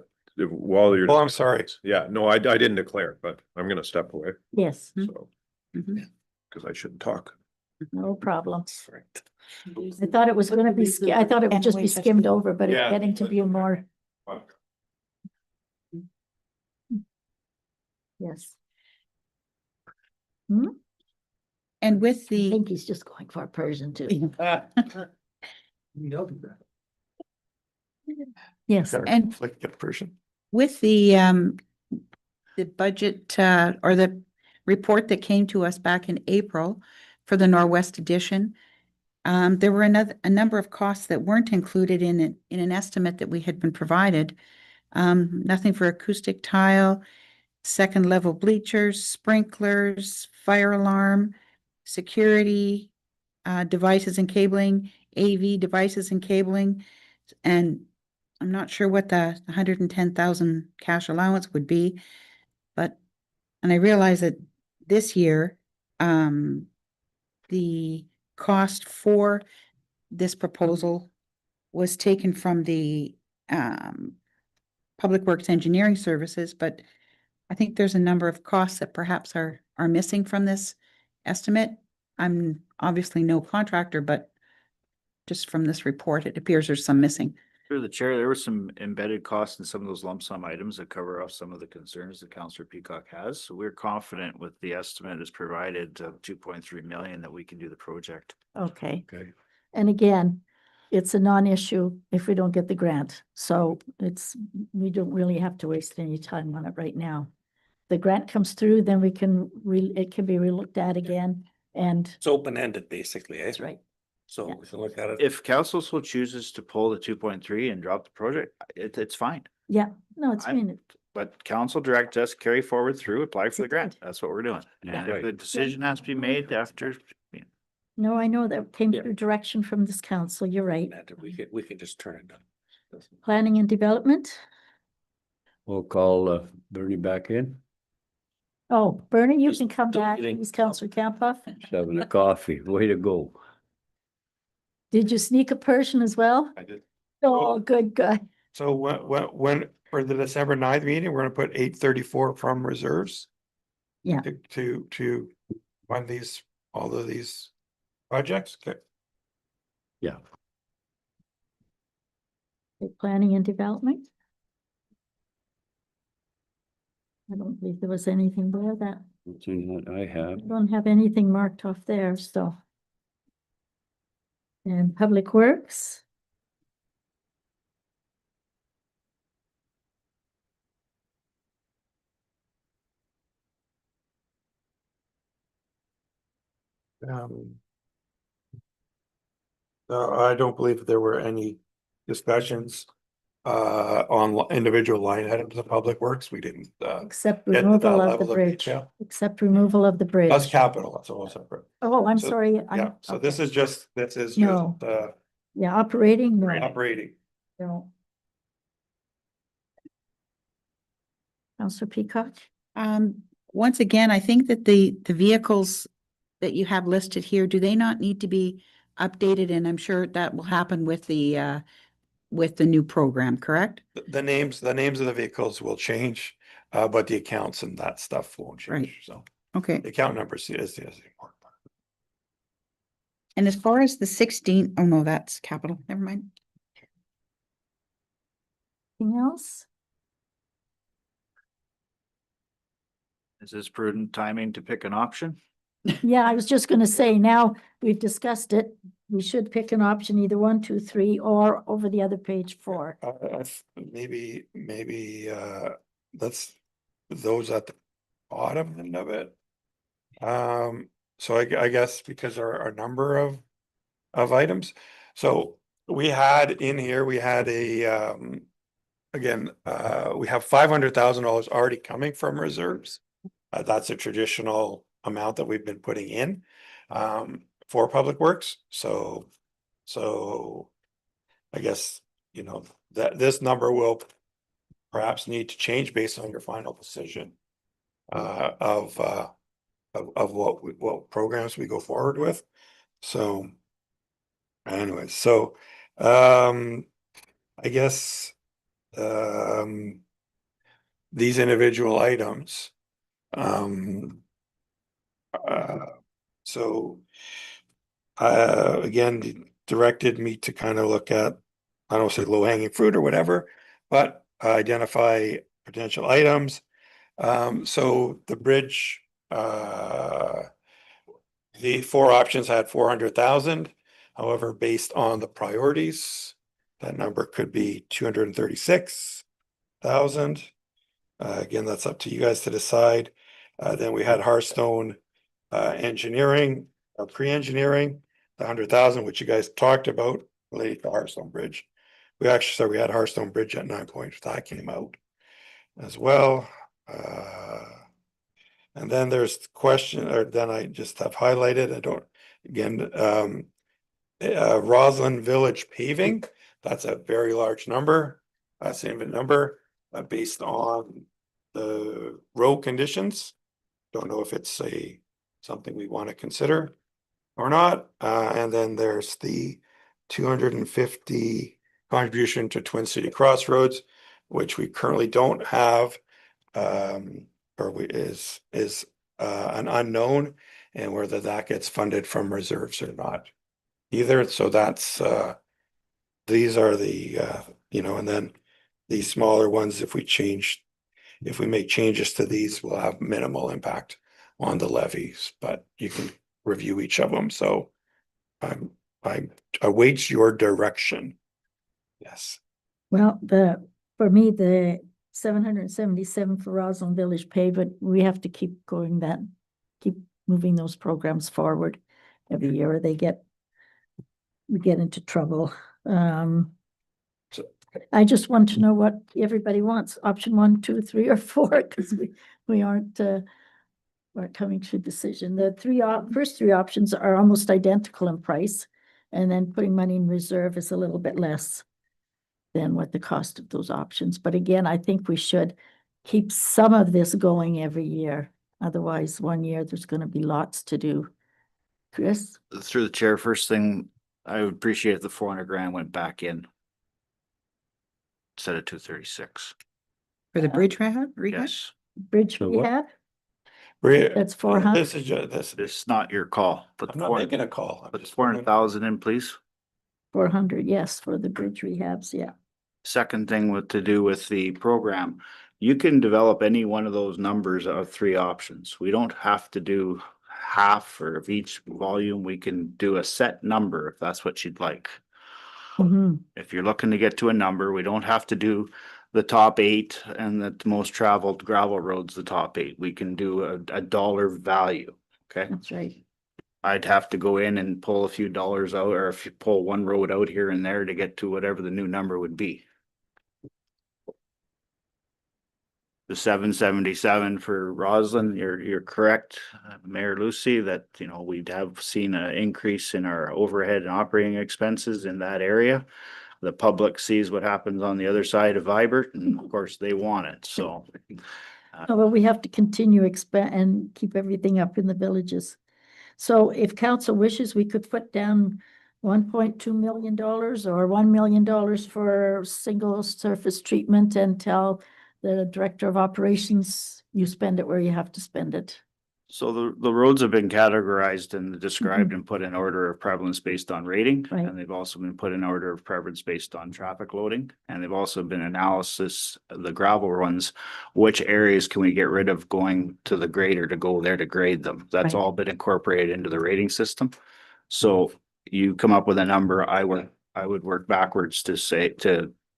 S7: while you're.
S3: Oh, I'm sorry.
S7: Yeah, no, I didn't declare, but I'm gonna step away,
S1: Yes,
S7: so,
S9: Mhm.
S7: because I shouldn't talk.
S1: no problem.
S6: Right.
S1: I thought it was gonna be, I thought it would
S9: And
S1: just be
S9: wait, that's-
S1: skimmed over, but it's
S3: Yeah.
S1: getting to be a more, yes.
S9: and with
S1: I
S9: the,
S1: think he's just going for a Persian too. Yes,
S9: And-
S3: Like get a person.
S9: with the budget, or the report that came to us back in April for the Norwest Edition, there were a number of costs that weren't included in an estimate that we had been provided. Nothing for acoustic tile, second level bleachers, sprinklers, fire alarm, security, devices and cabling, AV devices and cabling. And I'm not sure what the 110,000 cash allowance would be, and I realize that this year, the cost for this proposal was taken from the, Public Works Engineering Services, but I think there's a number of costs that perhaps are missing from this estimate. I'm obviously no contractor, but just from this report, it appears there's some missing.
S8: Through the chair, there were some embedded costs in some of those lump sum items that cover off some of the concerns that Councillor Peacock has. So we're confident with the estimate that's provided of 2.3 million that we can do the project.
S1: okay.
S7: Okay.
S1: And again, it's a non-issue if we don't get the grant. So we don't really have to waste any time on it right now. The grant comes through, then it can be relooked at again, and
S6: It's open-ended, basically, eh?
S1: that's right.
S6: So
S1: Yeah.
S6: we can look at it.
S8: If council so chooses to pull the 2.3 and drop the project, it's fine.
S1: Yeah, no, it's
S8: I-
S1: been,
S8: But council direct us carry forward through, apply for the grant.
S1: Good.
S8: That's what we're doing. And
S5: Yeah.
S8: if the decision has to be made after,
S1: no, I know that came
S6: Yeah.
S1: through direction from this council. You're right.
S6: We could just turn it down.
S1: Planning and development.
S5: We'll call Bernie back in,
S1: Oh, Bernie, you
S6: Just
S1: can come back.
S6: deleting.
S1: He's Councillor Campuff.
S5: just having a coffee, way to go.
S1: Did you sneak a Persian as well?
S3: I did.
S1: Oh, good, good.
S3: So when for the December 9th meeting, we're gonna put 834 from reserves.
S1: Yeah.
S3: To fund all of these projects. Okay.
S5: Yeah.
S1: Planning and development. I don't believe there was anything there that,
S5: Something that I have.
S1: I don't have anything marked off there, so. And Public Works.
S3: I don't believe there were any discussions on individual line items of Public Works. We didn't
S1: Except
S3: get to that
S1: removal of the
S3: level of
S1: bridge,
S3: detail.
S1: except removal of the bridge.
S3: That's capital, that's all separate.
S1: Oh, I'm
S3: So-
S1: sorry.
S3: Yeah, so this
S1: okay.
S3: is just
S1: No. Yeah, operating, no,
S3: operating.
S1: no. Councillor Peacock?
S9: Once again, I think that the vehicles that you have listed here, do they not need to be updated? And I'm sure that will happen with the new program, correct?
S3: The names of the vehicles will change, but the accounts and that stuff won't
S9: Right.
S3: change, so.
S9: Okay,
S3: The account number is the important part.
S9: and as far as the 16, oh no, that's capital, never mind.
S1: Anything else?
S8: Is this prudent timing to pick an option?
S1: Yeah, I was just gonna say, now we've discussed it, we should pick an option, either 1, 2, 3, or over the other page 4.
S3: Maybe, that's those at the bottom end of it. So I guess because our number of items, so we had in here, we had a, again, we have $500,000 already coming from reserves. That's a traditional amount that we've been putting in, for Public Works, so I guess, you know, that this number will perhaps need to change based on your final decision, of what programs we go forward with. So anyway, so, I guess, these individual items, so, again, directed me to kind of look at, I don't say low hanging fruit or whatever, but identify potential items. So the bridge, the 4 options had 400,000. However, based on the priorities, that number could be 236,000. Again, that's up to you guys to decide. Then we had Hearthstone engineering, pre-engineering, the 100,000, which you guys talked about related to Hearthstone Bridge. We actually said we had Hearthstone Bridge at 9 points. That came out as well. And then there's the question, or then I just have highlighted, I don't, again, Roslyn Village paving, that's a very large number, significant number, based on the road conditions. Don't know if it's something we want to consider or not. And then there's the 250 contribution to Twin City Crossroads, which we currently don't have, is an unknown, and whether that gets funded from reserves or not either. So that's, these are the, you know, and then these smaller ones, if we make changes to these, will have minimal impact on the levies, but you can review each of them. So I await your direction. Yes.
S1: Well, for me, the 777 for Roslyn Village pavement, we have to keep keep moving those programs forward every year, or we get into trouble. I just want to know what everybody wants, option 1, 2, 3, or 4, because we aren't coming to a decision. The first 3 options are almost identical in price, and then putting money in reserve is a little bit less than what the cost of those options. But again, I think we should keep some of this going every year. Otherwise, one year there's going to be lots to do. Chris?
S8: Through the chair, first thing, I would appreciate if the 400 grand went back in instead of 236.
S9: For the bridge rehab?
S8: Yes,
S1: Bridge
S5: So what?
S1: rehab?
S3: That's
S1: That's 400.
S3: This is just, this,
S8: it's not your call, but
S3: I'm not making a call. I'm
S8: put
S3: just
S8: 400,000 in, please.
S1: 400, yes, for the bridge rehabs, yeah.
S8: Second thing to do with the program, you can develop any one of those numbers of 3 options. We don't have to do half or of each volume. We can do a set number if that's what you'd like.
S1: Mhm.
S8: If you're looking to get to a number, we don't have to do the top 8 and the most traveled gravel roads, the top 8. We can do a dollar value. Okay.
S1: That's right.
S8: I'd have to go in and pull a few dollars out, or if you pull one road out here and there to get to whatever the new number would be. The 777 for Roslyn, you're correct, Mayor Lucy, that, you know, we have seen an increase in our overhead and operating expenses in that area. The public sees what happens on the other side of Vibert, and of course they want it, so.
S1: Oh, well, we have to continue expand and keep everything up in the villages. So if council wishes, we could put down $1.2 million or $1 million for single surface treatment and tell the director of operations, you spend it where you have to spend it.
S8: So the roads have been categorized and described and put in order of prevalence based on rating.
S1: Right.
S8: And they've also been put in order of prevalence based on traffic loading. And they've also been analysis, the gravel ones, which areas can we get rid of going to the grader to go there to grade them? That's
S1: Right.
S8: all been incorporated into the rating system. So you come up with a number, I would work backwards to say,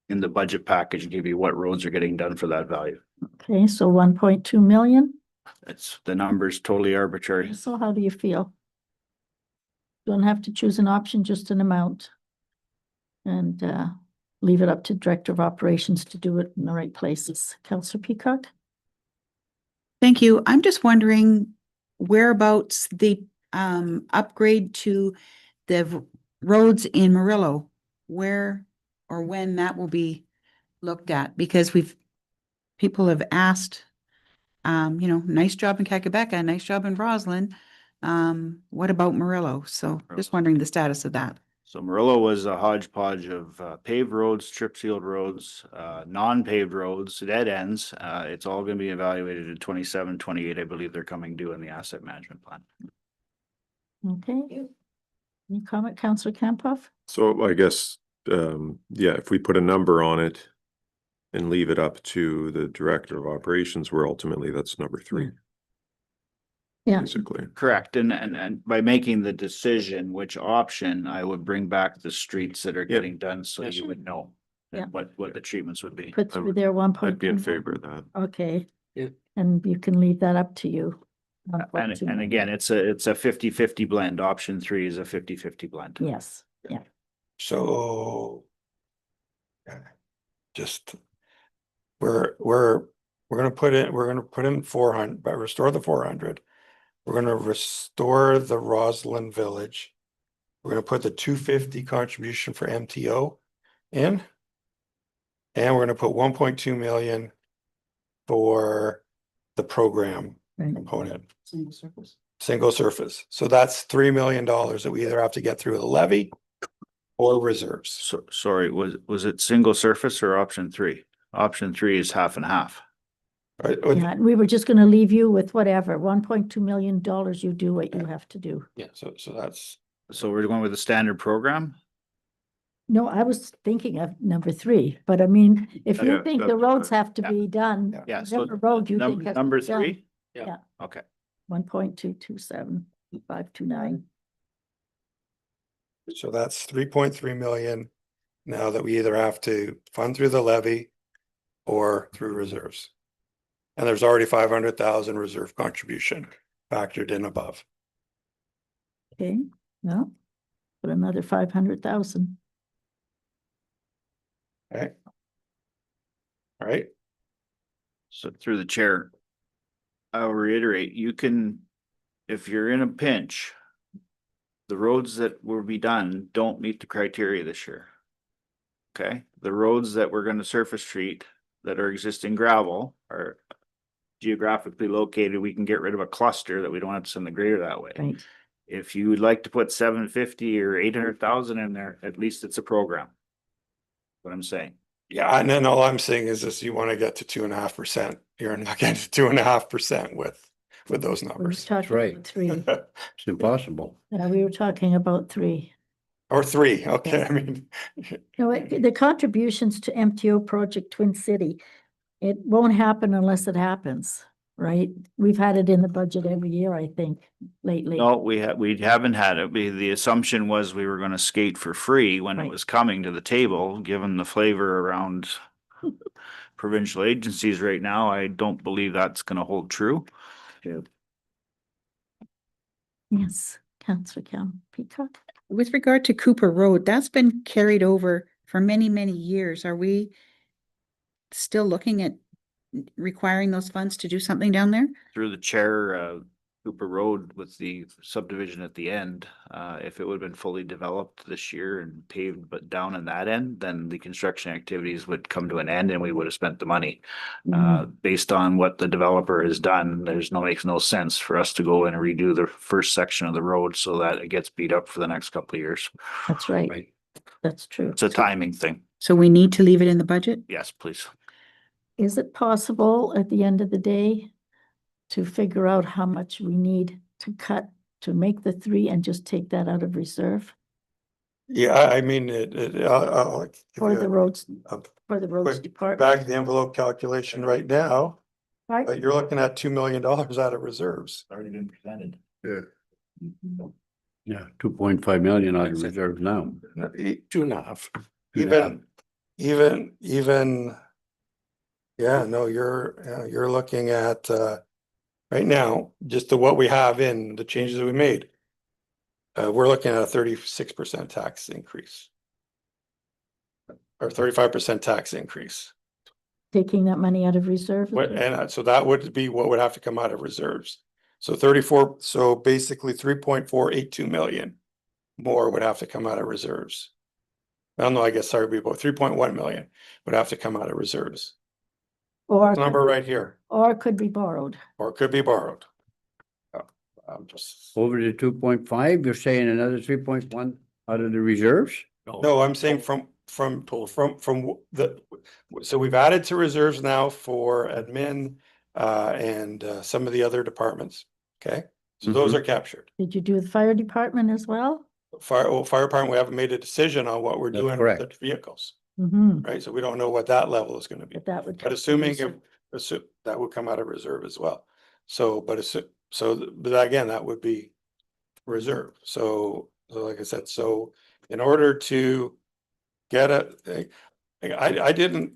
S8: in the budget package, give you what roads are getting done for that value.
S1: Okay, so 1.2 million.
S8: It's, the number's totally arbitrary.
S1: So how do you feel? Don't have to choose an option, just an amount. And leave it up to Director of Operations to do it in the right places. Councillor Peacock?
S9: Thank you. I'm just wondering whereabouts the upgrade to the roads in Murillo, where or when that will be looked at, because people have asked, nice job in Kakabeka, nice job in Roslyn. What about Murillo? So just wondering the status of that.
S8: So Murillo was a hodgepodge of paved roads, chip sealed roads, non-paved roads, dead ends. It's all gonna be evaluated in 27, 28. I believe they're coming due in the asset management plan.
S1: Okay. Any comment, Councillor Campoff?
S7: So I guess, yeah, if we put a number on it and leave it up to the director of operations, where ultimately that's number 3.
S1: Yeah.
S7: Basically.
S8: Correct. And by making the decision, which option, I would bring back the streets that are getting done, so you would know
S1: Yeah.
S8: what the treatments would be.
S1: Put through there 1.2.
S7: I'd be in favor of that.
S1: Okay.
S6: Yeah.
S1: And you can leave that up to you.
S8: And
S1: 1.2.
S8: again, it's a 50-50 blend. Option 3 is a 50-50 blend.
S1: Yes, yeah.
S3: So. Just. We're gonna put in 400, but restore the 400. We're gonna restore the Roslyn Village. We're gonna put the 250 contribution for MTO in. And we're gonna put 1.2 million for the program
S1: Right.
S3: component,
S4: Single surface.
S3: single surface. So that's $3 million that we either have to get through the levy or reserves.
S8: So, sorry, was it single surface or option 3? Option 3 is half and half.
S3: Right?
S1: Yeah, and we were just gonna leave you with whatever, $1.2 million, you do what you have to do.
S3: Yeah, so that's,
S8: So we're going with the standard program?
S1: No, I was thinking of number 3, but I mean, if you
S8: Yeah,
S1: think the
S8: that's
S1: roads
S8: fine.
S1: have to
S8: Yeah.
S1: be done,
S8: Yeah, so
S1: whatever road you think has to
S8: number
S1: be done,
S8: 3?
S1: Yeah.
S8: Okay.
S1: 1.227,529.
S3: so that's 3.3 million. Now that we either have to fund through the levy or through reserves. And there's already 500,000 reserve contribution factored in above.
S1: Okay, well, put another 500,000.
S3: Okay. All right,
S8: So through the chair, I'll reiterate, you can, if you're in a pinch, the roads that will be done don't meet the criteria this year. Okay, the roads that we're gonna surface treat that are existing gravel are geographically located. We can get rid of a cluster that we don't have to send the grader that way.
S1: Right,
S8: If you would like to put 750 or 800,000 in there, at least it's a program. What I'm saying.
S3: yeah, and then all I'm saying is this, you want to get to 2.5%. You're not getting to 2.5% with those
S1: we were
S3: numbers.
S1: talking
S5: right.
S1: about 3.
S5: It's impossible.
S1: We were talking about 3.
S3: Or 3, okay, I mean.
S1: No, the contributions to MTO project Twin City, it won't happen unless it happens, right? We've had it in the budget every year, I think, lately.
S8: No, we haven't had it. The assumption was we were gonna skate for free when it
S1: Right.
S8: was coming to the table, given the flavor around provincial agencies right now. I don't believe that's gonna hold true.
S1: True. Yes, Councillor Peacock.
S9: With regard to Cooper Road, that's been carried over for many, many years. Are we still looking at requiring those funds to do something down there?
S8: Through the chair, Cooper Road with the subdivision at the end, if it would have been fully developed this year and paved but down in that end, then the construction activities would come to an end and we would have spent the money. Based on what the developer has done, makes no sense for us to go in and redo the first section of the road so that it gets beat up for the next couple of years.
S1: That's right.
S8: Right.
S1: That's true.
S8: It's a timing thing.
S9: So we need to leave it in the budget?
S8: Yes, please.
S1: Is it possible at the end of the day to figure out how much we need to cut to make the 3 and just take that out of reserve
S3: Yeah, I mean, I'll give
S1: for
S3: you
S1: the roads,
S3: a
S1: for the roads
S3: quick
S1: department?
S3: back of the envelope calculation right now,
S1: Right?
S3: but you're looking at $2 million out of reserves.
S8: Already been presented.
S5: Yeah, 2.5 million out of
S6: That's it.
S5: reserves now.
S6: 2.5.
S3: Even. Yeah, no, you're looking at, right now, just to what we have in the changes that we made. We're looking at a 36% tax increase. Or 35% tax increase.
S1: Taking that money out of reserve?
S3: So that would be what would have to come out of reserves. So 34, so basically 3.482 million more would have to come out of reserves. Well, no, I guess sorry, we about 3.1 million would have to come out of reserves.
S1: Or,
S3: Number right here,
S1: or could be borrowed.
S3: or it could be borrowed. I'm just,
S5: Over to 2.5, you're saying another 3.1 out of the reserves?
S3: no, I'm saying from the, so we've added to reserves now for admin, and some of the other departments, okay? So those
S5: Mhm.
S3: are captured.
S1: Did you do the fire department as well?
S3: Fire department, we haven't made a decision on what we're
S5: That's
S3: doing with the
S5: correct.
S3: vehicles,
S1: Mm-hmm.
S3: right? So we don't know what that level is gonna be.
S1: But that would.
S3: But assuming that would come out of reserve as well. So, but again, that would be reserve. So like I said, so in order to get I didn't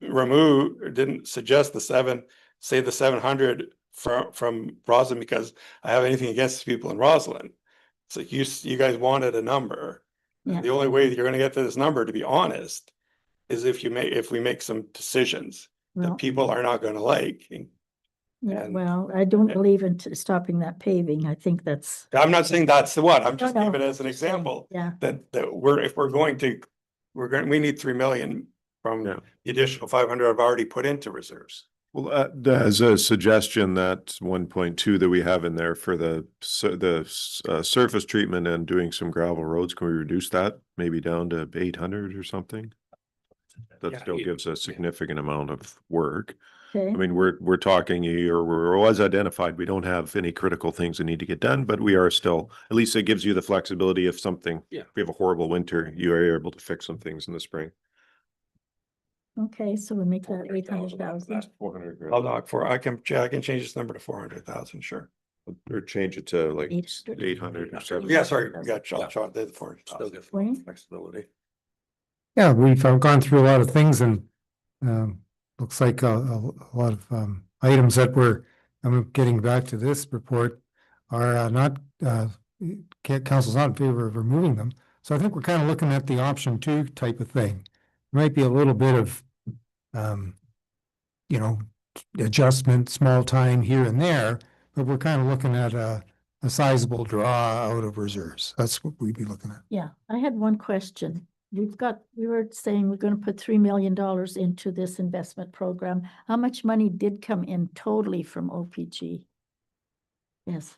S3: remove, or didn't suggest the 700 from Roslyn because I have anything against the people in Roslyn. So you guys wanted a number.
S1: Yeah.
S3: The only way that you're gonna get to this number, to be honest, is if we make some decisions
S1: Well,
S3: that people are not gonna like.
S1: yeah,
S3: and-
S1: well, I don't believe in stopping that paving. I think that's.
S3: I'm not saying that's the one, I'm just
S1: No, no.
S3: giving it as an example,
S1: Yeah,
S3: that if we're going to, we need 3 million from
S7: Yeah.
S3: the additional 500 I've already put into reserves.
S7: Well, as a suggestion, that 1.2 that we have in there for the surface treatment and doing some gravel roads, can we reduce that maybe down to 800 or something? That
S6: Yeah,
S7: still gives a significant amount of work.
S1: okay.
S7: I mean, we're talking here, or was identified, we don't have any critical things that need to get done, but we are still, at least it gives you the flexibility if something,
S6: Yeah.
S7: if we have a horrible winter, you are able to fix some things in the spring.
S1: Okay, so we make that 800,000.
S7: That's 400.
S3: I'll knock for, I can change this number to 400,000, sure.
S7: Or change it to like
S1: 800.
S7: 800 or 700.
S3: Yeah, sorry, yeah,
S6: Yeah.
S3: Sean did the
S6: Still
S3: 400,000.
S6: good
S1: Wayne?
S6: flexibility.
S2: Yeah, we've gone through a lot of things and looks like a lot of items that were, I'm getting back to this report, are not, council's not in favor of removing them. So I think we're kind of looking at the option 2 type of thing. Might be a little bit of, adjustment, small time here and there, but we're kind of looking at a sizable draw out of reserves. That's what we'd be looking at.
S1: Yeah, I had one question. We were saying we're gonna put $3 million into this investment program. How much money did come in totally from OPG? Yes,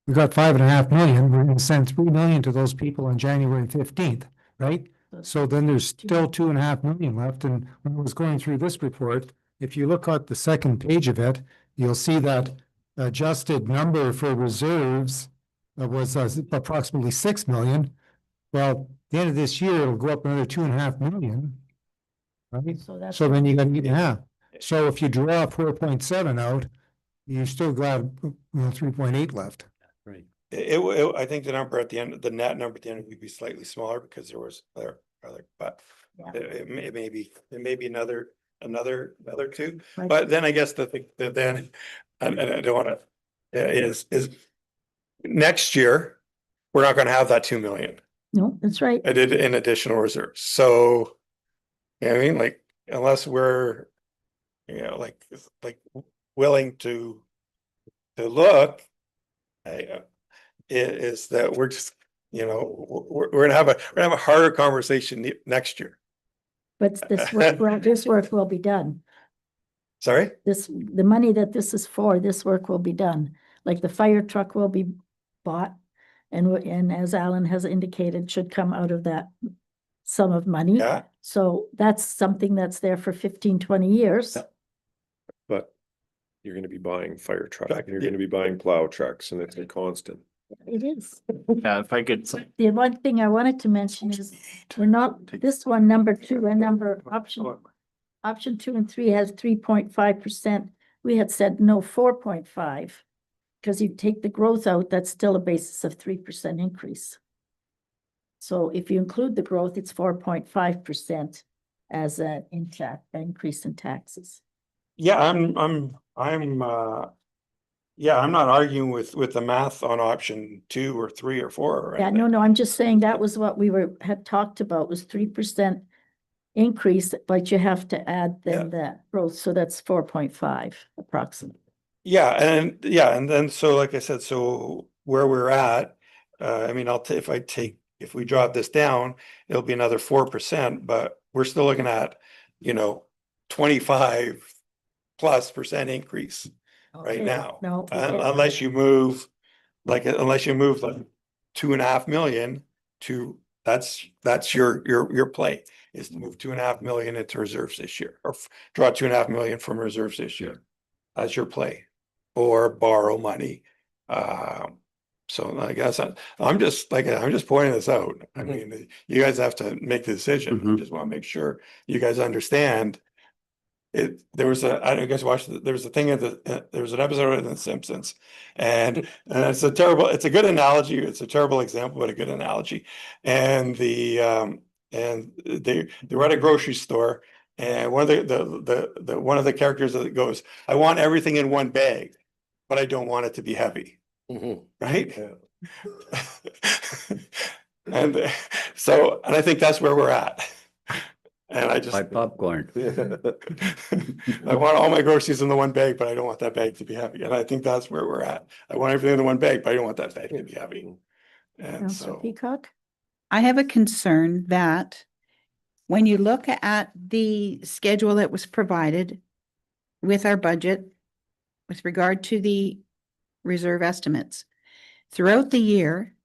S2: We got 5.5 million. We're gonna send 3 million to those people on January 15th, right? So then there's still 2.5 million left. And when I was going through this report, if you look at the second page of it, you'll see that adjusted number for reserves was approximately 6 million. Well, at the end of this year, it'll go up another 2.5 million. Right?
S1: so that's.
S2: So then you got 8.5. So if you draw 4.7 out, you still got 3.8 left.
S5: Right.
S3: I think the number at the end, the net number at the end would be slightly smaller because there was other, but
S1: Yeah.
S3: it may be another 2.
S1: Right.
S3: But then I guess then, and I don't wanna, is next year, we're not gonna have that 2 million.
S1: No, that's right.
S3: I did in additional reserves, so. You know what I mean, like, unless we're, like willing to look. Is that we're just, we're gonna have a harder conversation next year.
S1: But this work will be done.
S3: Sorry?
S1: The money that this is for, this work will be done. Like the fire truck will be bought. And as Alan has indicated, should come out of that sum of money.
S3: Yeah,
S1: So that's something that's there for 15, 20 years.
S3: Yeah. but
S7: you're gonna be buying fire trucks,
S3: Truck,
S7: and you're
S3: yeah.
S7: gonna be buying plow trucks, and it's a constant.
S1: It is.
S8: Yeah, if I could,
S1: The one thing I wanted to mention is we're not, this one, number 2 and option 2 and 3 has 3.5%. We had said no, 4.5. Because you take the growth out, that's still a basis of 3% increase. So if you include the growth, it's 4.5% as an increase in taxes.
S3: Yeah, yeah, I'm not arguing with the math on option 2 or 3 or 4 or
S1: Yeah,
S3: anything.
S1: no, I'm just saying that was what we had talked about was 3% increase, but you have to add then that growth, so that's 4.5 approximately.
S3: Yeah, and then, so like I said, so where we're at, I mean, if we drop this down, it'll be another 4%, but we're still looking at, 25+% increase right
S1: Okay,
S3: now.
S1: no,
S3: Unless you move, like 2.5 million to, that's your play, is to move 2.5 million into reserves this year, or draw 2.5 million from reserves this year. That's your play, or borrow money. So I guess I'm just pointing this out. I mean, you guys have to make the decision. I
S5: Mhm.
S3: just want to make sure you guys understand. I don't know if you guys watched, there was a thing there was an episode of The Simpsons, and it's a good analogy. It's a terrible example, but a good analogy. And they were at a grocery store, and one of the characters that goes, "I want everything in one bag, but I don't want it to be heavy."
S6: Mhm.
S3: Right? And I think that's where we're at. And I just,
S5: Buy popcorn.
S3: I want all my groceries in the one bag, but I don't want that bag to be heavy. And I think that's where we're at. I want everything in the one bag, but I don't want that bag to be heavy. And
S1: Councillor
S3: so,
S1: Peacock?
S9: I have a concern that when you look at the schedule that was provided with our budget with regard to the reserve estimates, throughout the year,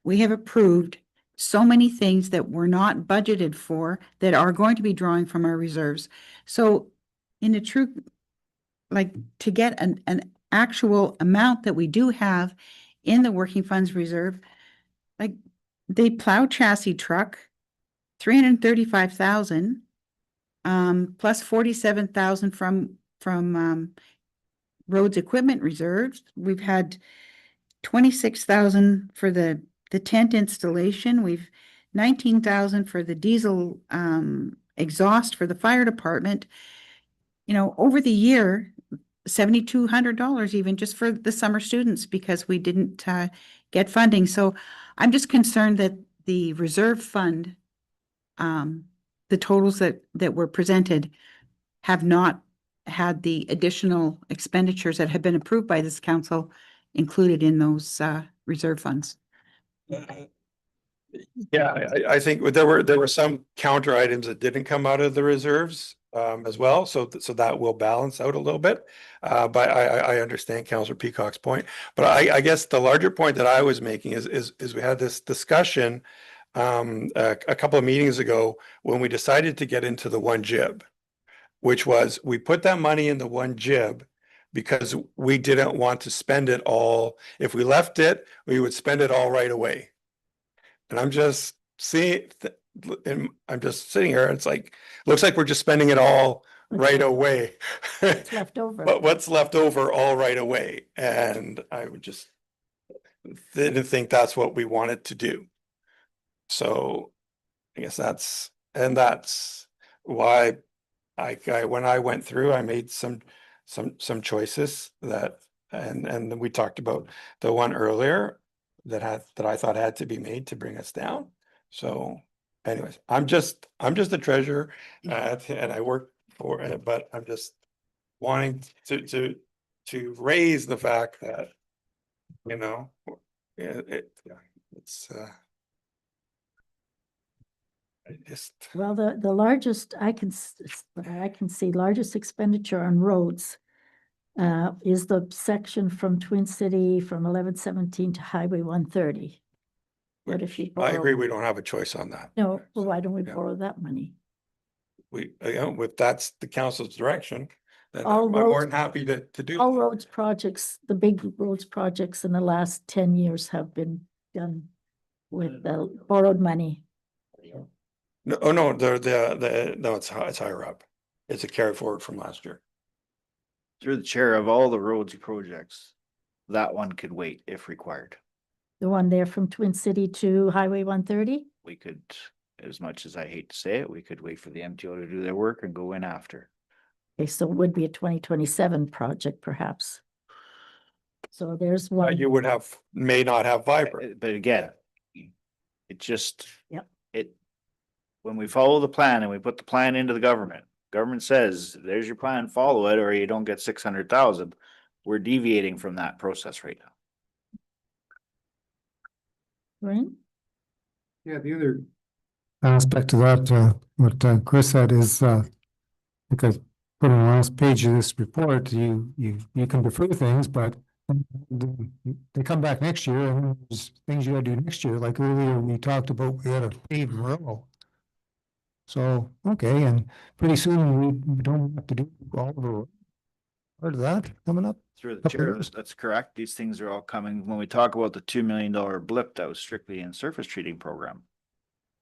S9: we have approved so many things that were not budgeted for that are going to be drawing from our reserves. So in a true, like, to get an actual amount that we do have in the working funds reserve, like the plow chassis truck, 335,000, plus 47,000 from roads equipment reserves. We've had 26,000 for the tent installation. We've 19,000 for the diesel exhaust for the fire department. Over the year, $7,200 even just for the summer students because we didn't get funding. So I'm just concerned that the reserve fund, the totals that were presented have not had the additional expenditures that have been approved by this council included in those reserve funds.
S3: yeah, I think there were some counter items that didn't come out of the reserves as well. So that will balance out a little bit. But I understand Councillor Peacock's point. But I guess the larger point that I was making is we had this discussion a couple of meetings ago when we decided to get into the one jib, which was we put that money in the one jib because we didn't want to spend it all. If we left it, we would spend it all right away. And I'm just seeing, and I'm just sitting here, it's like, looks like we're just spending it all right away.
S1: It's left over.
S3: But what's left over all right away? And I would just didn't think that's what we wanted to do. So I guess that's why when I went through, I made some choices that, and then we talked about the one earlier that I thought had to be made to bring us down. So anyways, I'm just the treasurer and I work for it, but I'm just wanting to raise the fact that, it's I just,
S1: Well, the largest I can see largest expenditure on roads is the section from Twin City from 1117 to Highway 130. What if you
S3: I agree,
S1: borrow?
S3: we don't have a choice on that.
S1: No, well, why don't we
S3: Yeah.
S1: borrow that money?
S3: If that's the council's direction, then
S1: All
S3: I'm more
S1: roads-
S3: than happy to do.
S1: All
S3: that.
S1: roads projects, the big roads projects in the last 10 years have been done with the borrowed money.
S3: No, oh, no, no, it's higher up. It's a carry forward from last year.
S8: Through the chair, of all the roads projects, that one could wait if required.
S1: The one there from Twin City to Highway 130.
S8: We could, as much as I hate to say it, we could wait for the MTO to do their work and go in after.
S1: Okay, so it would be a 2027 project perhaps. So there's one.
S3: You would may not have Viber.
S8: But again, it just.
S1: Yep.
S8: It, when we follow the plan and we put the plan into the government says, there's your plan, follow it, or you don't get 600,000. We're deviating from that process right now.
S1: Right?
S2: Yeah, the other aspect of that, what Chris said is, because put on the last page of this report, you can defer things, but they come back next year and there's things you gotta do next year, like earlier we talked about, we had a paved row. So, okay, and pretty soon we don't have to do all of the part of that coming up.
S8: Through the
S2: Couple
S8: chair,
S2: years.
S8: that's correct. These things are all coming. When we talk about the $2 million blip, that was strictly in surface treating program.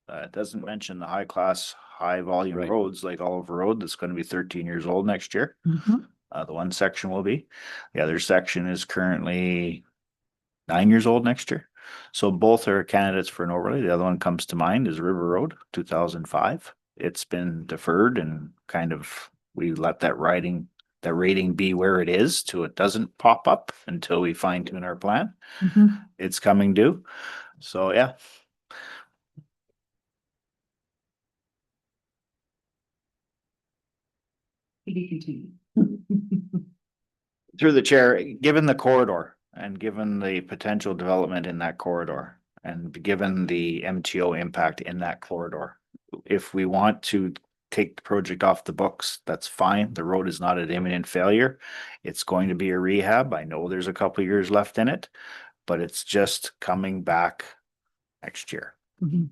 S8: It doesn't mention the high class, high volume
S5: Right.
S8: roads like Oliver Road that's gonna be 13 years old next year.
S1: Mhm.
S8: The one section will be. The other section is currently 9 years old next year. So both are candidates for an overlay. The other one comes to mind is River Road, 2005. It's been deferred and kind of, we let that rating be where it is till it doesn't pop up until we fine tune our plan.
S1: Mhm.
S8: It's coming due. So, yeah. Through the chair, given the corridor and given the potential development in that corridor and given the MTO impact in that corridor, if we want to take the project off the books, that's fine. The road is not an imminent failure. It's going to be a rehab. I know there's a couple of years left in it, but it's just coming back next year.
S1: Mhm.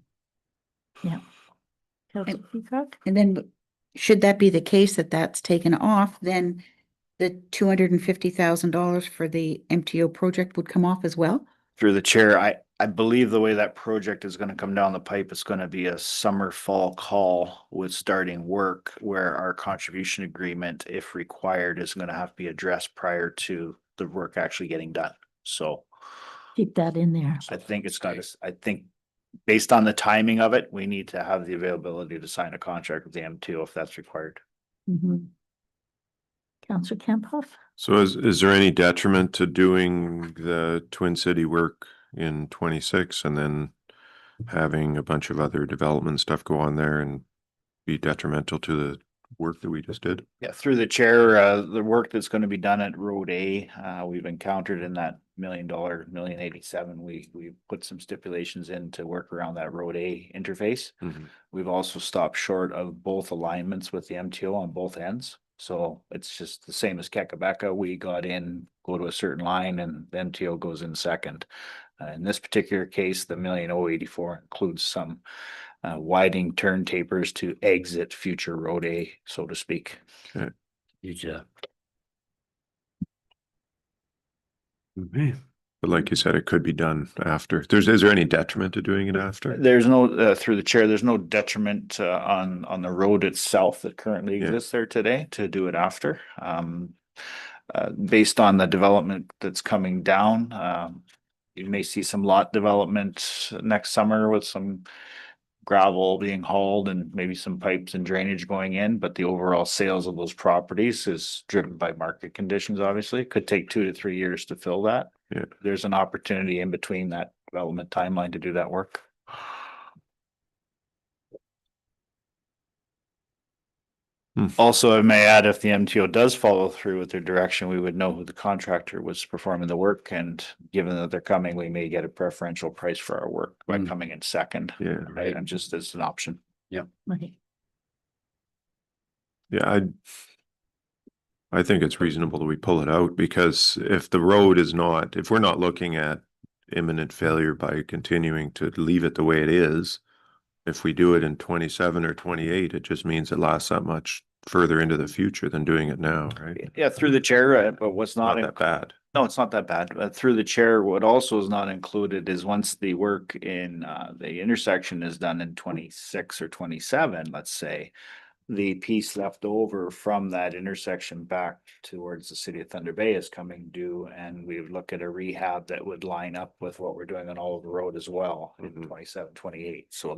S1: Yeah. Councillor Peacock?
S9: And then should that be the case that that's taken off, then the $250,000 for the MTO project would come off as well?
S8: Through the chair, I believe the way that project is gonna come down the pipe, it's gonna be a summer, fall call with starting work where our contribution agreement, if required, is gonna have to be addressed prior to the work actually getting done. So
S1: Keep that in there.
S8: I think it's not, I think based on the timing of it, we need to have the availability to sign a contract with the M2 if that's required.
S1: Mhm. Councillor Kemphoff?
S7: So is there any detriment to doing the Twin City work in 26 and then having a bunch of other development stuff go on there and be detrimental to the work that we just did?
S8: Yeah, through the chair, the work that's gonna be done at Road A, we've encountered in that $1 million, $1,087,000, we put some stipulations in to work around that Road A interface.
S7: Mhm.
S8: We've also stopped short of both alignments with the MTO on both ends. So it's just the same as Kekabeka. We got in, go to a certain line and the MTO goes in second. In this particular case, the $1,084,000 includes some widening turn tapers to exit future Road A, so to speak.
S7: But like you said, it could be done after. Is there any detriment to doing it after?
S8: There's no, through the chair, there's no detriment on the road itself that currently
S7: Yeah.
S8: exists there today to do it after. Based on the development that's coming down, you may see some lot development next summer with some gravel being hauled and maybe some pipes and drainage going in, but the overall sales of those properties is driven by market conditions, obviously. It could take 2 to 3 years to fill that.
S7: Yeah.
S8: There's an opportunity in between that development timeline to do that work. Also, I may add, if the MTO does follow through with their direction, we would know who the contractor was performing the work, and given that they're coming, we may get a preferential price for our work by coming in second.
S7: Yeah.
S8: Right, and just as an option.
S1: Right.
S7: Yeah, I think it's reasonable that we pull it out, because if the road is not, if we're not looking at imminent failure by continuing to leave it the way it is, if we do it in 27 or 28, it just means it lasts that much further into the future than doing it now, right?
S8: Yeah, through the chair, but what's
S7: Not
S8: not,
S7: that bad.
S8: no, it's not that bad. Through the chair, what also is not included is once the work in the intersection is done in 26 or 27, let's say. The piece left over from that intersection back towards the city of Thunder Bay is coming due, and we would look at a rehab that would line up with what we're doing on Oliver Road as well in
S7: Mhm.
S8: 27, 28. So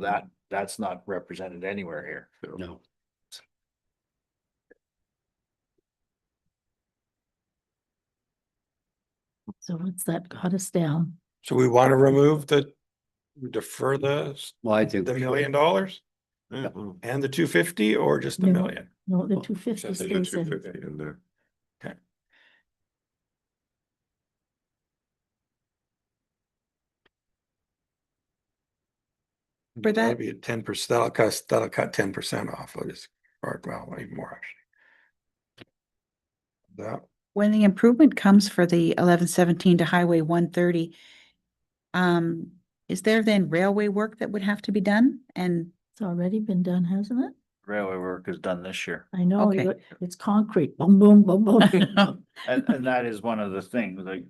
S8: that's not represented anywhere here.
S5: No.
S1: So what's that got us down?
S3: So we want to remove defer the
S5: Well, I think.
S3: $1 million
S7: Mhm.
S3: and the 250 or just the
S1: No.
S3: million?
S1: No, the 250
S3: Just the
S1: stays in.
S7: 250 in there.
S9: For
S3: That'll
S9: that,
S3: be at 10%, that'll cut 10% off of this, or well, even more actually. That,
S9: when the improvement comes for the 1117 to Highway 130, is there then railway work that would have to be done? And
S1: It's already been done, hasn't it?
S8: Railway work is done this year.
S1: I know,
S9: Okay.
S1: it's concrete, boom, boom, boom, boom.
S8: And that is one of the things, like,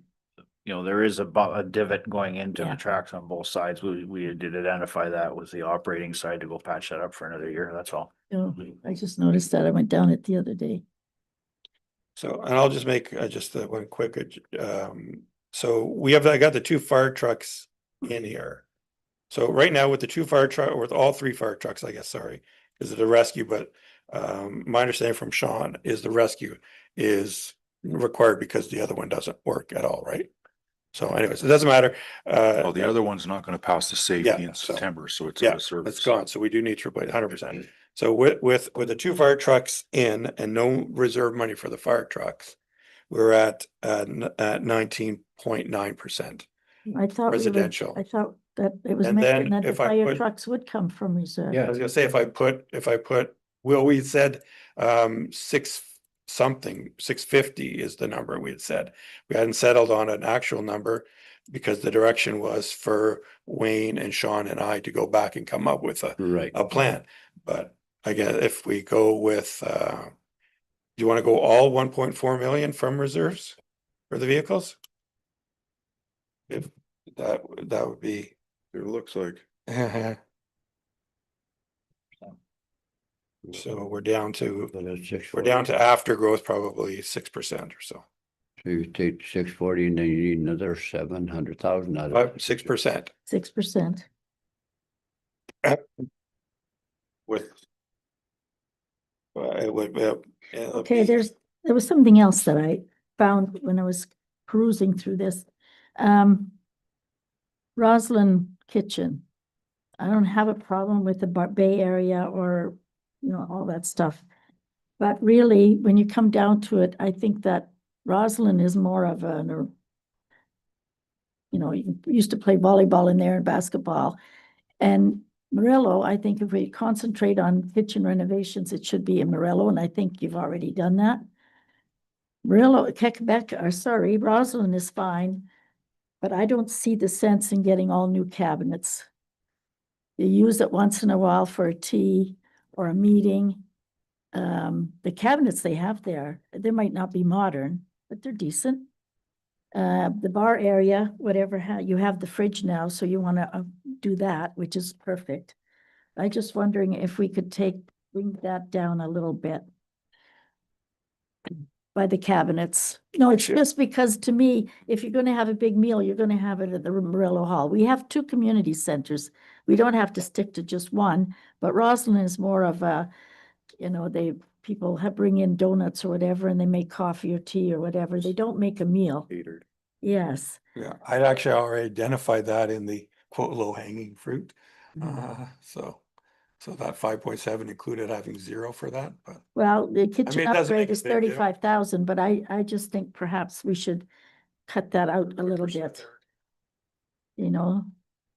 S8: you know, there is a divot going into
S1: Yeah.
S8: the tracks on both sides. We did identify that with the operating side to go patch that up for another year, that's all.
S1: Oh, I just noticed that. I went down it the other day.
S3: so, and I'll just make just one quick, so I got the 2 fire trucks in here. So right now with the 2 fire truck, or with all 3 fire trucks, I guess, sorry, is it a rescue, but my understanding from Sean is the rescue is required because the other one doesn't work at all, right? So anyways, it doesn't matter.
S10: Well, the other one's not gonna pass the safety
S3: Yeah,
S10: in
S3: so-
S10: September, so it's
S3: Yeah,
S10: out of service.
S3: it's gone, so we do need to replace 100%. So with the 2 fire trucks in and no reserve money for the fire trucks, we're at 19.9%.
S1: I thought
S3: Residential.
S1: I thought that it was
S3: And
S1: mentioned
S3: then
S1: that the
S3: if I
S1: fire
S3: put-
S1: trucks would come from reserve.
S3: I was gonna say, if I put, well, we said 650 is the number we had said. We hadn't settled on an actual number because the direction was for Wayne and Sean and I to go back and come up with
S5: Right.
S3: a plan. But again, if we go with, do you want to go all 1.4 million from reserves for the vehicles? If that would be.
S7: It looks like.
S3: So we're down to,
S5: So that's 640.
S3: we're down to after growth, probably 6% or so.
S5: So you take 640 and then you need another 700,000 out of it.
S3: 6%.
S1: 6%.
S3: With. It would, it'll
S1: Okay,
S3: be-
S1: there was something else that I found when I was perusing through this. Roslyn Kitchen. I don't have a problem with the Bay Area or, you know, all that stuff. But really, when you come down to it, I think that Roslyn is more of an, you know, you used to play volleyball in there and basketball. And Morello, I think if we concentrate on kitchen renovations, it should be in Morello, and I think you've already done that. Morello, Roslyn is fine, but I don't see the sense in getting all new cabinets. You use it once in a while for a tea or a meeting. The cabinets they have there, they might not be modern, but they're decent. The bar area, whatever, you have the fridge now, so you want to do that, which is perfect. I just wondering if we could bring that down a little bit by the cabinets. No, it's just because to me, if you're going to have a big meal, you're going to have it at the Morello Hall. We have 2 community centers. We don't have to stick to just one, but Roslyn is more of a, you know, people bring in donuts or whatever, and they make coffee or tea or whatever. They don't make a meal.
S7: Catered.
S1: Yes.
S3: Yeah, I'd actually already identified that in the quote low hanging fruit. So that 5.7 included having 0 for that, but
S1: Well, the kitchen
S3: it doesn't
S1: upgrade
S3: make a
S1: is
S3: big deal.
S1: 35,000, but I just think perhaps we should cut that out a little bit. You know,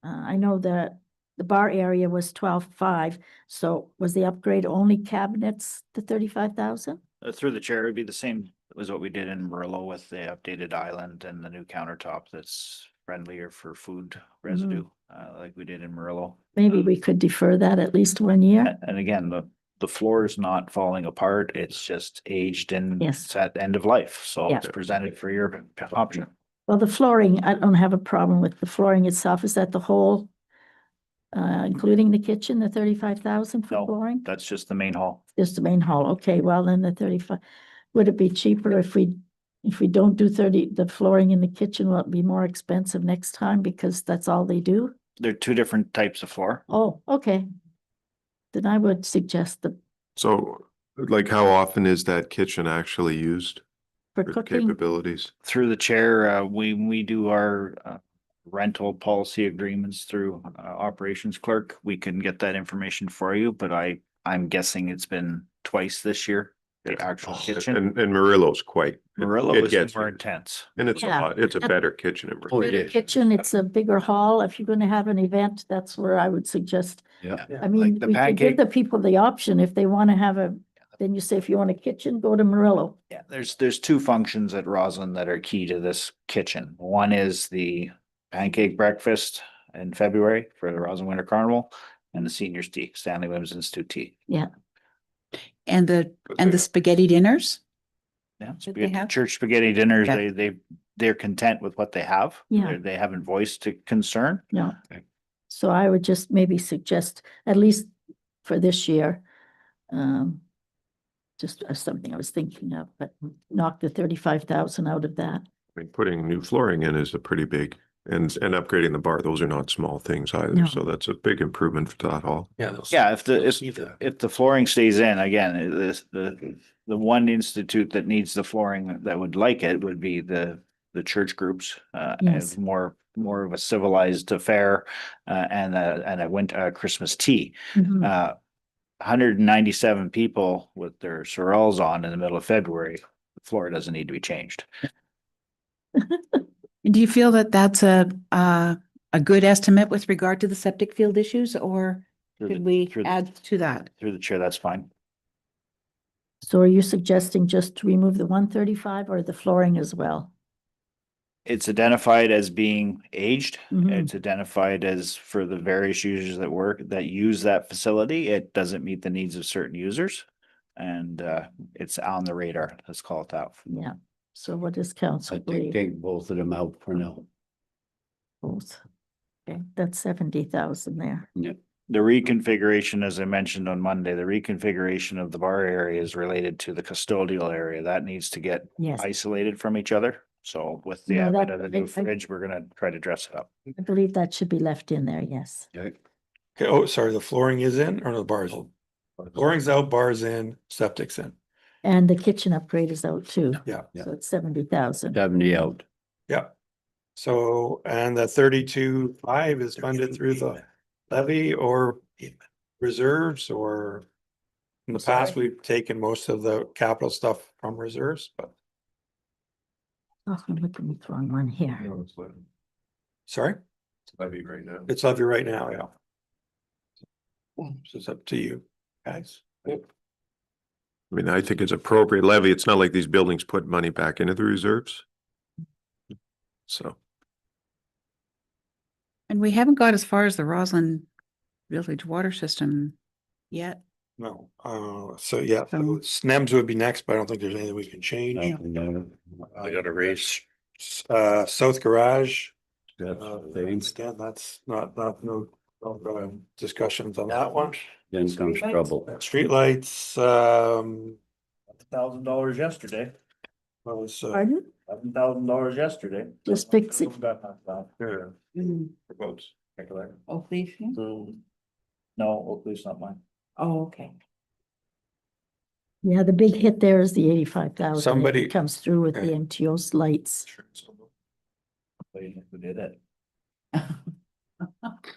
S1: I know that the bar area was 12.5, so was the upgrade only cabinets to 35,000?
S8: Through the chair, it'd be the same as what we did in Merlot with the updated island and the new countertop that's friendlier for food residue, like we did in Merlot.
S1: Maybe we could defer that at least 1 year.
S8: And again, the floor is not falling apart. It's just aged and
S1: Yes.
S8: it's at end of life. So
S1: Yeah.
S8: it's presented for your option.
S1: Well, the flooring, I don't have a problem with the flooring itself. Is that the whole, including the kitchen, the 35,000 for
S8: No.
S1: flooring?
S8: That's just the main hall.
S1: Just the main hall. Okay, well, then the 35, would it be cheaper if we don't do the flooring in the kitchen? Will it be more expensive next time because that's all they do?
S8: They're two different types of floor.
S1: Oh, okay. Then I would suggest
S7: So like how often is that kitchen actually used
S1: for
S7: for
S1: cooking,
S7: capabilities?
S8: Through the chair, we do our rental policy agreements through operations clerk. We can get that information for you, but I'm guessing it's been twice this year, the actual kitchen.
S7: And Murillo's quite.
S8: Murillo
S7: it
S8: is
S7: gets
S8: more
S7: you.
S8: intense.
S7: And it's a
S1: Yeah.
S7: lot, it's a better kitchen in
S5: Oh,
S7: Murillo.
S5: it
S1: the
S5: is.
S1: kitchen, it's a bigger hall. If you're gonna have an event, that's where I would suggest.
S5: Yeah.
S1: I mean,
S8: the
S1: we could give
S8: pancake-
S1: the people the option if they want to have then you say, if you want a kitchen, go to Murillo.
S8: Yeah, there's two functions at Roslyn that are key to this kitchen. One is the pancake breakfast in February for the Roslyn Winter Carnival and the seniors tea, Stanley Williams Institute tea.
S9: And the spaghetti dinners?
S8: Yeah,
S9: Did they have?
S8: church spaghetti dinners,
S9: Yeah.
S8: they're content with what they have.
S1: Yeah.
S8: They haven't voiced a concern.
S1: No.
S5: Okay.
S1: So I would just maybe suggest, at least for this year, just as something I was thinking of, but knock the 35,000 out of that.
S7: I mean, putting new flooring in is a pretty big, and upgrading the bar, those are not small things either.
S1: No.
S7: So that's a big improvement for that hall.
S6: Yeah.
S8: Yeah, if the flooring stays in, again, the one institute that needs the flooring that would like it would be the church groups.
S1: Yes.
S8: And more of a civilized affair, and a winter, Christmas tea.
S1: Mhm.
S8: 197 people with their sorrels on in the middle of February, the floor doesn't need to be changed.
S9: Do you feel that that's a good estimate with regard to the septic field issues, or
S8: Through
S9: should
S8: the-
S9: we
S8: through the-
S9: add to that?
S8: Through the chair, that's fine.
S1: So are you suggesting just to remove the 135 or the flooring as well?
S8: It's identified as being aged.
S1: Mhm.
S8: It's identified as for the various users that use that facility. It doesn't meet the needs of certain users. And it's on the radar. Let's call it that.
S1: Yeah. So what does council
S5: I think
S1: believe?
S5: take both of them out for now.
S1: Both. Okay, that's 70,000 there.
S8: The reconfiguration, as I mentioned on Monday, the reconfiguration of the bar area is related to the custodial area. That needs to get
S1: Yes,
S8: isolated from each other. So with the
S1: No,
S8: advent
S1: that-
S8: of the new
S1: I-
S8: fridge, we're gonna try to dress it up.
S1: I believe that should be left in there, yes.
S5: Okay.
S3: Okay, oh, sorry, the flooring is in or the bars? Flooring's out, bars in, septic's in.
S1: And the kitchen upgrade is out too.
S3: Yeah.
S5: Yeah.
S1: So it's 70,000.
S5: 70 out.
S3: Yeah. So, and the 32.5 is funded through the levy or reserves, or in the past, we've taken most of the capital stuff from reserves, but
S1: Oh, I'm looking at the wrong one here.
S3: sorry,
S7: It's levy right now.
S3: it's levy right now, yeah. So it's up to you, guys.
S7: I mean, I think it's appropriate levy. It's not like these buildings put money back into the reserves. So,
S9: And we haven't got as far as the Roslyn Village water system yet.
S3: No, so yeah,
S9: So-
S3: SNEMS would be next, but I don't think there's anything we can change.
S6: I got a raise.
S3: South garage.
S5: That's
S3: Again, that's not no discussions on that one.
S5: Then comes trouble.
S3: Streetlights,
S8: $1,000 yesterday,
S3: was,
S1: Pardon?
S8: $11,000 yesterday.
S1: Just fix it.
S3: votes.
S9: Oh, please.
S8: No, Oakley's not mine.
S9: Oh, okay.
S1: Yeah, the big hit there is the 85,000.
S3: Somebody-
S1: Comes through with the
S3: Okay.
S1: MTO's lights.
S8: Who did it?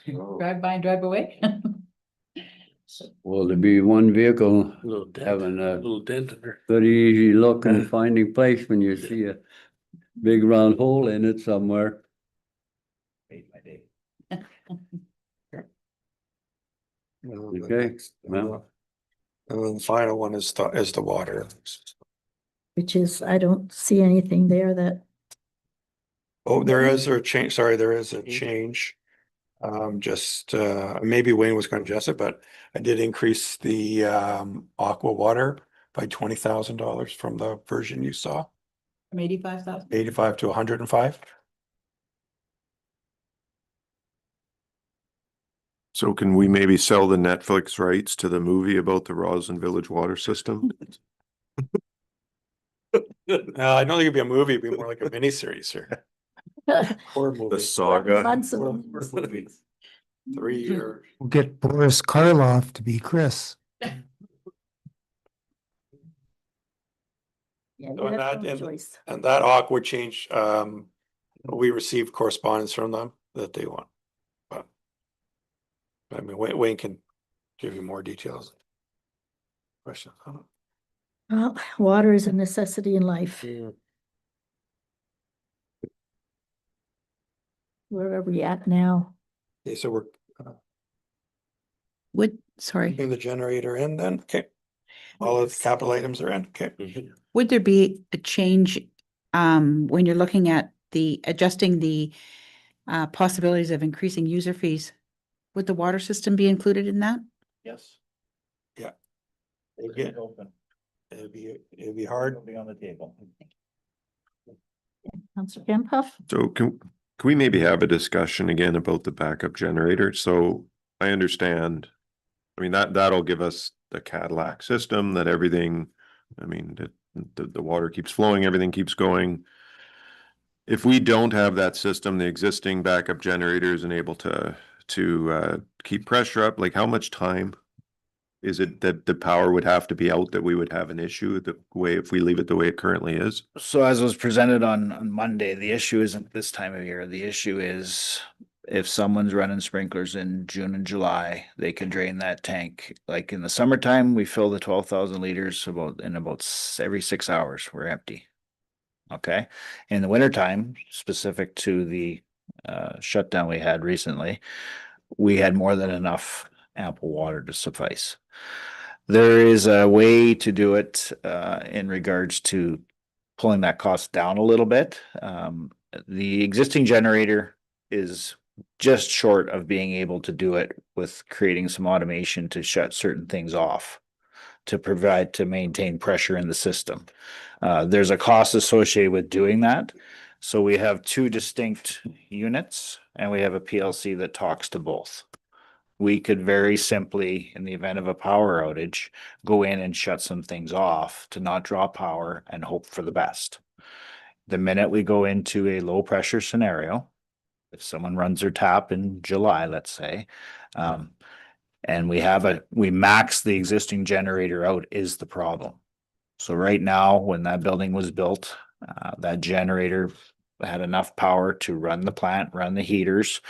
S9: Drive by and drive away.
S5: Will there be one vehicle
S6: Little dent,
S5: having a
S6: little dent in her.
S5: pretty easy look and finding place when you see a big round hole in it somewhere?
S8: Made my day.
S5: Okay, well.
S3: And then the final one is the water.
S1: Which is, I don't see anything there that,
S3: Oh, there is a change, sorry, there is a change. Maybe Wayne was gonna adjust it, but I did increase the aqua water by $20,000 from the version you saw,
S9: From 85,000?
S3: 85 to 105.
S7: So can we maybe sell the Netflix rights to the movie about the Roslyn Village water system?
S3: I don't think it'd be a movie, it'd be more like a miniseries here. Or movie.
S7: The saga.
S1: Months of-
S3: Or movie. 3 years.
S2: We'll get Boris Karloff to be Chris.
S1: Yeah, you
S3: So
S1: have
S3: that-
S1: no
S3: and-
S1: choice.
S3: And that aqua change, we received correspondence from them that they want. But I mean, Wayne can give you more details. Question.
S1: Well, water is a necessity in life. Where are we at now?
S3: Okay, so we're
S9: Sorry,
S3: putting the generator in then, okay. All of the capital items are in, okay.
S9: would there be a change, when you're looking at adjusting the possibilities of increasing user fees? Would the water system be included in that?
S3: Yes. Yeah. Again, it'd be hard.
S8: Be on the table.
S1: Councillor Gempuff?
S7: So can we maybe have a discussion again about the backup generator? So I understand. I mean, that'll give us the Cadillac system that everything, I mean, the water keeps flowing, everything keeps going. If we don't have that system, the existing backup generator isn't able to keep pressure up, like how much time is it that the power would have to be out that we would have an issue the way if we leave it the way it currently is?
S8: So as was presented on Monday, the issue isn't this time of year. The issue is if someone's running sprinklers in June and July, they can drain that tank. Like in the summertime, we fill the 12,000 liters about every 6 hours, we're empty. Okay, in the wintertime, specific to the shutdown we had recently, we had more than enough ample water to suffice. There is a way to do it in regards to pulling that cost down a little bit. The existing generator is just short of being able to do it with creating some automation to shut certain things off to maintain pressure in the system. There's a cost associated with doing that. So we have two distinct units and we have a PLC that talks to both. We could very simply, in the event of a power outage, go in and shut some things off to not draw power and hope for the best. The minute we go into a low pressure scenario, if someone runs their tap in July, let's say, and we max the existing generator out is the problem. So right now, when that building was built, that generator had enough power to run the plant, run the heaters,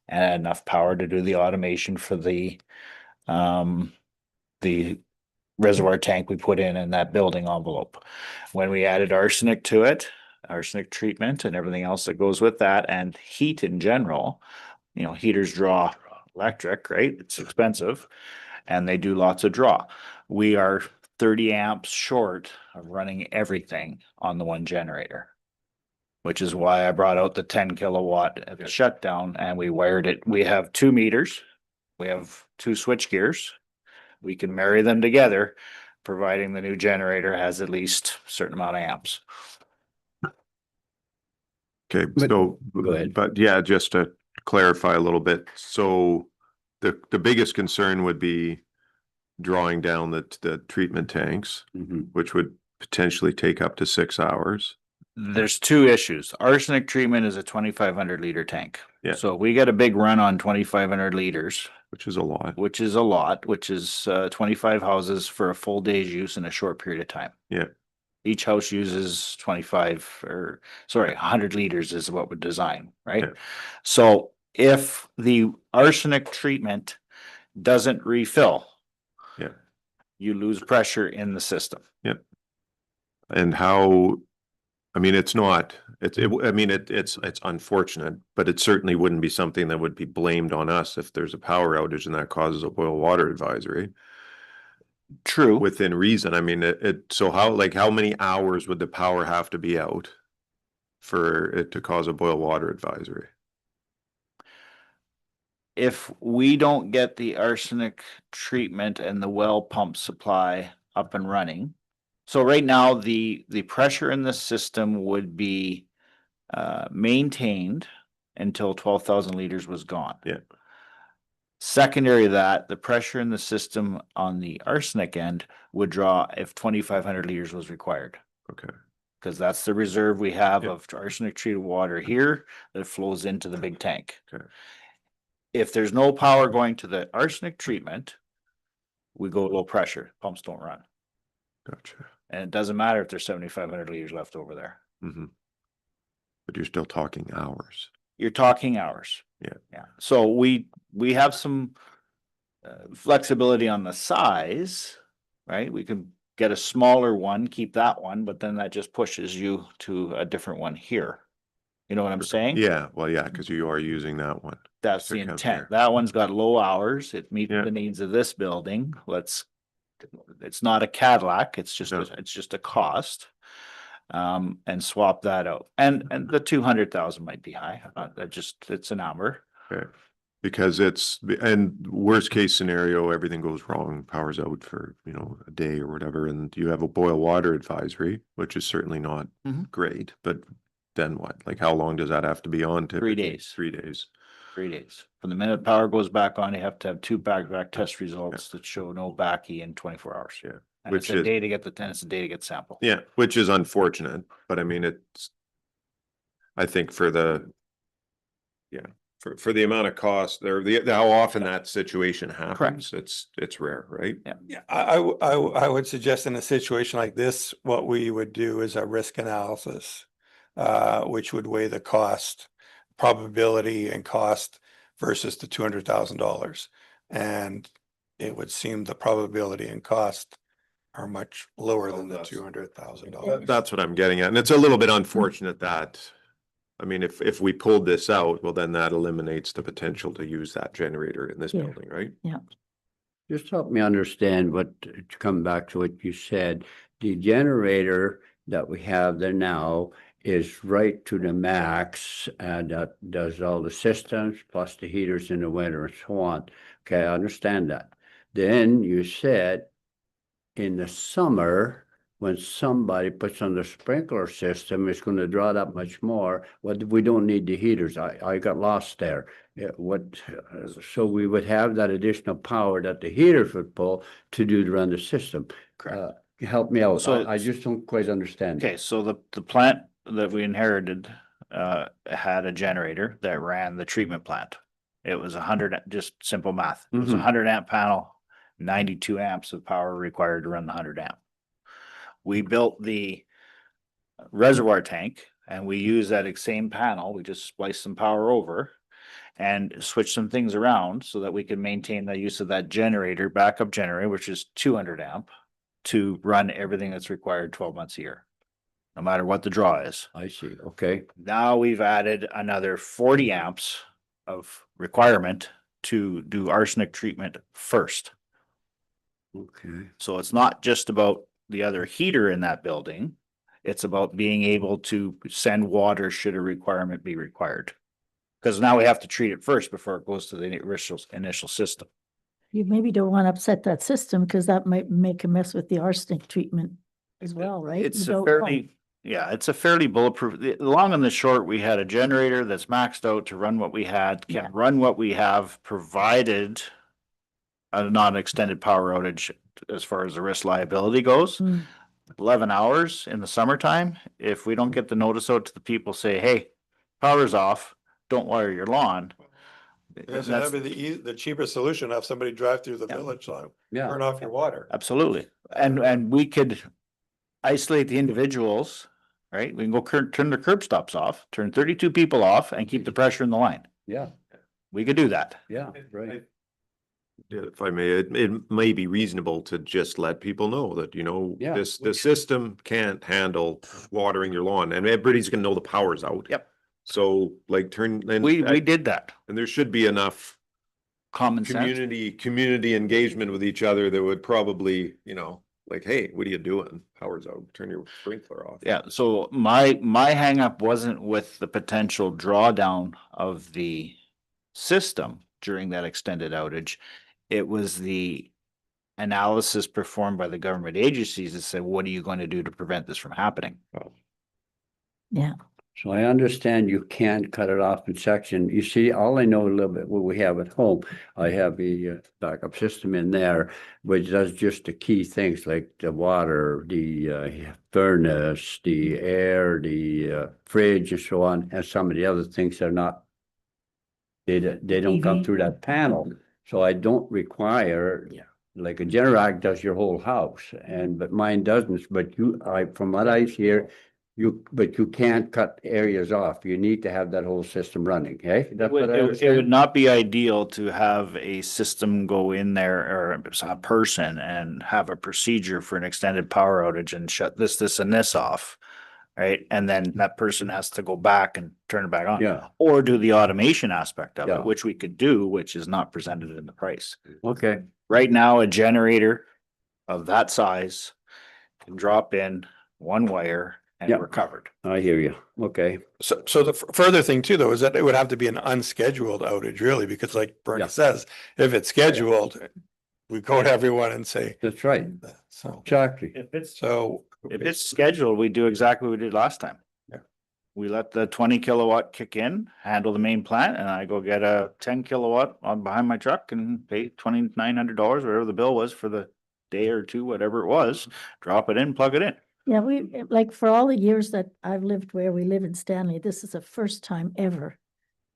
S8: and had enough power to do the automation for the reservoir tank we put in that building envelope. When we added arsenic to it, arsenic treatment and everything else that goes with that, and heat in general, heaters draw electric, right? It's expensive and they do lots of draw. We are 30 amps short of running everything on the one generator, which is why I brought out the 10 kilowatt at the shutdown and we wired it. We have 2 meters. We have 2 switch gears. We can marry them together, providing the new generator has at least a certain amount of amps.
S7: Okay,
S8: But-
S7: so,
S8: Go ahead.
S7: but yeah, just to clarify a little bit, so the biggest concern would be drawing down the treatment tanks, which would potentially take up to 6 hours.
S8: There's 2 issues. Arsenic treatment is a 2,500 liter tank.
S7: Yeah.
S8: So if we get a big run on 2,500 liters,
S7: Which is a lot.
S8: which is 25 houses for a full day's use in a short period of time.
S7: Yeah.
S8: Each house uses 100 liters is what we design, right?
S7: Yeah.
S8: So if the arsenic treatment doesn't refill,
S7: Yeah.
S8: you lose pressure in the system.
S7: And how, I mean, it's unfortunate, but it certainly wouldn't be something that would be blamed on us if there's a power outage and that causes a boil water advisory.
S8: True.
S7: Within reason, I mean, so how many hours would the power have to be out for it to cause a boil water advisory?
S8: if we don't get the arsenic treatment and the well pump supply up and running. So right now, the pressure in the system would be maintained until 12,000 liters was gone.
S7: Yeah.
S8: Secondary to that, the pressure in the system on the arsenic end would draw if 2,500 liters was required.
S7: Okay.
S8: Because that's the reserve we have
S7: Yeah.
S8: of arsenic treated water here that flows into the big tank.
S7: Okay.
S8: If there's no power going to the arsenic treatment, we go low pressure, pumps don't run.
S7: Gotcha.
S8: And it doesn't matter if there's 7,500 liters left over there.
S7: Mm-hmm. But you're still talking hours.
S8: You're talking hours.
S7: Yeah.
S8: Yeah. So we have some flexibility on the size, right? We can get a smaller one, keep that one, but then that just pushes you to a different one here. You know what I'm saying?
S7: Yeah, well, yeah, because you are using that one.
S8: That's the
S7: Account
S8: intent.
S7: there.
S8: That one's got low hours. It meets
S7: Yeah.
S8: the needs of this building. It's not a Cadillac. It's just,
S7: No.
S8: it's just a cost. And swap that out. And the 200,000 might be high. It's a number.
S7: Okay. Because and worst case scenario, everything goes wrong, power's out for, a day or whatever, and you have a boil water advisory, which is certainly not
S8: Mhm.
S7: great, but then what? Like, how long does that have to be on?
S8: 3
S7: typically?
S8: days.
S7: 3 days.
S8: 3 days. From the minute power goes back on, you have to have 2 back-to-back test results that show no backy in 24 hours.
S7: Yeah.
S8: And
S7: Which
S8: it's a
S7: is,
S8: day to get it's a day to get sample.
S7: yeah, which is unfortunate, but I mean, I think for the amount of cost or how often that situation happens, it's rare, right?
S8: Yeah.
S3: Yeah, I would suggest in a situation like this, what we would do is a risk analysis, which would weigh the cost, probability and cost versus the $200,000. And it would seem the probability and cost are much lower than the $200,000.
S7: That's what I'm getting at. And it's a little bit unfortunate that, I mean, if we pulled this out, well, then that eliminates the potential to use that generator in this
S1: Yeah.
S7: building, right?
S5: Just help me understand to come back to what you said. The generator that we have there now is right to the max and that does all the systems plus the heaters in the winter and so on. Okay, I understand that. Then you said in the summer, when somebody puts on the sprinkler system, it's going to draw that much more. We don't need the heaters. I got lost there. So we would have that additional power that the heaters would pull to run the system. Help me out.
S8: So
S5: I just don't quite understand.
S8: Okay, so the plant that we inherited had a generator that ran the treatment plant. It was 100, just simple math. It was a
S5: Mhm.
S8: 100 amp panel, 92 amps of power required to run the 100 amp. We built the reservoir tank and we used that same panel. We just spliced some power over and switched some things around so that we could maintain the use of that generator, backup generator, which is 200 amp, to run everything that's required 12 months a year, no matter what the draw is.
S5: I see. Okay.
S8: Now we've added another 40 amps of requirement to do arsenic treatment first.
S5: Okay.
S8: So it's not just about the other heater in that building. It's about being able to send water should a requirement be required. Because now we have to treat it first before it goes to the initial system.
S1: You maybe don't want to upset that system because that might make a mess with the arsenic treatment as well, right?
S8: It's
S1: You
S8: a
S1: don't
S8: fairly, yeah, it's a fairly bulletproof. The long and the short, we had a generator that's maxed out to run what we had,
S1: Yeah.
S8: can run what we have, provided a non-extended power outage as far as the risk liability goes.
S1: Mm.
S8: 11 hours in the summertime, if we don't get the notice out to the people, say, hey, power's off, don't wire your lawn.
S3: Yes,
S8: That's-
S3: that'd be the cheapest solution, have somebody drive through the
S8: Yeah.
S3: village, line,
S5: Yeah.
S3: turn off your water.
S8: Absolutely. And we could isolate the individuals, right? We can go turn the curb stops off, turn 32 people off and keep the pressure in the line.
S5: Yeah.
S8: We could do that.
S5: Yeah. Right.
S7: Yeah, if I may, it may be reasonable to just let people know that,
S5: Yeah.
S7: the system can't handle watering your lawn and everybody's gonna know the power's out.
S8: Yep.
S7: So like
S8: We did that.
S7: and there should be enough
S8: Common sense.
S7: community engagement with each other that would probably, like, hey, what are you doing? Power's out, turn your sprinkler off.
S8: Yeah, so my hang up wasn't with the potential drawdown of the system. during that extended outage. It was the analysis performed by the government agencies that said, what are you going to do to prevent this from happening?
S1: Yeah,
S5: So I understand you can't cut it off in section. You see, all I know a little bit what we have at home, I have a backup system in there, which does just the key things like the water, the furnace, the air, the fridge and so on, and some of the other things are not, they don't come
S9: EV.
S5: through that panel. So I don't require, like a Generac does your whole house, but mine doesn't. But from what I hear, but you can't cut areas off. You need to have that whole system running, okay?
S8: It
S5: That's
S8: would,
S5: what I
S8: it would
S5: understand?
S8: not be ideal to have a system go in there or a person and have a procedure for an extended power outage and shut this and this off. Right? And then that person has to go back and turn it back on.
S5: Yeah,
S8: Or do the automation aspect of
S5: Yeah.
S8: it, which we could do, which is not presented in the price.
S5: okay.
S8: Right now, a generator of that size can drop in one wire and
S5: Yeah.
S8: we're covered.
S5: I hear you. Okay.
S3: So the further thing too, though, is that it would have to be an unscheduled outage really, because like Bernie
S5: Yeah.
S3: says, if it's scheduled, we go to everyone and say,
S5: That's right.
S3: so,
S5: Exactly.
S8: If it's scheduled, we do exactly what we did last time.
S3: Yeah.
S8: We let the 20 kilowatt kick in, handle the main plant, and I go get a 10 kilowatt on behind my truck and pay $2,900, whatever the bill was for the day or two, whatever it was, drop it in, plug it in.
S1: yeah, like for all the years that I've lived where we live in Stanley, this is the first time ever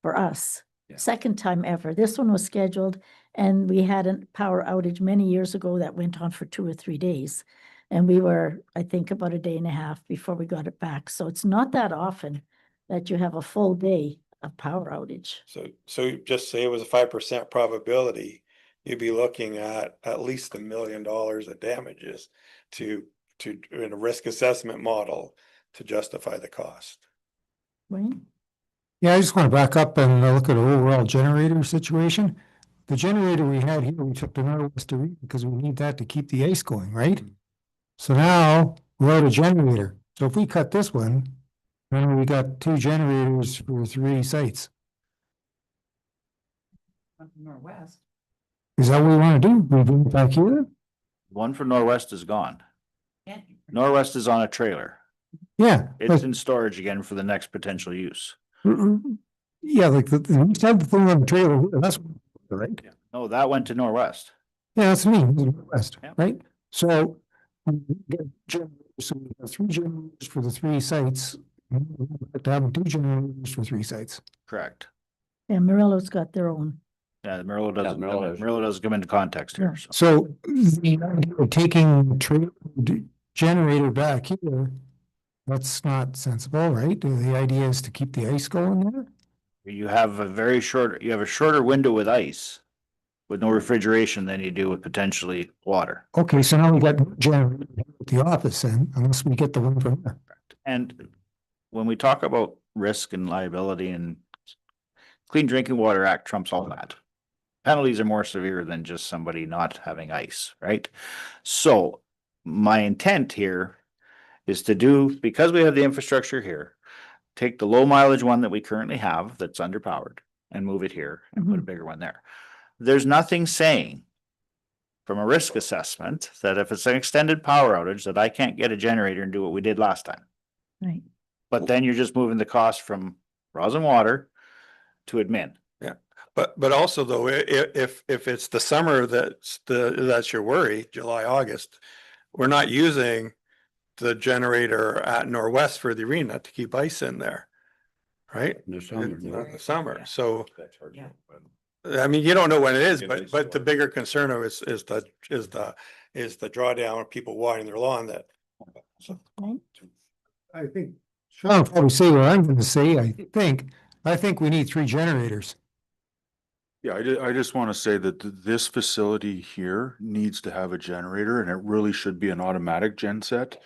S1: for us.
S5: Yeah.
S1: Second time ever. This one was scheduled and we had a power outage many years ago that went on for 2 or 3 days. And we were, I think, about a day and a half before we got it back. So it's not that often that you have a full day of power outage.
S3: so just say it was a 5% probability, you'd be looking at least $1 million of damages in a risk assessment model to justify the cost.
S1: Right?
S2: Yeah, I just want to back up and look at our overall generator situation. The generator we had here, we took to Northwest Arena because we need that to keep the ice going, right? So now we're out of generator. So if we cut this one, then we got 2 generators for 3 sites.
S9: Northwest.
S2: Is that what we want to do? We bring it back here?
S8: One for Norwest is gone. Norwest is on a trailer.
S2: Yeah.
S8: It's in storage again for the next potential use.
S2: Yeah, like we said the thing on the trailer, that's right.
S8: No, that went to Norwest.
S2: Yeah, that's me, West,
S8: Yeah.
S2: right? So we have 3 generators for the 3 sites. We have to have 2 generators for 3 sites.
S8: Correct.
S1: Yeah, Morello's got their own.
S8: Yeah, Merlot doesn't,
S5: Merlot
S8: Merlot doesn't come into context here. So.
S2: So the idea of taking generator back here, that's not sensible, right? The idea is to keep the ice going there.
S8: You have a shorter window with ice with no refrigeration than you do with potentially water.
S2: Okay, so now we got generator at the office then, unless we get the one from there.
S8: And when we talk about risk and liability and Clean Drinking Water Act trumps all that. Penalties are more severe than just somebody not having ice, right? So my intent here is to do, because we have the infrastructure here, take the low mileage one that we currently have that's underpowered and move it here and put a bigger one there. There's nothing saying from a risk assessment that if it's an extended power outage that I can't get a generator and do what we did last time.
S1: Right.
S8: But then you're just moving the cost from Rosin Water to admin.
S3: But also though, if it's the summer that's your worry, July, August, we're not using the generator at Norwest for the arena to keep ice in there. Right?
S5: In the summer,
S3: In
S5: yeah.
S3: the summer, so,
S9: Yeah.
S3: I mean, you don't know when it is,
S7: Yeah,
S3: but
S7: they
S3: the bigger concern is the drawdown of people watering their lawn that. So,
S1: Right?
S2: I think. Sean will probably say what I'm gonna say, I think we need 3 generators.
S10: Yeah, I just want to say that this facility here needs to have a generator and it really should be an automatic genset.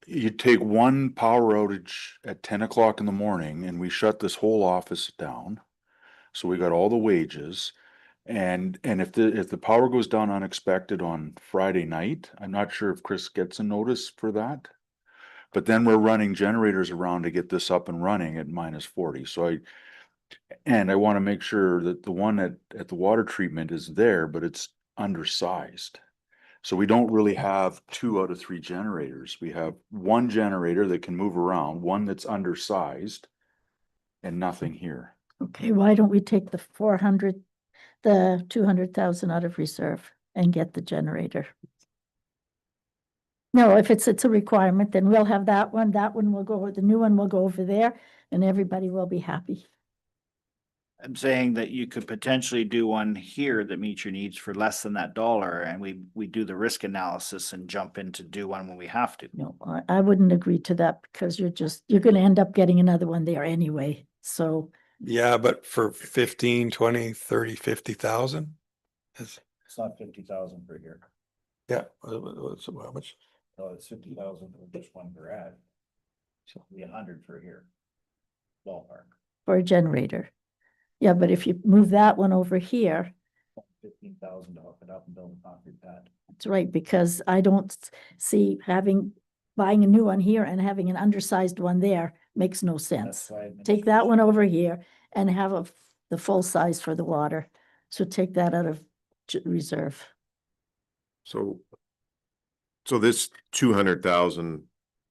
S10: You take one power outage at 10 o'clock in the morning and we shut this whole office down. So we got all the wages. And if the power goes down unexpected on Friday night, I'm not sure if Chris gets a notice for that. But then we're running generators around to get this up and running at -40. So And I want to make sure that the one at the water treatment is there, but it's undersized. So we don't really have 2 out of 3 generators. We have one generator that can move around, one that's undersized, and nothing here.
S1: Okay, why don't we take the 200,000 out of reserve and get the generator? No, if it's a requirement, then we'll have that one will go, the new one will go over there, and everybody will be happy.
S8: I'm saying that you could potentially do one here that meets your needs for less than that dollar, and we do the risk analysis and jump in to do one when we have to.
S1: No, I wouldn't agree to that, because you're gonna end up getting another one there anyway, so.
S3: Yeah, but for 15, 20, 30, 50,000? It's,
S8: It's not 50,000 per year.
S3: yeah, so how much?
S8: No, it's 50,000 for just one garage. So it'll be 100 for here. Ballpark.
S1: For a generator. Yeah, but if you move that one over here,
S8: 15,000 to hook it up and build a concrete pad.
S1: that's right, because I don't see buying a new one here and having an undersized one there makes no sense. Take that one over here and have the full size for the water. So take that out of reserve.
S7: So this 200,000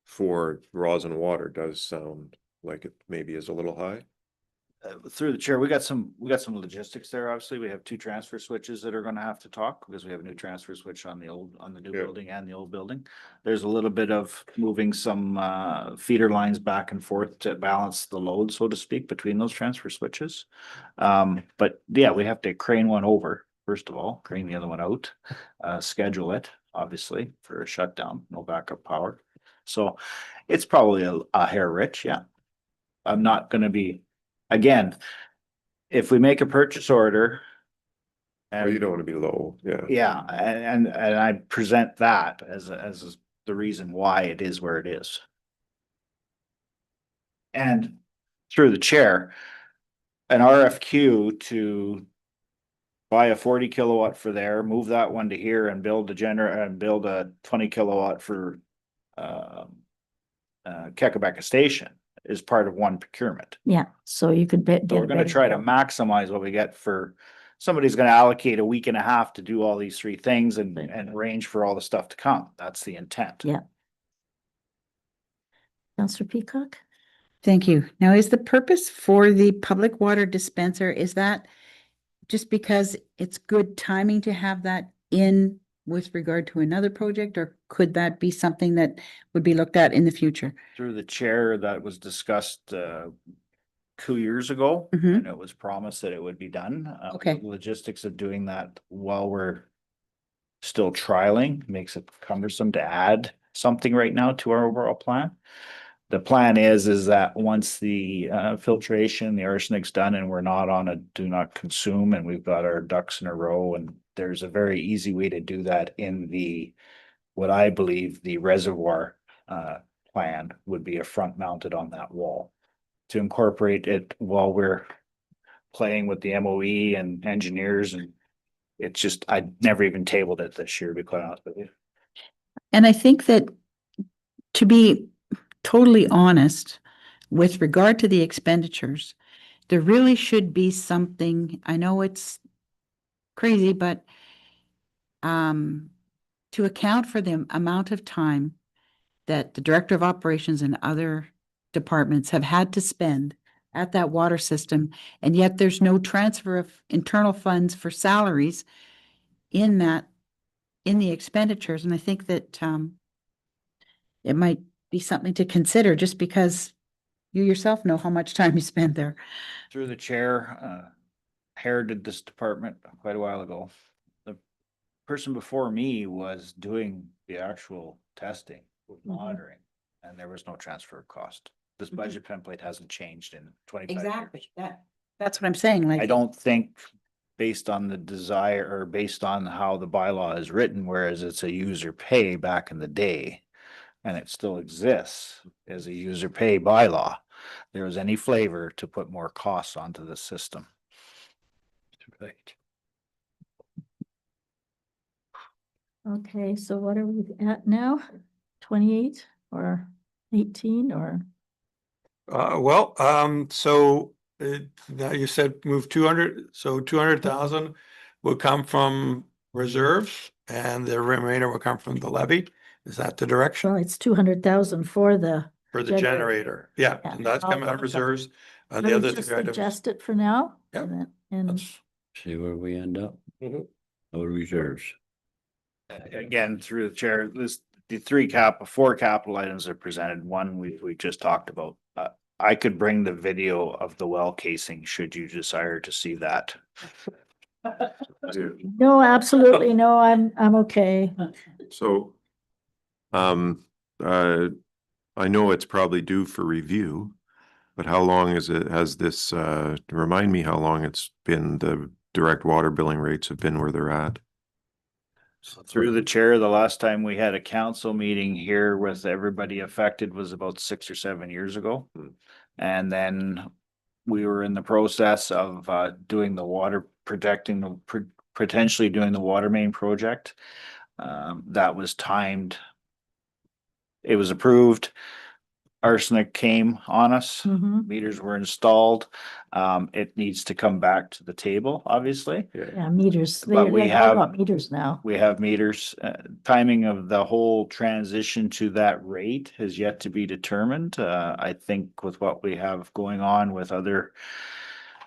S7: for rosin water does sound like it maybe is a little high.
S8: Through the chair, we got some logistics there. Obviously, we have 2 transfer switches that are gonna have to talk because we have a new transfer switch on the new
S7: Yeah.
S8: building and the old building. There's a little bit of moving some feeder lines back and forth to balance the load, so to speak, between those transfer switches. But yeah, we have to crane one over, first of all, crane the other one out, schedule it, obviously, for a shutdown, no backup power. So it's probably a hair rich, yeah. I'm not gonna be. Again, if we make a purchase order.
S7: Or you don't want to be low, yeah.
S8: Yeah, and I present that as the reason why it is where it is. And through the chair, an RFQ to buy a 40 kilowatt for there, move that one to here and build a generator and build a 20 kilowatt for Kekabeka Station is part of one procurement.
S1: Yeah, so you could get.
S8: So we're gonna try to maximize what we get for, somebody's gonna allocate a week and a half to do all these 3 things and arrange for all the stuff to come. That's the intent.
S1: Yeah. Councillor Peacock?
S9: Thank you. Now, is the purpose for the public water dispenser, is that just because it's good timing to have that in with regard to another project, or could that be something that would be looked at in the future?
S8: Through the chair, that was discussed 2 years ago,
S9: Mhm.
S8: and it was promised that it would be done.
S9: Okay.
S8: The logistics of doing that while we're still trialing makes it cumbersome to add something right now to our overall plan. The plan is that once the filtration, the arsenic's done and we're not on a do not consume and we've got our ducks in a row, and there's a very easy way to do that in what I believe the reservoir plan would be a front mounted on that wall to incorporate it while we're playing with the MOE and engineers, and it's just, I never even tabled it this year, to be quite honest with you.
S9: And I think that, to be totally honest, with regard to the expenditures, there really should be something, I know it's crazy, but to account for the amount of time that the Director of Operations and other departments have had to spend at that water system, and yet there's no transfer of internal funds for salaries in the expenditures. And I think that it might be something to consider, just because you yourself know how much time you spend there.
S8: Through the chair, inherited this department quite a while ago. The person before me was doing the actual testing with monitoring, and there was no transfer of cost. This budget template hasn't changed in 25 years.
S9: That's what I'm saying, like.
S8: I don't think, based on the desire or based on how the bylaw is written, whereas it's a user pay back in the day, and it still exists as a user pay bylaw, there was any flavor to put more costs onto the system. Right.
S1: Okay, so what are we at now? 28 or 18 or?
S3: So now you said move 200, so 200,000 will come from reserves and the remainder will come from the levy. Is that the direction
S1: Well, it's 200,000 for the.
S3: for the generator? Yeah,
S1: Yeah.
S3: and that's coming out of reserves. And the
S1: Let
S3: other
S1: me just
S3: three items.
S1: adjust it for now.
S3: Yep.
S1: And
S3: that's-
S5: See where we end up.
S3: Mhm.
S5: No reserves.
S8: Again, through the chair, the four capital items are presented. One, we just talked about. I could bring the video of the well casing, should you desire to see that.
S1: no, absolutely, no, I'm okay.
S7: So, I know it's probably due for review, but how long has this, remind me how long it's been, the direct water billing rates have been where they're at?
S8: Through the chair, the last time we had a council meeting here with everybody affected was about 6 or 7 years ago.
S7: Hmm.
S8: And then we were in the process of doing the water, potentially doing the water main project. That was timed. It was approved. Arsenic came on us.
S1: Mhm.
S8: Meters were installed. It needs to come back to the table, obviously.
S1: Yeah, meters,
S8: But we
S1: they've all
S8: have-
S1: got meters now.
S8: We have meters. Timing of the whole transition to that rate has yet to be determined. I think with what we have going on with other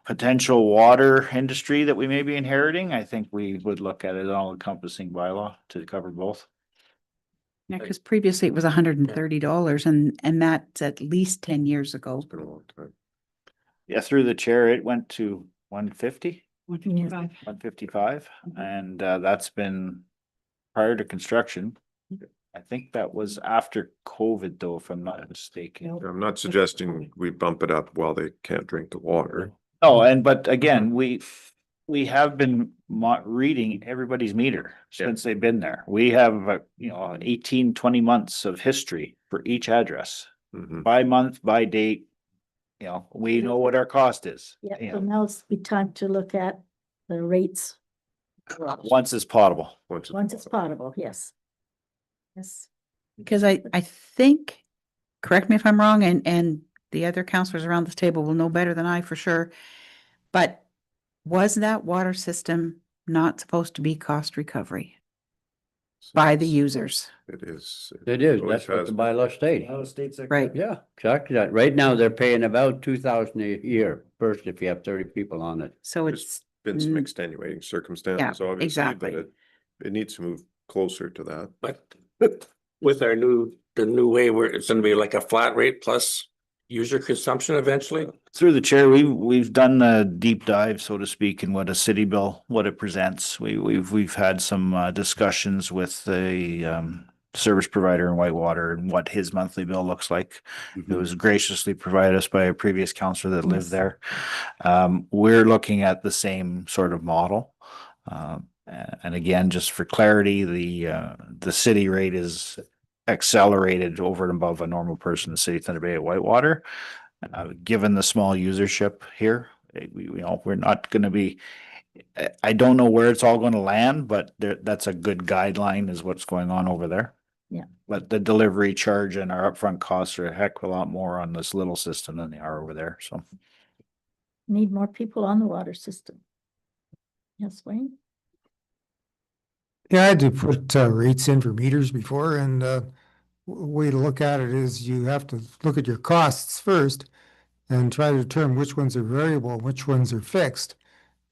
S8: potential water industry that we may be inheriting, I think we would look at an all-encompassing bylaw to cover both.
S9: Yeah, because previously it was $130 and that's at least 10 years ago.
S7: It's been a long time.
S8: Yeah, through the chair, it went to 150.
S9: 155.
S8: 155, and that's been prior to construction. I think that was after COVID though, if I'm not mistaken.
S7: I'm not suggesting we bump it up while they can't drink the water.
S8: Oh, but again, we have been reading everybody's meter
S7: Yeah.
S8: since they've been there. We have, 18, 20 months of history for each address,
S7: Mhm.
S8: by month, by date. We know what our cost is.
S1: Yeah, so now it's be time to look at the rates.
S8: Once it's potable.
S1: Once it's potable, yes. Yes,
S9: Because I think, correct me if I'm wrong, and the other counselors around this table will know better than I for sure. But was that water system not supposed to be cost recovery by the users?
S7: It is.
S5: It is,
S7: always
S5: that's what
S7: has
S5: the
S7: been.
S5: bylaw states.
S9: Right.
S5: Yeah, exactly that. Right now, they're paying about 2,000 a year first if you have 30 people on it.
S9: So
S7: There's
S9: it's,
S7: been some
S9: Mm.
S7: extenuating circumstances, obviously,
S9: exactly.
S7: but it needs to move closer to that.
S6: But with the new way where it's gonna be like a flat rate plus user consumption eventually.
S8: Through the chair, we've done a deep dive, so to speak, in what a city bill, what it presents. We've had some discussions with the service provider in Whitewater and what his monthly bill looks like. It was graciously provided us by a previous counselor that lived
S1: Yes.
S8: there. We're looking at the same sort of model. And again, just for clarity, the city rate is accelerated over and above a normal person in the city of Thunder Bay at Whitewater. Given the small usership here, we're not gonna be, I don't know where it's all gonna land, but that's a good guideline is what's going on over there.
S1: Yeah.
S8: But the delivery charge and our upfront costs are a heck of a lot more on this little system than they are over there, so.
S1: need more people on the water system. Yes, Wayne?
S2: Yeah, I had to put rates in for meters before, and way to look at it is you have to look at your costs first and try to determine which ones are variable, and which ones are fixed.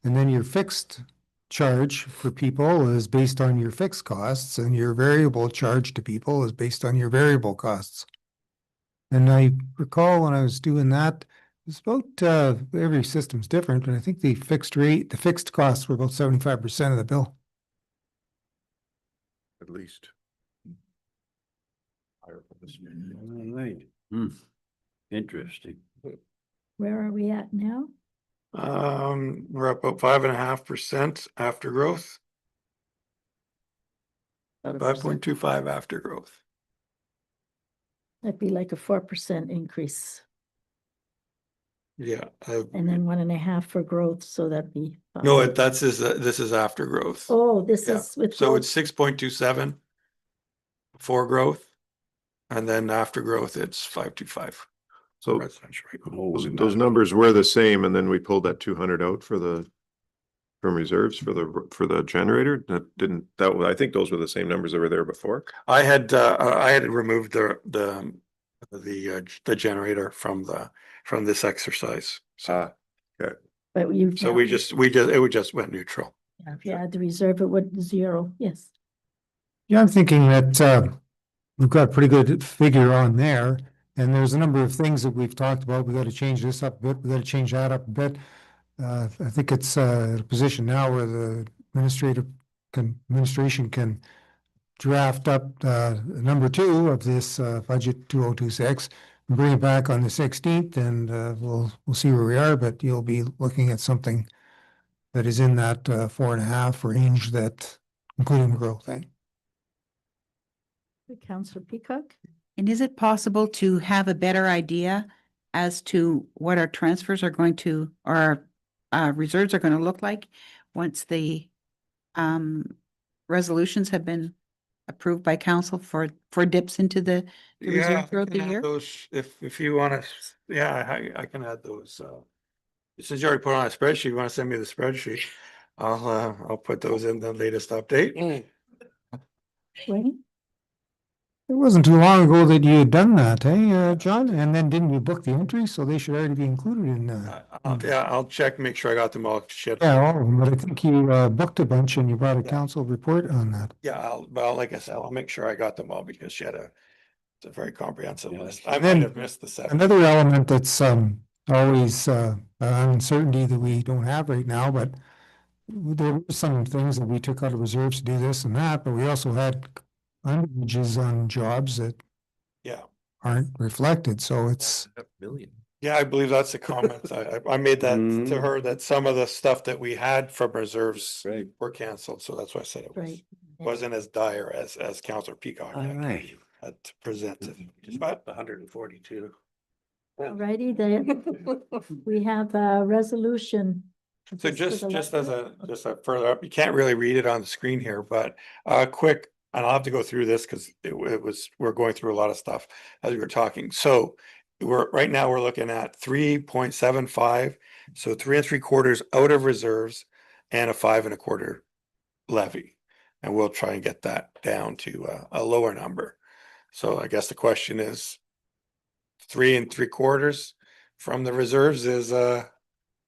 S2: And then your fixed charge for people is based on your fixed costs, and your variable charge to people is based on your variable costs. And I recall when I was doing that, it's about every system's different, but I think the fixed costs were about 75% of the bill.
S7: At least.
S5: All right. Interesting.
S1: Where are we at now?
S3: We're up about 5.5% after growth,
S1: About a
S3: 5.25 after growth.
S1: That'd be like a 4% increase,
S3: Yeah.
S1: and then 1.5 for growth, so that'd be.
S3: No, this is after growth.
S1: Oh, this
S3: Yeah.
S1: is with.
S3: So
S1: growth.
S3: it's 6.27 for growth. And then after growth, it's 5.25.
S7: So
S3: residential.
S7: those numbers were the same, and then we pulled that 200 out from reserves for the generator. I think those were the same numbers that were there before.
S3: I had removed the generator from this exercise. So,
S1: But you.
S3: so it just went neutral.
S1: If you add the reserve, it would zero, yes.
S2: Yeah, I'm thinking that we've got a pretty good figure on there. And there's a number of things that we've talked about. We got to change this up a bit. We got to change that up a bit. I think it's a position now where the administration can draft up number 2 of this budget 2026 and bring it back on the 16th, and we'll see where we are. But you'll be looking at something that is in that 4.5 range, that including the growth.
S1: Councillor Peacock?
S9: And is it possible to have a better idea as to what our transfers are going to, or our reserves are going to look like once the resolutions have been approved by council for dips into the reserve throughout the year?
S3: Those, if you want to, I can add those. Since you already put on a spreadsheet, you want to send me the spreadsheet? I'll put those in the latest update.
S1: Wayne?
S2: It wasn't too long ago that you had done that, John? And then didn't you book the entries? So they should already be included in
S3: I'll check, make sure I got them all. Shit.
S2: yeah, all of them, but I think you booked a bunch and you brought a council report on that.
S3: Yeah, like I said, I'll make sure I got them all because it's a very comprehensive list. I
S2: then
S3: might have missed the second.
S2: Another element that's always an uncertainty that we don't have right now, but there were some things that we took out of reserves to do this and that, but we also had underages on jobs that
S3: Yeah.
S2: aren't reflected, so it's.
S3: Yeah, I believe that's a comment. I made that to
S5: Mhm.
S3: her, that some of the stuff that we had from reserves
S5: Right.
S3: were canceled. So that's why I said it
S1: Right.
S3: wasn't as dire as Councillor Peacock
S5: All right.
S3: had presented.
S6: Just
S3: But
S6: about 142.
S1: Alrighty, we have a resolution.
S3: so
S1: Just for the
S3: just as
S1: record.
S3: just a further up, you can't really read it on the screen here, but quick, and I'll have to go through this because we're going through a lot of stuff as we were talking. So right now we're looking at 3.75, so 3 3/4 out of reserves and a 5 1/4 levy. And we'll try and get that down to a lower number. So I guess the question is 3 3/4 from the reserves is a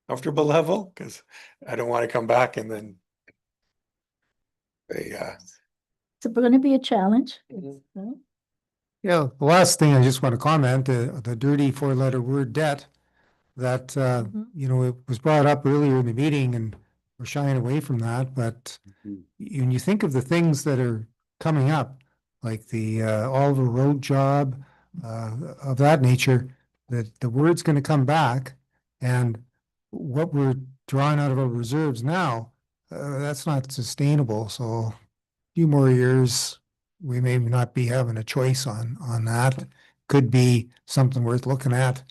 S3: comfortable level, because I don't want to come back and then
S1: It's going to be a challenge. Right?
S2: Yeah, the last thing I just want to comment, the dirty 4-letter word debt, that, it was brought up earlier in the meeting and we're shying away from that, but
S5: Mhm.
S2: when you think of the things that are coming up, like the Oliver Road job, of that nature, that the word's going to come back, and what we're drawing out of our reserves now, that's not sustainable. So a few more years, we may not be having a choice on that. Could be something worth looking at.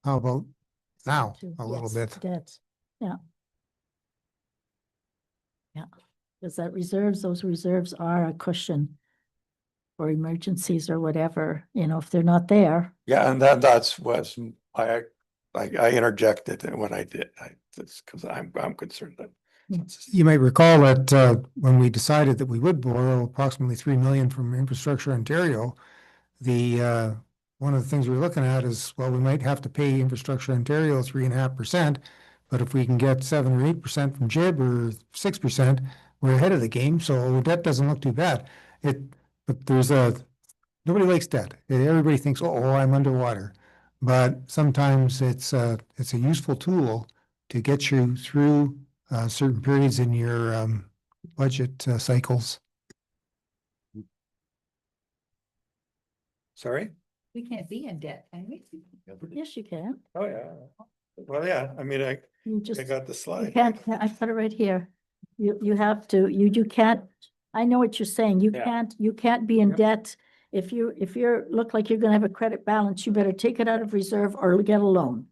S2: How about now, a little
S1: Yes,
S2: bit?
S1: debt. Yeah. Because those reserves are a cushion for emergencies or whatever, if they're not there.
S3: yeah, and that's what's I interjected when I did. That's because I'm concerned that
S2: You might recall that when we decided that we would borrow approximately 3 million from Infrastructure Ontario, the one of the things we were looking at is, well, we might have to pay Infrastructure Ontario 3.5%, but if we can get 7 or 8% from JIB or 6%, we're ahead of the game. So debt doesn't look too bad. But nobody likes debt. Everybody thinks, oh, I'm underwater. But sometimes it's a useful tool to get you through certain periods in your budget cycles.
S3: sorry.
S9: We can't be in debt, can we?
S1: Yes, you can.
S3: Oh, yeah. Well, yeah, I mean, I
S1: You just,
S3: got the
S1: you
S3: slide.
S1: can't, I put it right here. You have to, you can't, I know what you're saying. You
S6: Yeah.
S1: can't be in debt. If you're look like you're gonna have a credit balance, you better take it out of reserve or get a loan.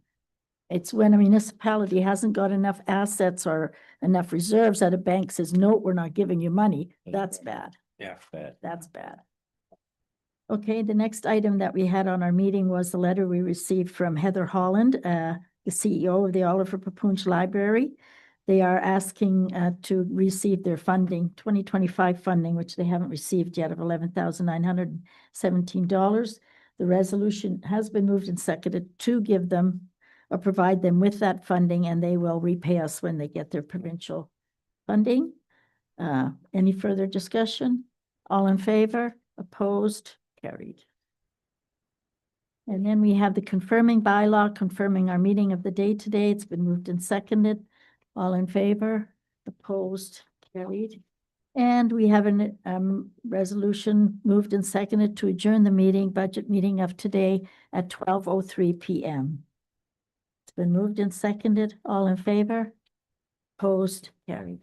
S1: It's when a municipality hasn't got enough assets or enough reserves that a bank says, no, we're not giving you money. That's bad.
S6: Yeah.
S1: That's bad. Okay, the next item that we had on our meeting was the letter we received from Heather Holland, the CEO of the Oliver Papunch Library. They are asking to receive their funding, 2025 funding, which they haven't received yet, of $11,917. The resolution has been moved and seconded to give them or provide them with that funding, and they will repay us when they get their provincial funding. Any further discussion? All in favor? Opposed? Carried. And then we have the confirming bylaw, confirming our meeting of the day today. It's been moved and seconded. All in favor? Opposed? Carried. And we have a resolution moved and seconded to adjourn the meeting, budget meeting of today at 12:03 p.m. It's been moved and seconded. All in favor? Opposed? Carried.